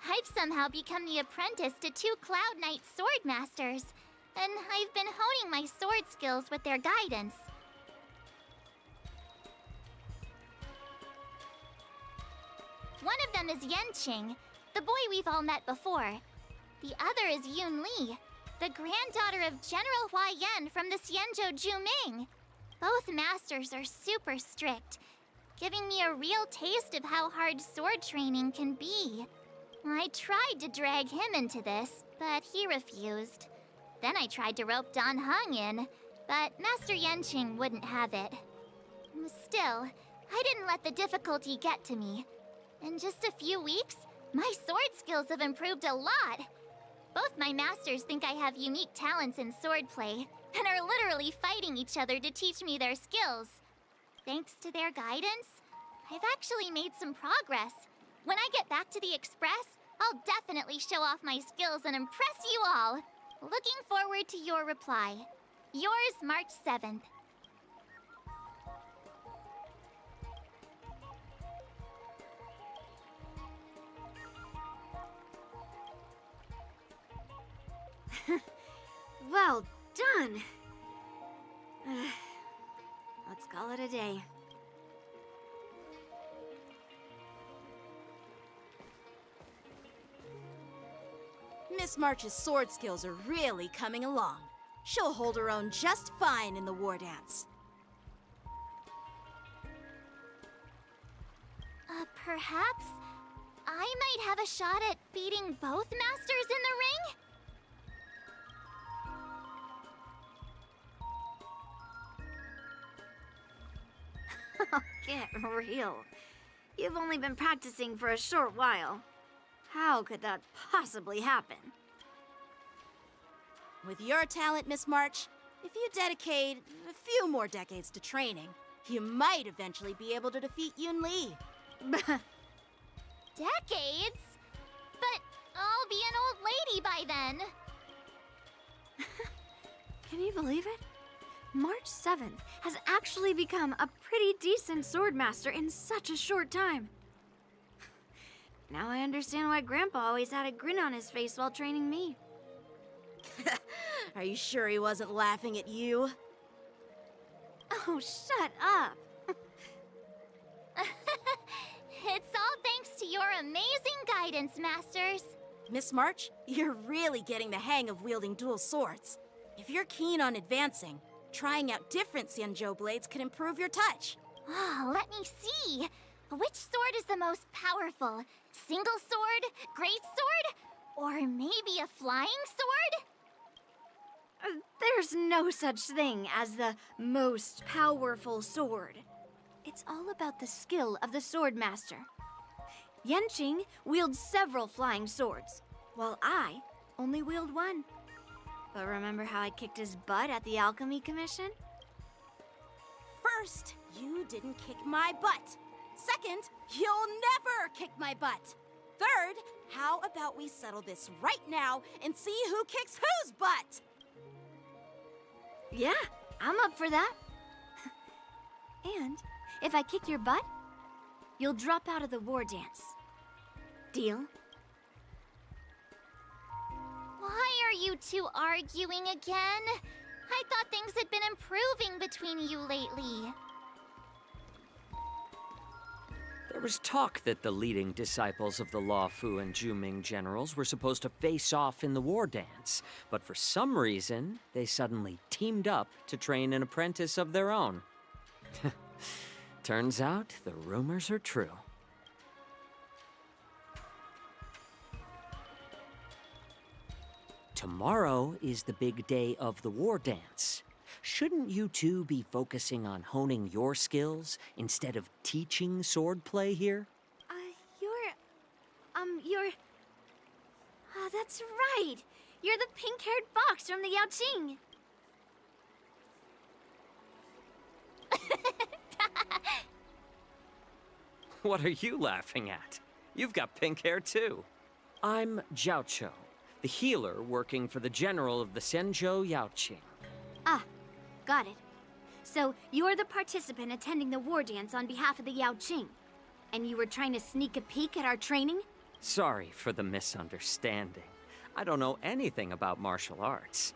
I've somehow become the apprentice to 2 Cloud Knight sword masters, and I've been honing my sword skills with their guidance. One of them is Yanqing, the boy we've all met before. The other is Yun Li, the granddaughter of General Hua Yan from the Xianzhou Juming. Both masters are super strict, giving me a real taste of how hard sword training can be. I tried to drag him into this, but he refused. Then I tried to rope Dan Heng in, but Master Yanqing wouldn't have it. Still, I didn't let the difficulty get to me. In just a few weeks, my sword skills have improved a lot. Both my masters think I have unique talents in swordplay, and are literally fighting each other to teach me their skills. Thanks to their guidance, I've actually made some progress. When I get back to the Express, I'll definitely show off my skills and impress you all. Looking forward to your reply. Yours, March 7th. Well done. Let's call it a day. Miss March's sword skills are really coming along. She'll hold her own just fine in the war dance. Perhaps I might have a shot at beating both masters in the ring? Get real. You've only been practicing for a short while. How could that possibly happen? With your talent, Miss March, if you dedicate a few more decades to training, you might eventually be able to defeat Yun Li. Decades? But I'll be an old lady by then. Can you believe it? March 7th has actually become a pretty decent swordmaster in such a short time. Now I understand why Grandpa always had a grin on his face while training me. Are you sure he wasn't laughing at you? Oh, shut up! It's all thanks to your amazing guidance, Masters. Miss March, you're really getting the hang of wielding dual swords. If you're keen on advancing, trying out different Xianzhou blades could improve your touch. Oh, let me see. Which sword is the most powerful? Single sword? Great sword? Or maybe a flying sword? There's no such thing as the most powerful sword. It's all about the skill of the swordmaster. Yanqing wields several flying swords, while I only wield one. But remember how I kicked his butt at the Alchemy Commission? First, you didn't kick my butt. Second, you'll never kick my butt. Third, how about we settle this right now and see who kicks whose butt? Yeah, I'm up for that. And if I kick your butt, you'll drop out of the war dance. Deal? Why are you two arguing again? I thought things had been improving between you lately. There was talk that the leading disciples of the Law Fu and Juming generals were supposed to face off in the war dance, but for some reason, they suddenly teamed up to train an apprentice of their own. Turns out, the rumors are true. Tomorrow is the big day of the war dance. Shouldn't you two be focusing on honing your skills instead of teaching swordplay here? Oh, that's right. You're the pink-haired fox from the Yaoqing. What are you laughing at? You've got pink hair too. I'm Jiao Cho, the healer working for the general of the Zhenzhou Yaoqing. Ah, got it. So, you're the participant attending the war dance on behalf of the Yaoqing. And you were trying to sneak a peek at our training? Sorry for the misunderstanding. I don't know anything about martial arts.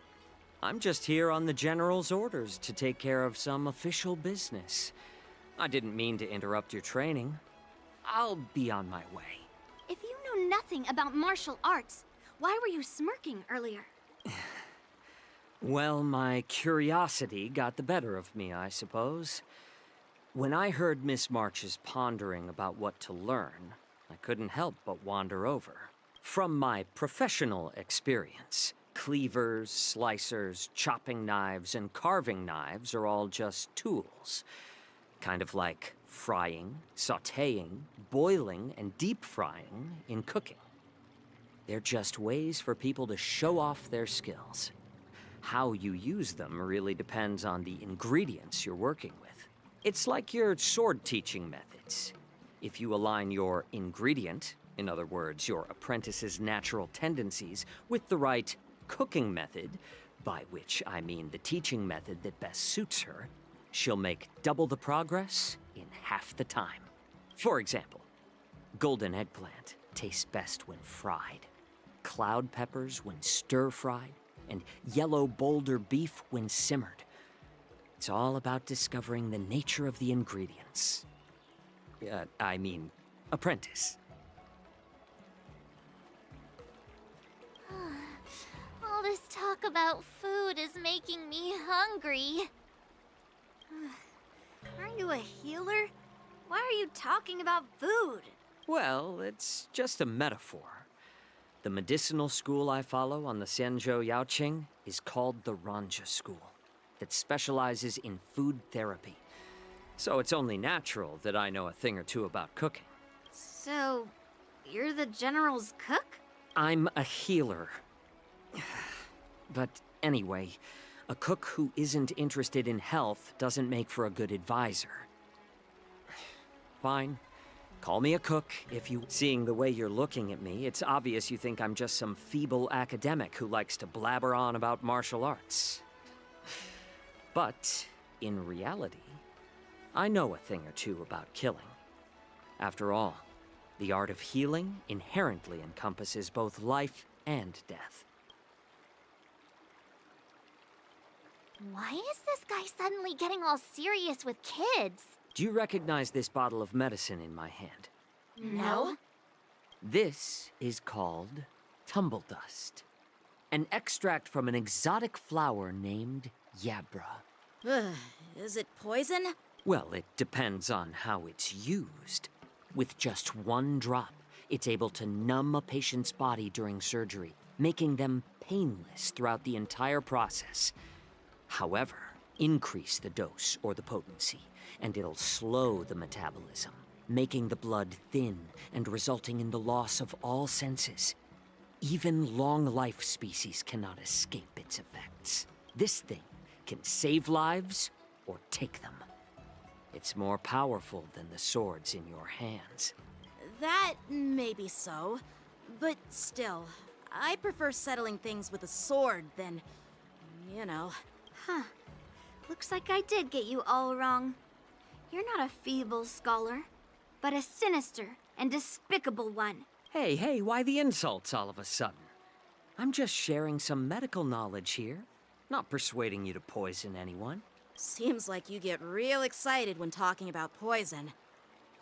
I'm just here on the general's orders to take care of some official business. I didn't mean to interrupt your training. I'll be on my way. If you know nothing about martial arts, why were you smirking earlier? Well, my curiosity got the better of me, I suppose. When I heard Miss March's pondering about what to learn, I couldn't help but wander over. From my professional experience, cleavers, slicers, chopping knives, and carving knives are all just tools. Kind of like frying, sautéing, boiling, and deep frying in cooking. They're just ways for people to show off their skills. How you use them really depends on the ingredients you're working with. It's like your sword teaching methods. If you align your ingredient, in other words, your apprentice's natural tendencies, with the right cooking method, by which I mean the teaching method that best suits her, she'll make double the progress in half the time. For example, golden eggplant tastes best when fried, cloud peppers when stir-fried, and yellow boulder beef when simmered. It's all about discovering the nature of the ingredients. Apprentice. All this talk about food is making me hungry. Aren't you a healer? Why are you talking about food? Well, it's just a metaphor. The medicinal school I follow on the Xianzhou Yaoqing is called the Ranja School, that specializes in food therapy. So it's only natural that I know a thing or two about cooking. So, you're the General's cook? I'm a healer. But anyway, a cook who isn't interested in health doesn't make for a good advisor. Fine. Call me a cook if you... Seeing the way you're looking at me, it's obvious you think I'm just some feeble academic who likes to blabber on about martial arts. But, in reality, I know a thing or two about killing. After all, the art of healing inherently encompasses both life and death. Why is this guy suddenly getting all serious with kids? Do you recognize this bottle of medicine in my hand? No. This is called tumble dust, an extract from an exotic flower named Yabra. Is it poison? Well, it depends on how it's used. With just one drop, it's able to numb a patient's body during surgery, making them painless throughout the entire process. However, increase the dose or the potency, and it'll slow the metabolism, making the blood thin and resulting in the loss of all senses. Even long-life species cannot escape its effects. This thing can save lives or take them. It's more powerful than the swords in your hands. That may be so, but still, I prefer settling things with a sword than, you know. Huh. Looks like I did get you all wrong. You're not a feeble scholar, but a sinister and despicable one. Hey, why the insults all of a sudden? I'm just sharing some medical knowledge here, not persuading you to poison anyone. Seems like you get real excited when talking about poison.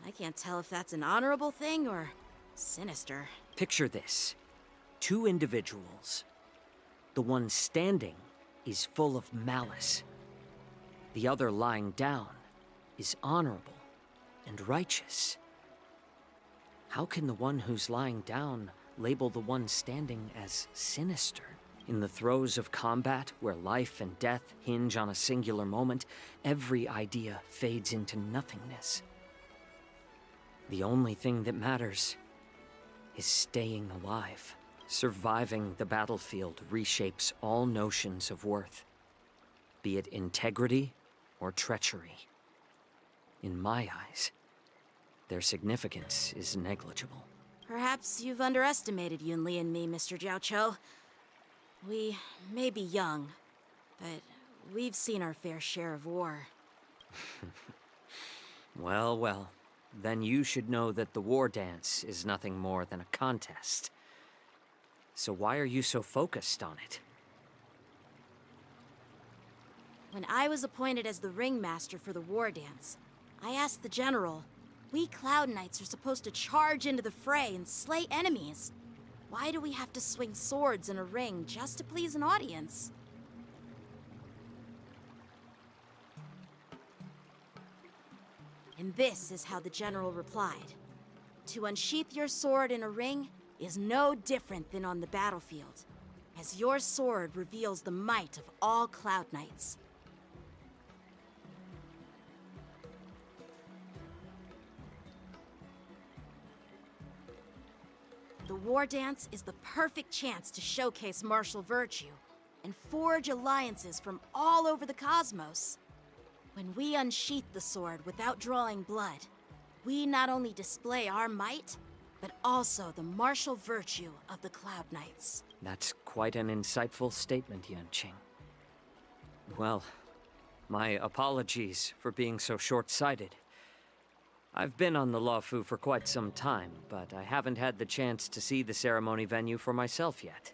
I can't tell if that's an honorable thing or sinister. Picture this. Two individuals. The one standing is full of malice. The other lying down is honorable and righteous. How can the one who's lying down label the one standing as sinister? In the throes of combat, where life and death hinge on a singular moment, every idea fades into nothingness. The only thing that matters is staying alive. Surviving the battlefield reshapes all notions of worth, be it integrity or treachery. In my eyes, their significance is negligible. Perhaps you've underestimated Yunli and me, Mr. Jiaoqiu. We may be young, but we've seen our fair share of war. Well, then you should know that the war dance is nothing more than a contest. So why are you so focused on it? When I was appointed as the ringmaster for the war dance, I asked the general, we Cloud Knights are supposed to charge into the fray and slay enemies. Why do we have to swing swords in a ring just to please an audience? And this is how the general replied. To unsheath your sword in a ring is no different than on the battlefield, as your sword reveals the might of all Cloud Knights. The War Dance is the perfect chance to showcase martial virtue and forge alliances from all over the cosmos. When we unsheath the sword without drawing blood, we not only display our might, but also the martial virtue of the Cloud Knights. That's quite an insightful statement, Yanqing. Well, my apologies for being so short-sighted. I've been on the Luofu for quite some time, but I haven't had the chance to see the ceremony venue for myself yet.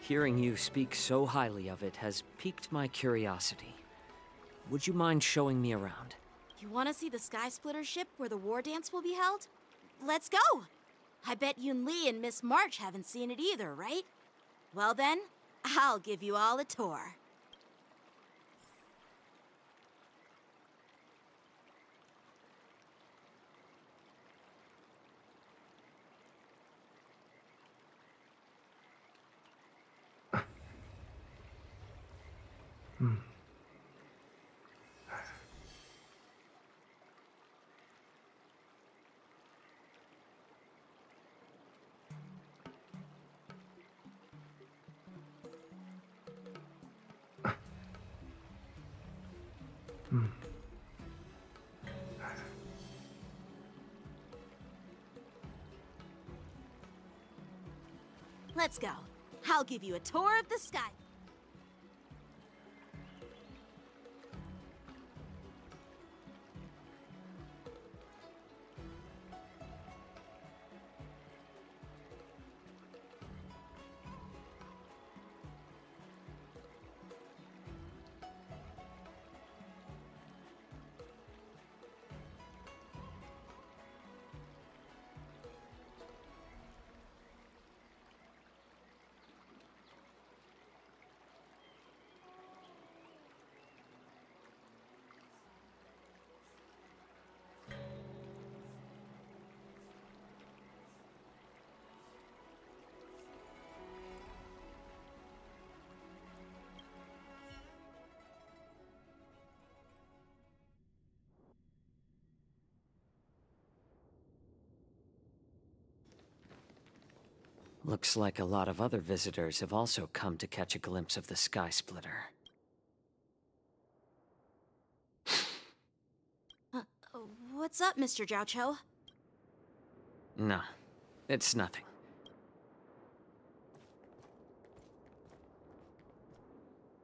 Hearing you speak so highly of it has piqued my curiosity. Would you mind showing me around? You want to see the Sky Splitter ship where the War Dance will be held? Let's go! I bet Yun Li and Miss March haven't seen it either, right? Well then, I'll give you all a tour. Let's go. I'll give you a tour of the sky. Looks like a lot of other visitors have also come to catch a glimpse of the Sky Splitter. What's up, Mr. Jiaoqiu? No, it's nothing.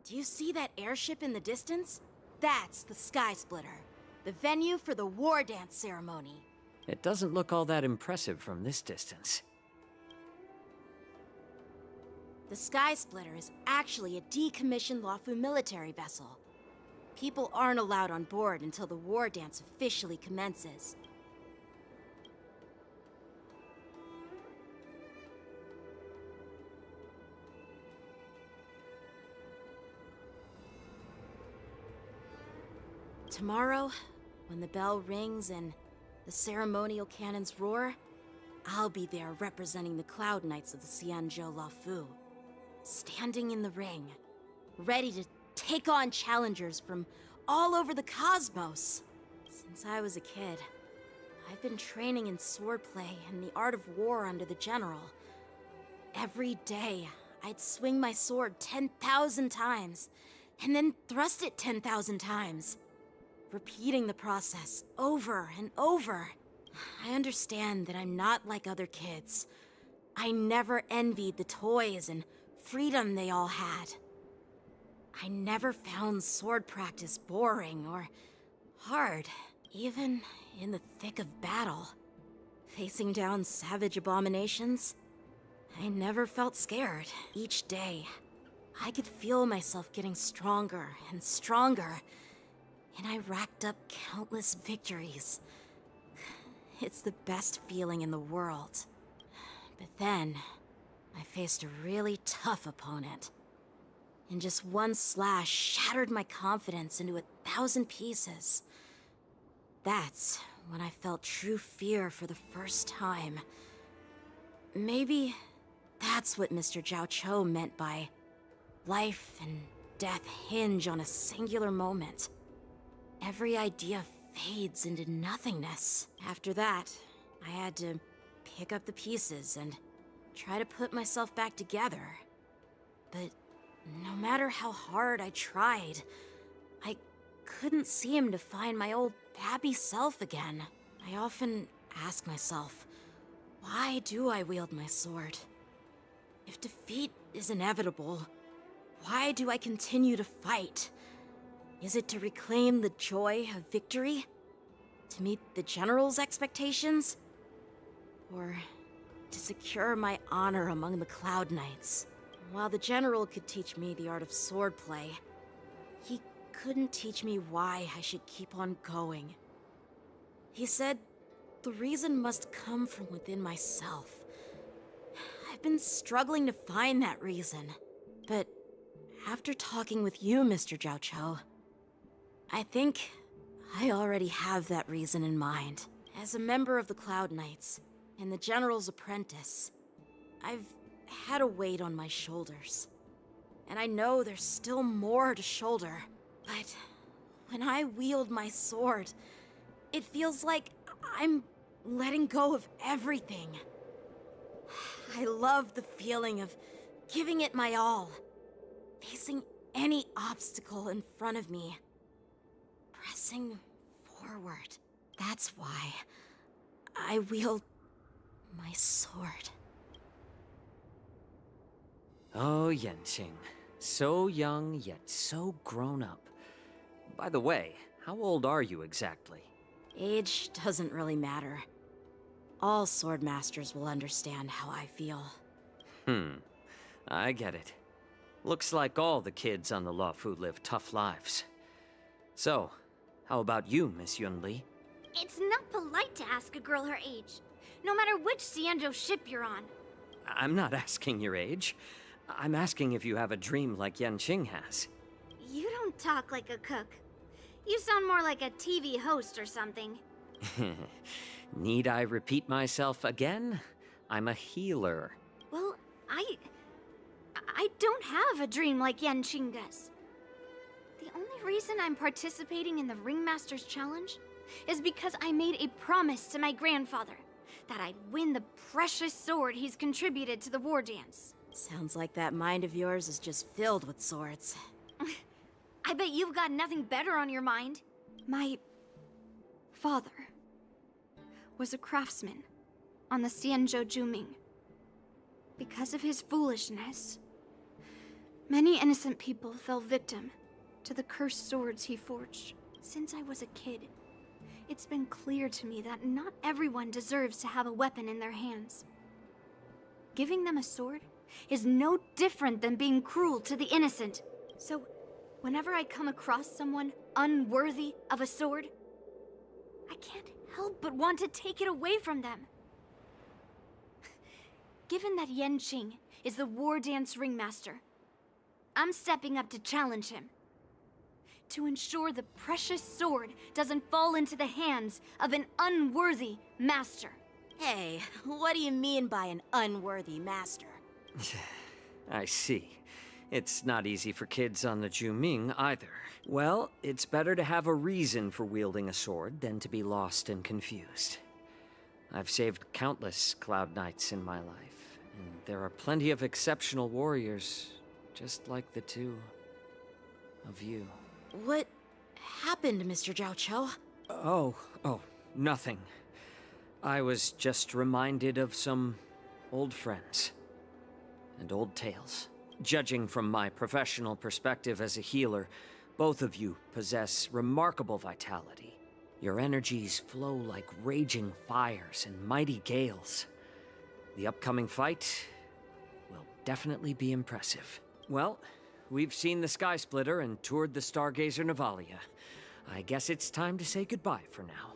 Do you see that airship in the distance? That's the Sky Splitter, the venue for the War Dance ceremony. It doesn't look all that impressive from this distance. The Sky Splitter is actually a decommissioned Luofu military vessel. People aren't allowed on board until the War Dance officially commences. Tomorrow, when the bell rings and the ceremonial cannons roar, I'll be there representing the Cloud Knights of the Xianzhou Luofu. Standing in the ring, ready to take on challengers from all over the cosmos. Since I was a kid, I've been training in swordplay and the art of war under the general. Every day, I'd swing my sword 10,000 times, and then thrust it 10,000 times, repeating the process over and over. I understand that I'm not like other kids. I never envied the toys and freedom they all had. I never found sword practice boring or hard, even in the thick of battle. Facing down savage abominations, I never felt scared. Each day, I could feel myself getting stronger and stronger, and I racked up countless victories. It's the best feeling in the world. But then, I faced a really tough opponent. And just one slash shattered my confidence into 1,000 pieces. That's when I felt true fear for the first time. Maybe that's what Mr. Jiao Cho meant by life and death hinge on a singular moment. Every idea fades into nothingness. After that, I had to pick up the pieces and try to put myself back together. But no matter how hard I tried, I couldn't seem to find my old happy self again. I often ask myself, why do I wield my sword? If defeat is inevitable, why do I continue to fight? Is it to reclaim the joy of victory? To meet the General's expectations? Or to secure my honor among the Cloud Knights? While the General could teach me the art of swordplay, he couldn't teach me why I should keep on going. He said the reason must come from within myself. I've been struggling to find that reason, but after talking with you, Mr. Jiao Cho, I think I already have that reason in mind. As a member of the Cloud Knights and the General's apprentice, I've had a weight on my shoulders. And I know there's still more to shoulder. But when I wield my sword, it feels like I'm letting go of everything. I love the feeling of giving it my all, facing any obstacle in front of me, pressing forward. That's why I wield my sword. Oh, Yanqing. So young, yet so grown up. By the way, how old are you exactly? Age doesn't really matter. All sword masters will understand how I feel. I get it. Looks like all the kids on the Luofu live tough lives. So, how about you, Miss Yunli? It's not polite to ask a girl her age, no matter which Xianzhou ship you're on. I'm not asking your age. I'm asking if you have a dream like Yanqing has. You don't talk like a cook. You sound more like a TV host or something. Need I repeat myself again? I'm a healer. Well, I don't have a dream like Yanqing does. The only reason I'm participating in the Ringmaster's Challenge is because I made a promise to my grandfather that I'd win the precious sword he's contributed to the war dance. Sounds like that mind of yours is just filled with swords. I bet you've got nothing better on your mind. My father was a craftsman on the Xianzhou Juming. Because of his foolishness, many innocent people fell victim to the cursed swords he forged. Since I was a kid, it's been clear to me that not everyone deserves to have a weapon in their hands. Giving them a sword is no different than being cruel to the innocent. So, whenever I come across someone unworthy of a sword, I can't help but want to take it away from them. Given that Yanqing is the war dance ringmaster, I'm stepping up to challenge him. To ensure the precious sword doesn't fall into the hands of an unworthy master. Hey, what do you mean by an unworthy master? I see. It's not easy for kids on the Juming either. Well, it's better to have a reason for wielding a sword than to be lost and confused. I've saved countless Cloud Knights in my life, and there are plenty of exceptional warriors, just like the two of you. What happened, Mr. Jiao Cho? Oh, nothing. I was just reminded of some old friends and old tales. Judging from my professional perspective as a healer, both of you possess remarkable vitality. Your energies flow like raging fires and mighty gales. The upcoming fight will definitely be impressive. Well, we've seen the Sky Splitter and toured the Stargazer Navalia. I guess it's time to say goodbye for now.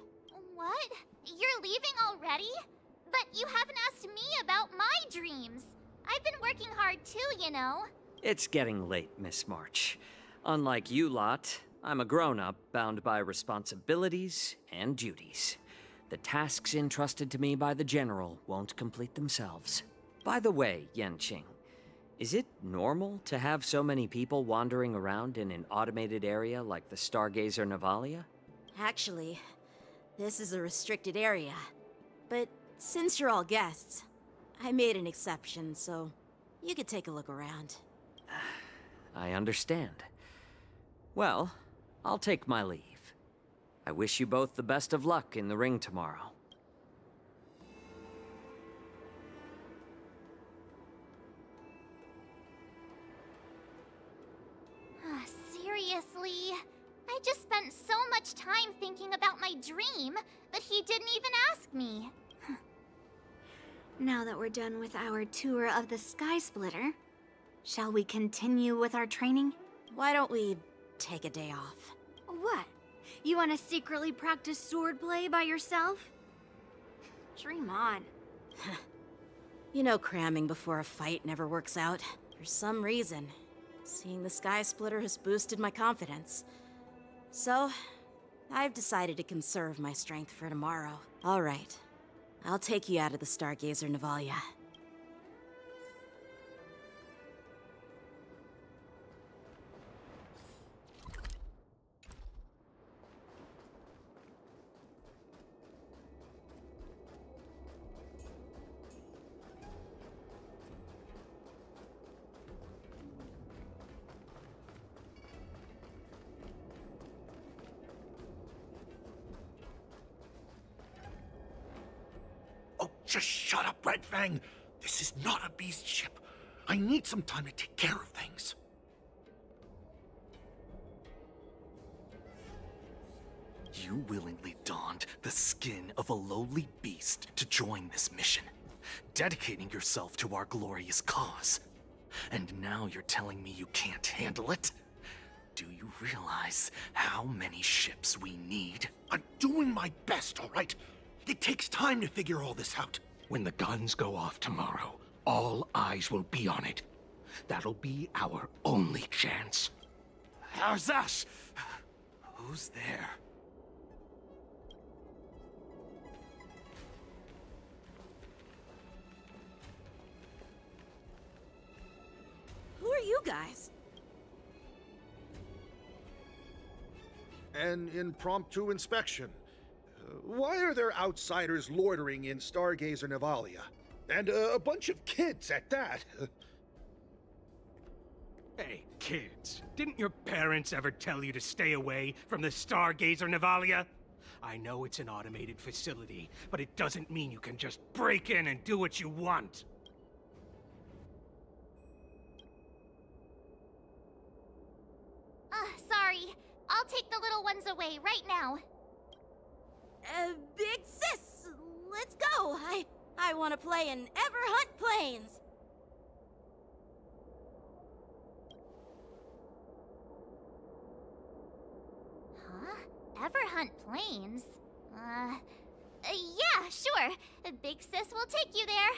What? You're leaving already? But you haven't asked me about my dreams. I've been working hard too, you know. It's getting late, Miss March. Unlike you lot, I'm a grown-up bound by responsibilities and duties. The tasks entrusted to me by the General won't complete themselves. By the way, Yanqing, is it normal to have so many people wandering around in an automated area like the Stargazer Navalia? Actually, this is a restricted area. But since you're all guests, I made an exception, so you could take a look around. I understand. Well, I'll take my leave. I wish you both the best of luck in the ring tomorrow. Seriously? I just spent so much time thinking about my dream, but he didn't even ask me. Now that we're done with our tour of the Sky Splitter, shall we continue with our training? Why don't we take a day off? What? You want to secretly practice swordplay by yourself? Dream on. You know cramming before a fight never works out. For some reason, seeing the Sky Splitter has boosted my confidence. So, I've decided to conserve my strength for tomorrow. All right. I'll take you out of the Stargazer Navalia. Just shut up, Red Fang. This is not a beast ship. I need some time to take care of things. You willingly donned the skin of a lowly beast to join this mission, dedicating yourself to our glorious cause. And now you're telling me you can't handle it? Do you realize how many ships we need? I'm doing my best, all right? It takes time to figure all this out. When the guns go off tomorrow, all eyes will be on it. That'll be our only chance. How's that? Who's there? Who are you guys? An impromptu inspection. Why are there outsiders loitering in Stargazer Navalia? And a bunch of kids at that. Hey, kids, didn't your parents ever tell you to stay away from the Stargazer Navalia? I know it's an automated facility, but it doesn't mean you can just break in and do what you want. Sorry. I'll take the little ones away right now. Big sis, let's go. I want to play in Ever Hunt Plains. Huh? Ever Hunt Plains? Yeah, sure. Big sis will take you there.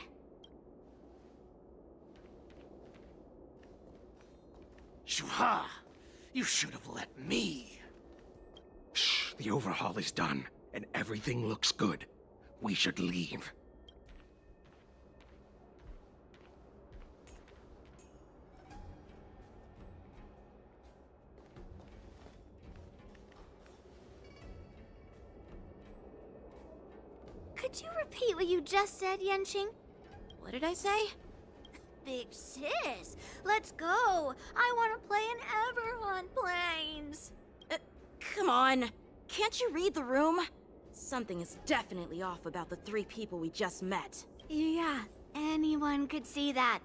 Shuha! You should have let me. Shh, the overhaul is done, and everything looks good. We should leave. Could you repeat what you just said, Yanqing? What did I say? Big sis, let's go. I want to play in Everhunt Plains. Come on. Can't you read the room? Something is definitely off about the 3 people we just met. Yeah, anyone could see that.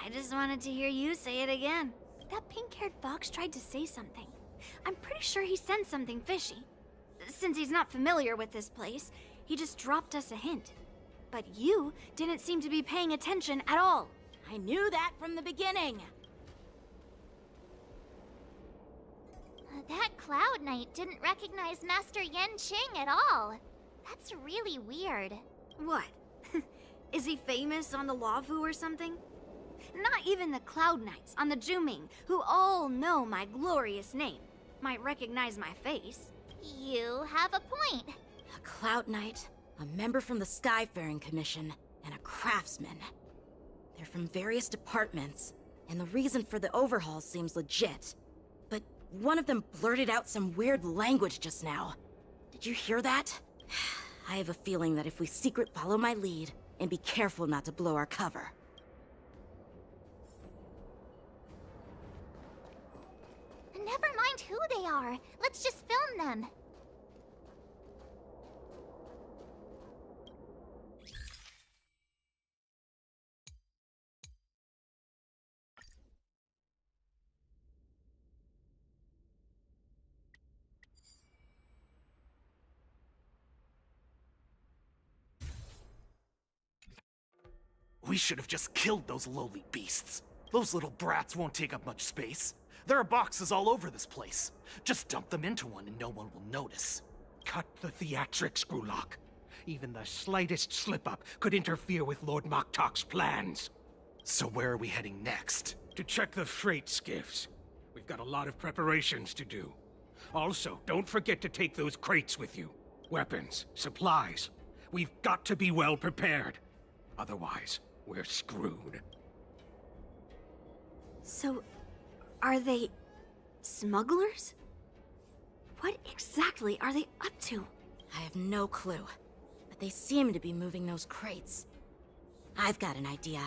I just wanted to hear you say it again. That pink-haired fox tried to say something. I'm pretty sure he sensed something fishy. Since he's not familiar with this place, he just dropped us a hint. But you didn't seem to be paying attention at all. I knew that from the beginning. That Cloud Knight didn't recognize Master Yen Qing at all. That's really weird. What? Is he famous on the Lavu or something? Not even the Cloud Knights on the Juming, who all know my glorious name, might recognize my face. You have a point. A Cloud Knight, a member from the Skyfaring Commission, and a craftsman. They're from various departments, and the reason for the overhaul seems legit. But one of them blurted out some weird language just now. Did you hear that? I have a feeling that if we secret follow my lead, and be careful not to blow our cover. Never mind who they are. Let's just film them. We should have just killed those lowly beasts. Those little brats won't take up much space. There are boxes all over this place. Just dump them into one and no one will notice. Cut the theatrics, Grulok. Even the slightest slip-up could interfere with Lord Moktok's plans. So where are we heading next? To check the freight skiffs. We've got a lot of preparations to do. Also, don't forget to take those crates with you. Weapons, supplies. We've got to be well prepared. Otherwise, we're screwed. So, are they smugglers? What exactly are they up to? I have no clue, but they seem to be moving those crates. I've got an idea.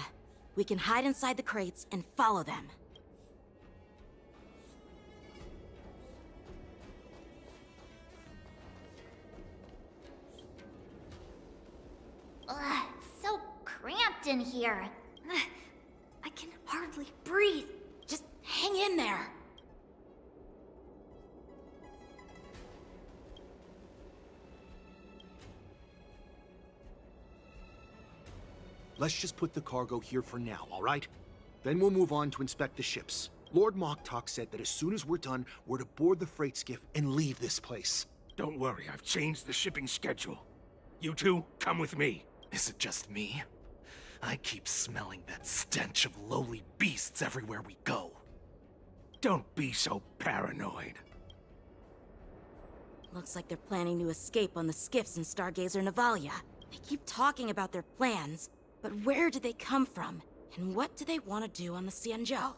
We can hide inside the crates and follow them. Ugh, so cramped in here. I can hardly breathe. Just hang in there. Let's just put the cargo here for now, all right? Then we'll move on to inspect the ships. Lord Moktok said that as soon as we're done, we're to board the freight skiff and leave this place. Don't worry, I've changed the shipping schedule. You two, come with me. Is it just me? I keep smelling that stench of lowly beasts everywhere we go. Don't be so paranoid. Looks like they're planning to escape on the skiffs in Stargazer Navalia. They keep talking about their plans, but where did they come from? And what do they want to do on the Xianzhou?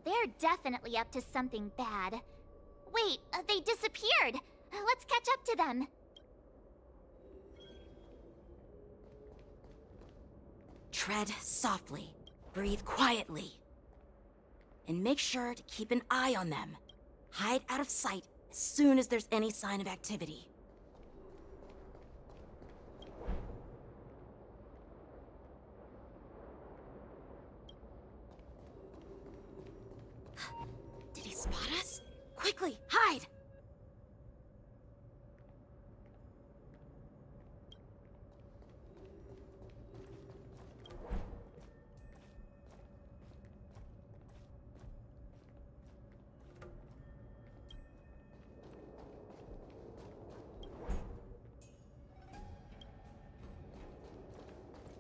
They're definitely up to something bad. Wait, they disappeared! Let's catch up to them. Tread softly, breathe quietly, and make sure to keep an eye on them. Hide out of sight as soon as there's any sign of activity. Did he spot us? Quickly, hide!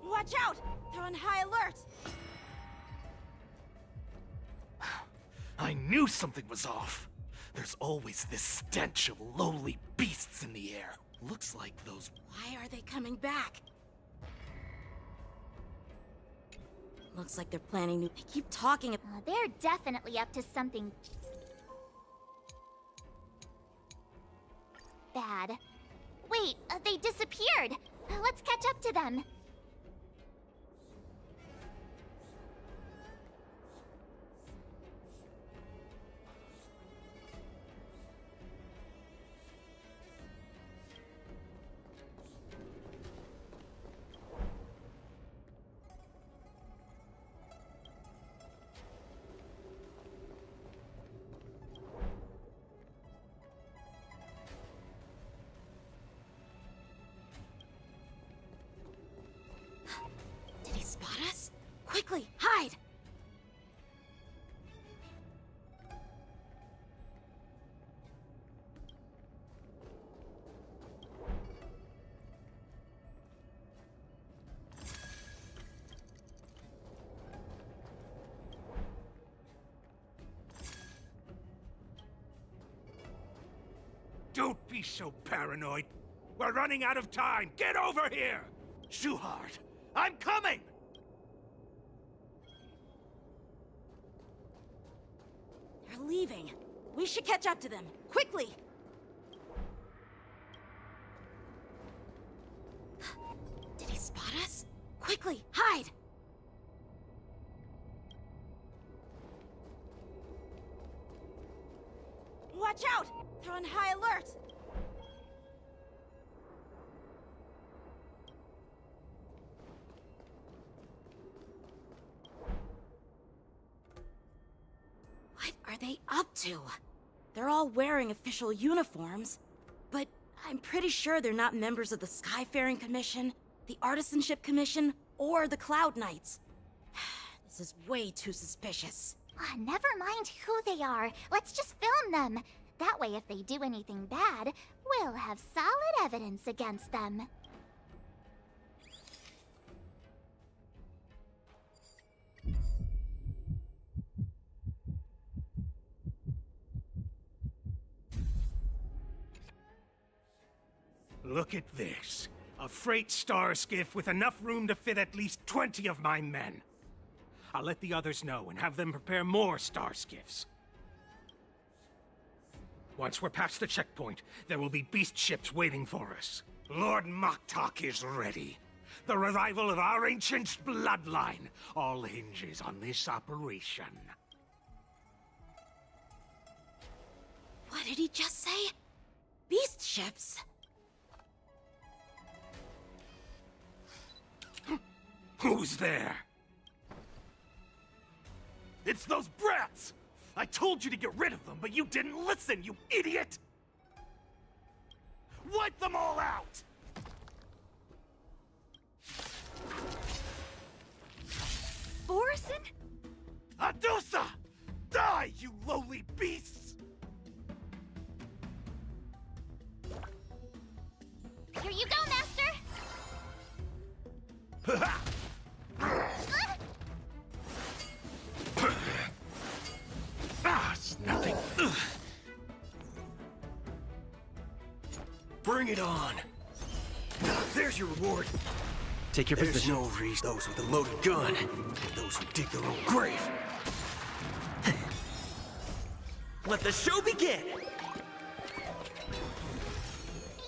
Watch out! They're on high alert! I knew something was off. There's always this stench of lowly beasts in the air. Looks like those... Why are they coming back? Looks like they're planning to... They keep talking... They're definitely up to something... bad. Wait, they disappeared! Let's catch up to them. Don't be so paranoid. We're running out of time. Get over here! Shuhard, I'm coming! They're leaving. We should catch up to them. Quickly! Did he spot us? Quickly, hide! Watch out! They're on high alert! What are they up to? They're all wearing official uniforms, but I'm pretty sure they're not members of the Skyfaring Commission, the Artisanship Commission, or the Cloud Knights. This is way too suspicious. Never mind who they are. Let's just film them. That way, if they do anything bad, we'll have solid evidence against them. Look at this. A freight star skiff with enough room to fit at least 20 of my men. I'll let the others know and have them prepare more star skiffs. Once we're past the checkpoint, there will be beast ships waiting for us. Lord Moktok is ready. The revival of our ancient bloodline all hinges on this operation. What did he just say? Beast ships? Who's there? It's those brats! I told you to get rid of them, but you didn't listen, you idiot! Wipe them all out! Borison? Adusa! Die, you lowly beasts! Here you go, Master! It's nothing. Bring it on. There's your reward. Take your There's position. no reason those with a loaded gun and those who dig their own grave. Let the show begin!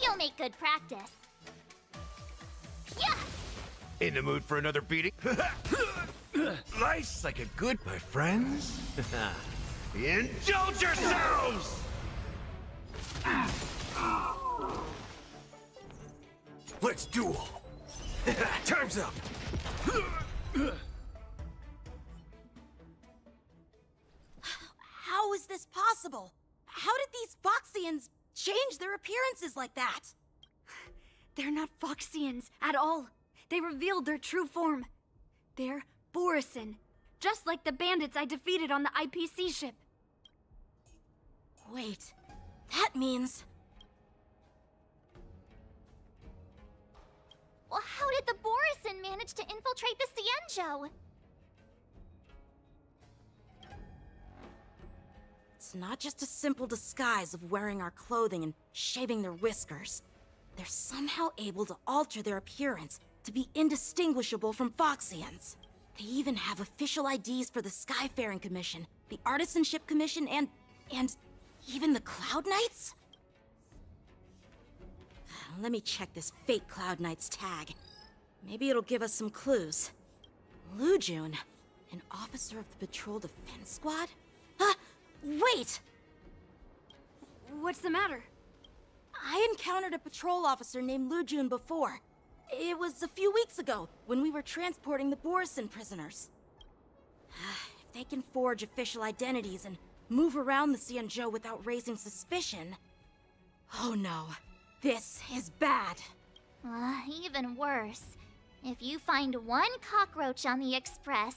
You'll make good practice. Yeah! In the mood for another beating? Life's like a good, my friends. Indulge yourselves! Let's duel. Time's up. How is this possible? How did these Foxians change their appearances like that? They're not Foxians at all. They revealed their true form. They're Borison, just like the bandits I defeated on the IPC ship. Wait, that means... Well, how did the Borison manage to infiltrate the Cienjo? It's not just a simple disguise of wearing our clothing and shaving their whiskers. They're somehow able to alter their appearance to be indistinguishable from Foxians. They even have official IDs for the Skyfaring Commission, the Artisanship Commission, and even the Cloud Knights? Let me check this fake Cloud Knight's tag. Maybe it'll give us some clues. Lujun, an officer of the Patrol Defense Squad? Wait! What's the matter? I encountered a patrol officer named Lujun before. It was a few weeks ago, when we were transporting the Borison prisoners. If they can forge official identities and move around the Cienjo without raising suspicion... Oh no, this is bad. Even worse. If you find one cockroach on the Express,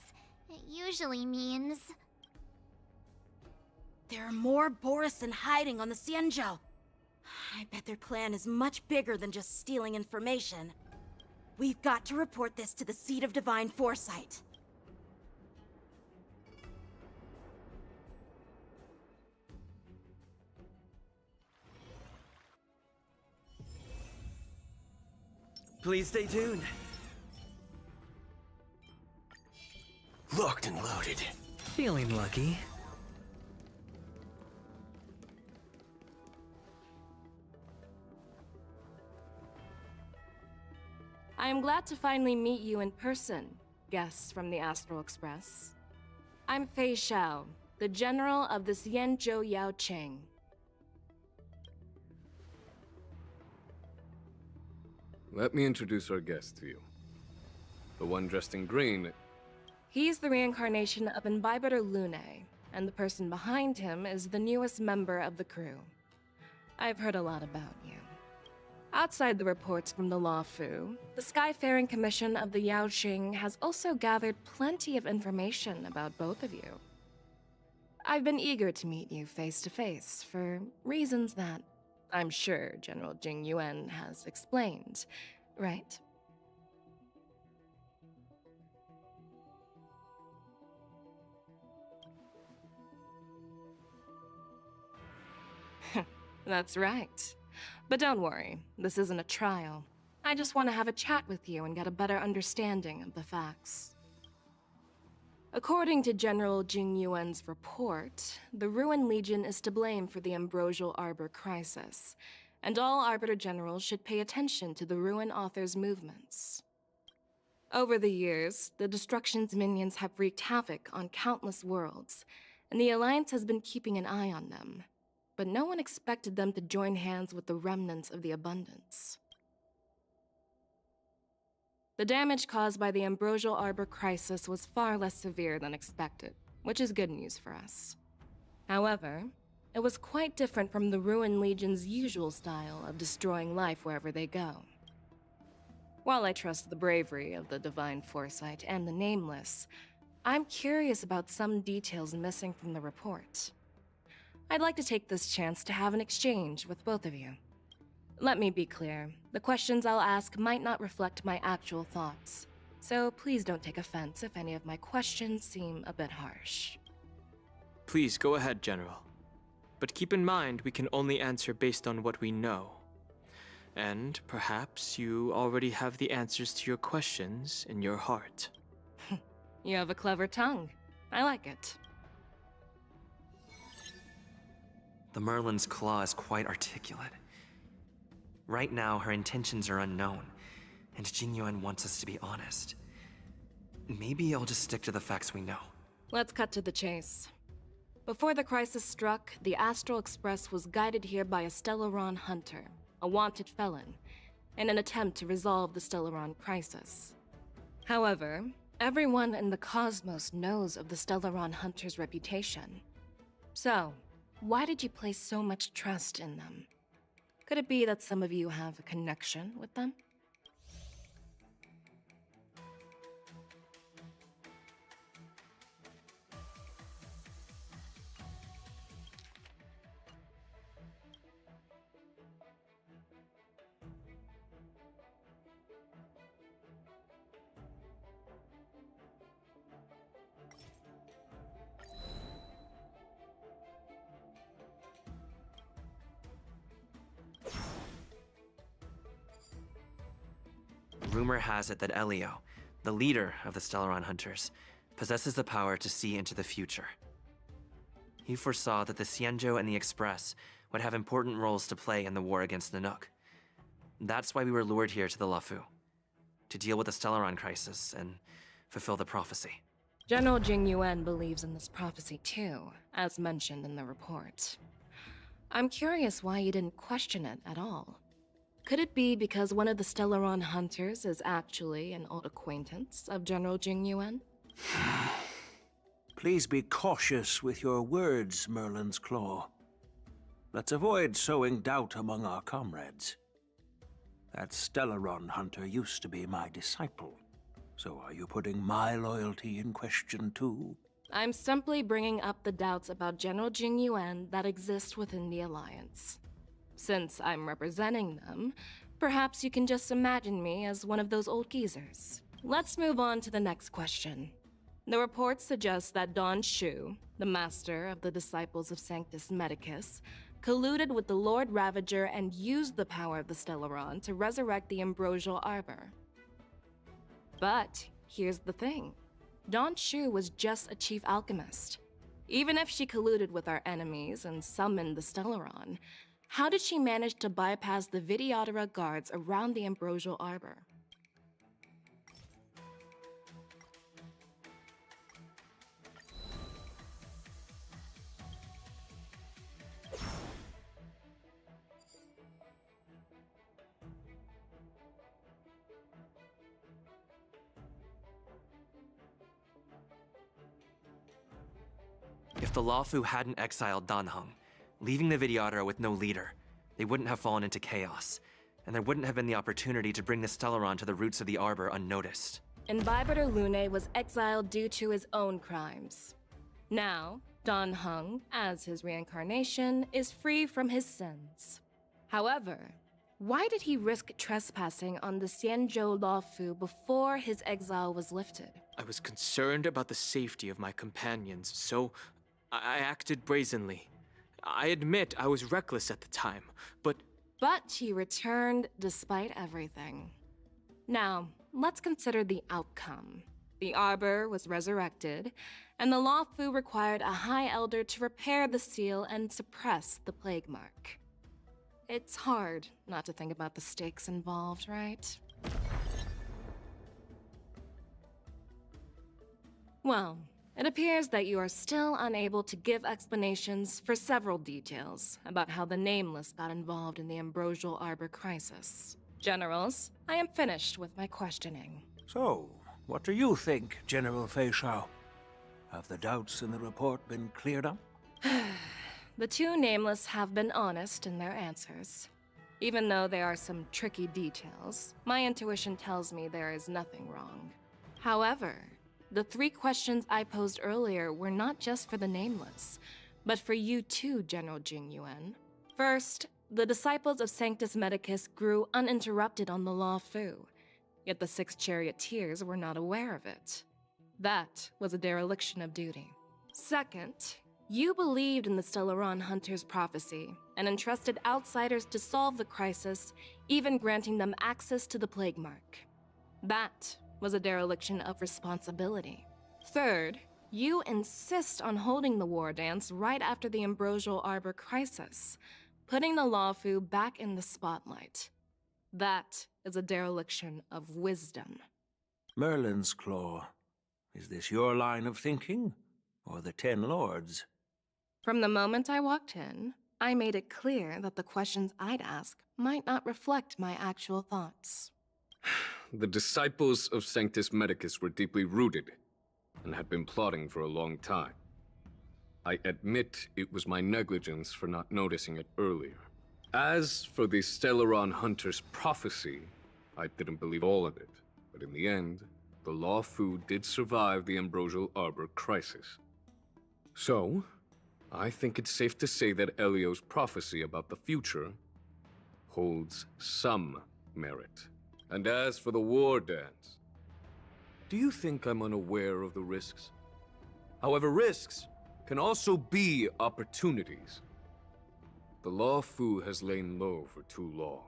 it usually means... There are more Borison hiding on the Cienjo. I bet their plan is much bigger than just stealing information. We've got to report this to the Seat of Divine Foresight. Please stay tuned. Locked and loaded. Feeling lucky. I am glad to finally meet you in person, guests from the Astral Express. I'm Fei Xiao, the general of the Xianzhou Yao Cheng. Let me introduce our guest to you. The one dressed in green. He's the reincarnation of Imbibitor Lune, and the person behind him is the newest member of the crew. I've heard a lot about you. Outside the reports from the Law Fu, the Skyfaring Commission of the Yaoqing has also gathered plenty of information about both of you. I've been eager to meet you face to face for reasons that I'm sure General Jing Yuan has explained, right? That's right. But don't worry, this isn't a trial. I just want to have a chat with you and get a better understanding of the facts. According to General Jing Yuan's report, the Ruin Legion is to blame for the Ambrosial Arbor crisis, and all Arbiter Generals should pay attention to the Ruin Author's movements. Over the years, the Destruction's minions have wreaked havoc on countless worlds, and the Alliance has been keeping an eye on them. But no one expected them to join hands with the remnants of the Abundance. The damage caused by the Ambrosial Arbor crisis was far less severe than expected, which is good news for us. However, it was quite different from the Ruin Legion's usual style of destroying life wherever they go. While I trust the bravery of the Divine Foresight and the Nameless, I'm curious about some details missing from the report. I'd like to take this chance to have an exchange with both of you. Let me be clear, the questions I'll ask might not reflect my actual thoughts, so please don't take offense if any of my questions seem a bit harsh. Please go ahead, General. But keep in mind, we can only answer based on what we know. And perhaps you already have the answers to your questions in your heart. You have a clever tongue. I like it. The Merlin's claw is quite articulate. Right now, her intentions are unknown, and Jing Yuan wants us to be honest. Maybe I'll just stick to the facts we know. Let's cut to the chase. Before the crisis struck, the Astral Express was guided here by a Stellaron hunter, a wanted felon, in an attempt to resolve the Stellaron crisis. However, everyone in the cosmos knows of the Stellaron hunter's reputation. So, why did you place so much trust in them? Could it be that some of you have a connection with them? Rumor has it that Elio, the leader of the Stellaron Hunters, possesses the power to see into the future. He foresaw that the Xianzhou and the Express would have important roles to play in the war against Nanook. That's why we were lured here to the Luofu, to deal with the Stellaron crisis and fulfill the prophecy. General Jing Yuan believes in this prophecy too, as mentioned in the report. I'm curious why you didn't question it at all. Could it be because one of the Stellaron hunters is actually an old acquaintance of General Jing Yuan? Please be cautious with your words, Merlin's Claw. Let's avoid sowing doubt among our comrades. That Stellaron hunter used to be my disciple. So are you putting my loyalty in question too? I'm simply bringing up the doubts about General Jing Yuan that exist within the Alliance. Since I'm representing them, perhaps you can just imagine me as one of those old geezers. Let's move on to the next question. The reports suggest that Don Shu, the master of the Disciples of Sanctus Medicus, colluded with the Lord Ravager and used the power of the Stellaron to resurrect the Ambrosial Arbor. But here's the thing. Don Shu was just a chief alchemist. Even if she colluded with our enemies and summoned the Stellaron, how did she manage to bypass the Videodora guards around the Ambrosial Arbor? If the Luofu hadn't exiled Danheng, leaving the Videodora with no leader, they wouldn't have fallen into chaos, and there wouldn't have been the opportunity to bring the Stellaron to the roots of the Arbor unnoticed. Imbibitor Lune was exiled due to his own crimes. Now, Danheng, as his reincarnation, is free from his sins. However, why did he risk trespassing on the Xianzhou Luofu before his exile was lifted? I was concerned about the safety of my companions, so I acted brazenly. I admit I was reckless at the time, but he returned despite everything. Now, let's consider the outcome. The Arbor was resurrected, and the Luofu required a High Elder to repair the seal and suppress the plague mark. It's hard not to think about the stakes involved, right? Well, it appears that you are still unable to give explanations for several details about how the Nameless got involved in the Ambrosial Arbor crisis. Generals, I am finished with my questioning. So, what do you think, General Fei Shao? Have the doubts in the report been cleared up? The two Nameless have been honest in their answers. Even though there are some tricky details, my intuition tells me there is nothing wrong. However, the 3 questions I posed earlier were not just for the Nameless, but for you too, General Jing Yuan. First, the Disciples of Sanctus Medicus grew uninterrupted on the Luofu, yet the 6 charioteers were not aware of it. That was a dereliction of duty. Second, you believed in the Stellaron Hunter's prophecy and entrusted outsiders to solve the crisis, even granting them access to the plague mark. That was a dereliction of responsibility. Third, you insist on holding the war dance right after the Ambrosial Arbor crisis, putting the Luofu back in the spotlight. That is a dereliction of wisdom. Merlin's Claw. Is this your line of thinking, or the Ten Lords? From the moment I walked in, I made it clear that the questions I'd ask might not reflect my actual thoughts. The Disciples of Sanctus Medicus were deeply rooted, and had been plotting for a long time. I admit it was my negligence for not noticing it earlier. As for the Stellaron Hunter's prophecy, I didn't believe all of it, but in the end, the Luofu did survive the Ambrosial Arbor crisis. So, I think it's safe to say that Elio's prophecy about the future holds some merit. And as for the war dance, do you think I'm unaware of the risks? However, risks can also be opportunities. The Luofu has lain low for too long.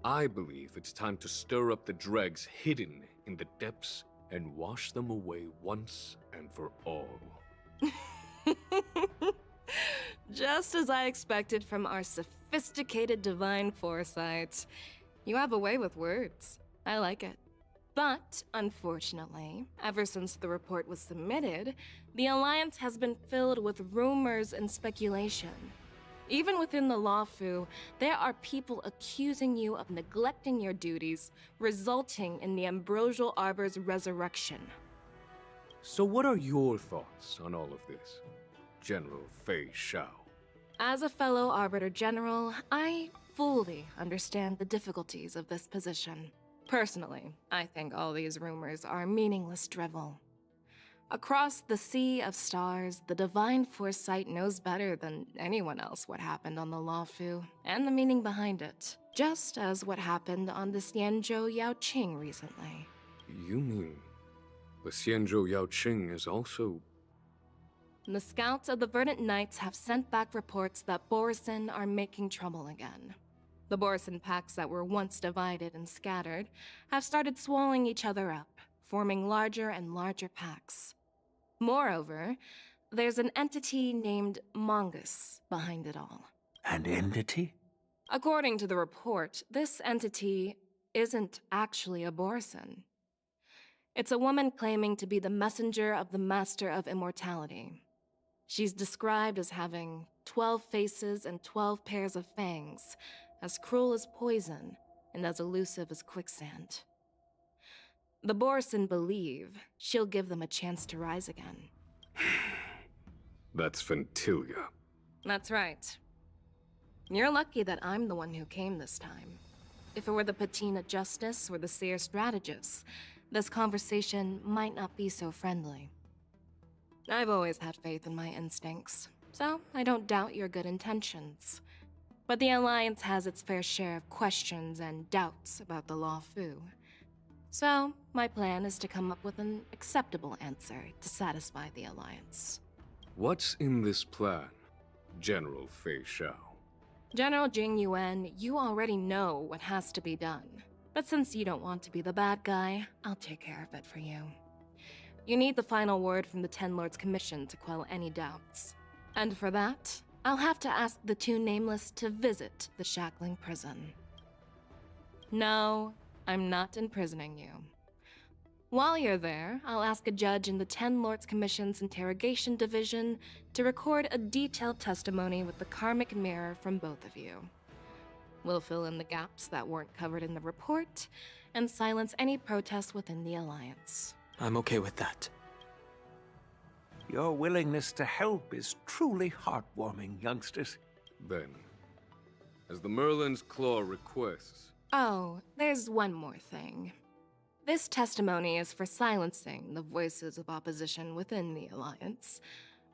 I believe it's time to stir up the dregs hidden in the depths and wash them away once and for all. Just as I expected from our sophisticated divine foresight. You have a way with words. I like it. But, unfortunately, ever since the report was submitted, the Alliance has been filled with rumors and speculation. Even within the Luofu, there are people accusing you of neglecting your duties, resulting in the Ambrosial Arbor's resurrection. So what are your thoughts on all of this, General Fei Shao? As a fellow Arbiter General, I fully understand the difficulties of this position. Personally, I think all these rumors are meaningless drivel. Across the sea of stars, the divine foresight knows better than anyone else what happened on the Luofu and the meaning behind it, just as what happened on the Xianzhou Yaoqing recently. You mean The Xianzhou Yaoqing is also... The scouts of the Verdant Knights have sent back reports that Borisin are making trouble again. The Borisin packs that were once divided and scattered have started swallowing each other up, forming larger and larger packs. Moreover, there's an entity named Mongoose behind it all. An entity? According to the report, this entity isn't actually a Borisin. It's a woman claiming to be the messenger of the Master of Immortality. She's described as having 12 faces and 12 pairs of fangs, as cruel as poison, and as elusive as quicksand. The Borisin believe she'll give them a chance to rise again. That's Ventilia. That's right. You're lucky that I'm the one who came this time. If it were the Patina Justice or the Seer Strategist, this conversation might not be so friendly. I've always had faith in my instincts, so I don't doubt your good intentions. But the Alliance has its fair share of questions and doubts about the Law Fu. So, my plan is to come up with an acceptable answer to satisfy the Alliance. What's in this plan, General Fei Xiao? General Jing Yuan, you already know what has to be done. But since you don't want to be the bad guy, I'll take care of it for you. You need the final word from the Ten Lords Commission to quell any doubts. And for that, I'll have to ask the two Nameless to visit the Shackling Prison. No, I'm not imprisoning you. While you're there, I'll ask a judge in the Ten Lords Commission's Interrogation Division to record a detailed testimony with the karmic mirror from both of you. We'll fill in the gaps that weren't covered in the report, and silence any protests within the Alliance. I'm okay with that. Your willingness to help is truly heartwarming, youngsters. Then, as the Merlin's Claw requests... Oh, there's one more thing. This testimony is for silencing the voices of opposition within the Alliance,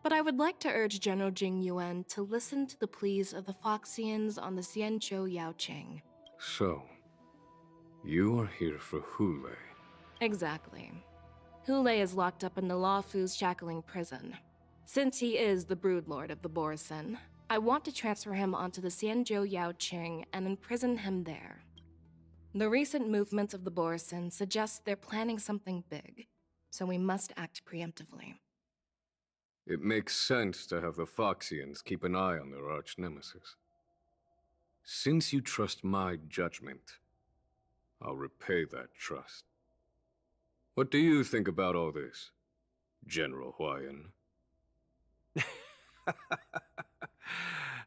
but I would like to urge General Jing Yuan to listen to the pleas of the Foxians on the Xianzhou Yaoqing. So, you are here for Hule. Exactly. Hule is locked up in the Law Fu's Shackling Prison. Since he is the Broodlord of the Borisin, I want to transfer him onto the Xianzhou Yaoqing and imprison him there. The recent movements of the Borisin suggest they're planning something big, so we must act preemptively. It makes sense to have the Foxians keep an eye on their arch-nemesis. Since you trust my judgment, I'll repay that trust. What do you think about all this, General Huayan?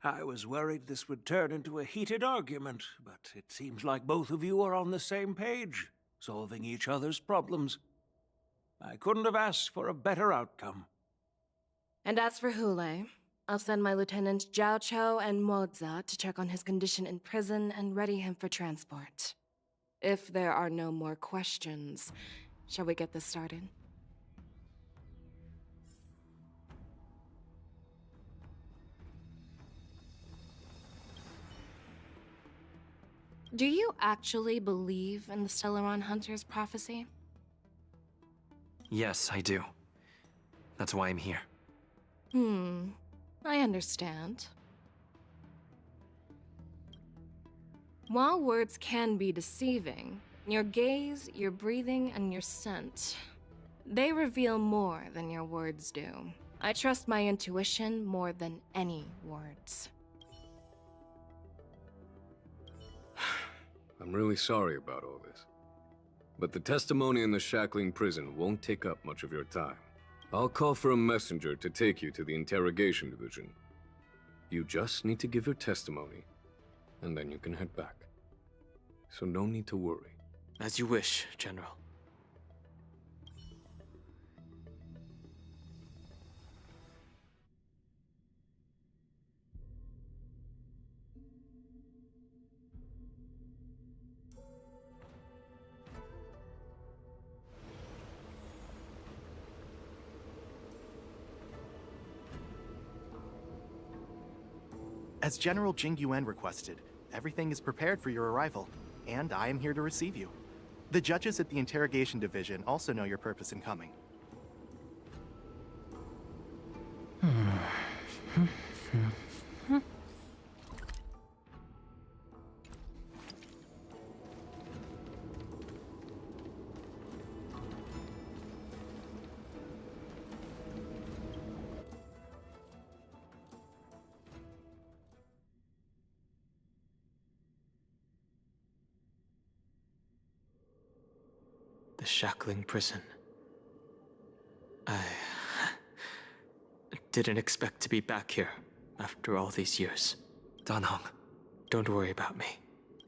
I was worried this would turn into a heated argument, but it seems like both of you are on the same page, solving each other's problems. I couldn't have asked for a better outcome. And as for Hule, I'll send my lieutenants Zhao Chou and Moza to check on his condition in prison and ready him for transport. If there are no more questions, shall we get this started? Do you actually believe in the Stellaron Hunter's prophecy? Yes, I do. That's why I'm here. I understand. While words can be deceiving, your gaze, your breathing, and your scent, they reveal more than your words do. I trust my intuition more than any words. I'm really sorry about all this. But the testimony in the Shackling Prison won't take up much of your time. I'll call for a messenger to take you to the Interrogation Division. You just need to give your testimony, and then you can head back. So no need to worry. As you wish, General. As General Jing Yuan requested, everything is prepared for your arrival, and I am here to receive you. The judges at the interrogation division also know your purpose in coming. The shackling prison. I didn't expect to be back here after all these years. Danhong. Don't worry about me.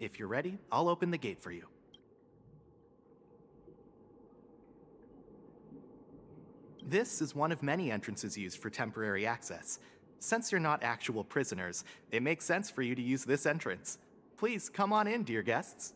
If you're ready, I'll open the gate for you. This is one of many entrances used for temporary access. Since you're not actual prisoners, it makes sense for you to use this entrance. Please come on in, dear guests.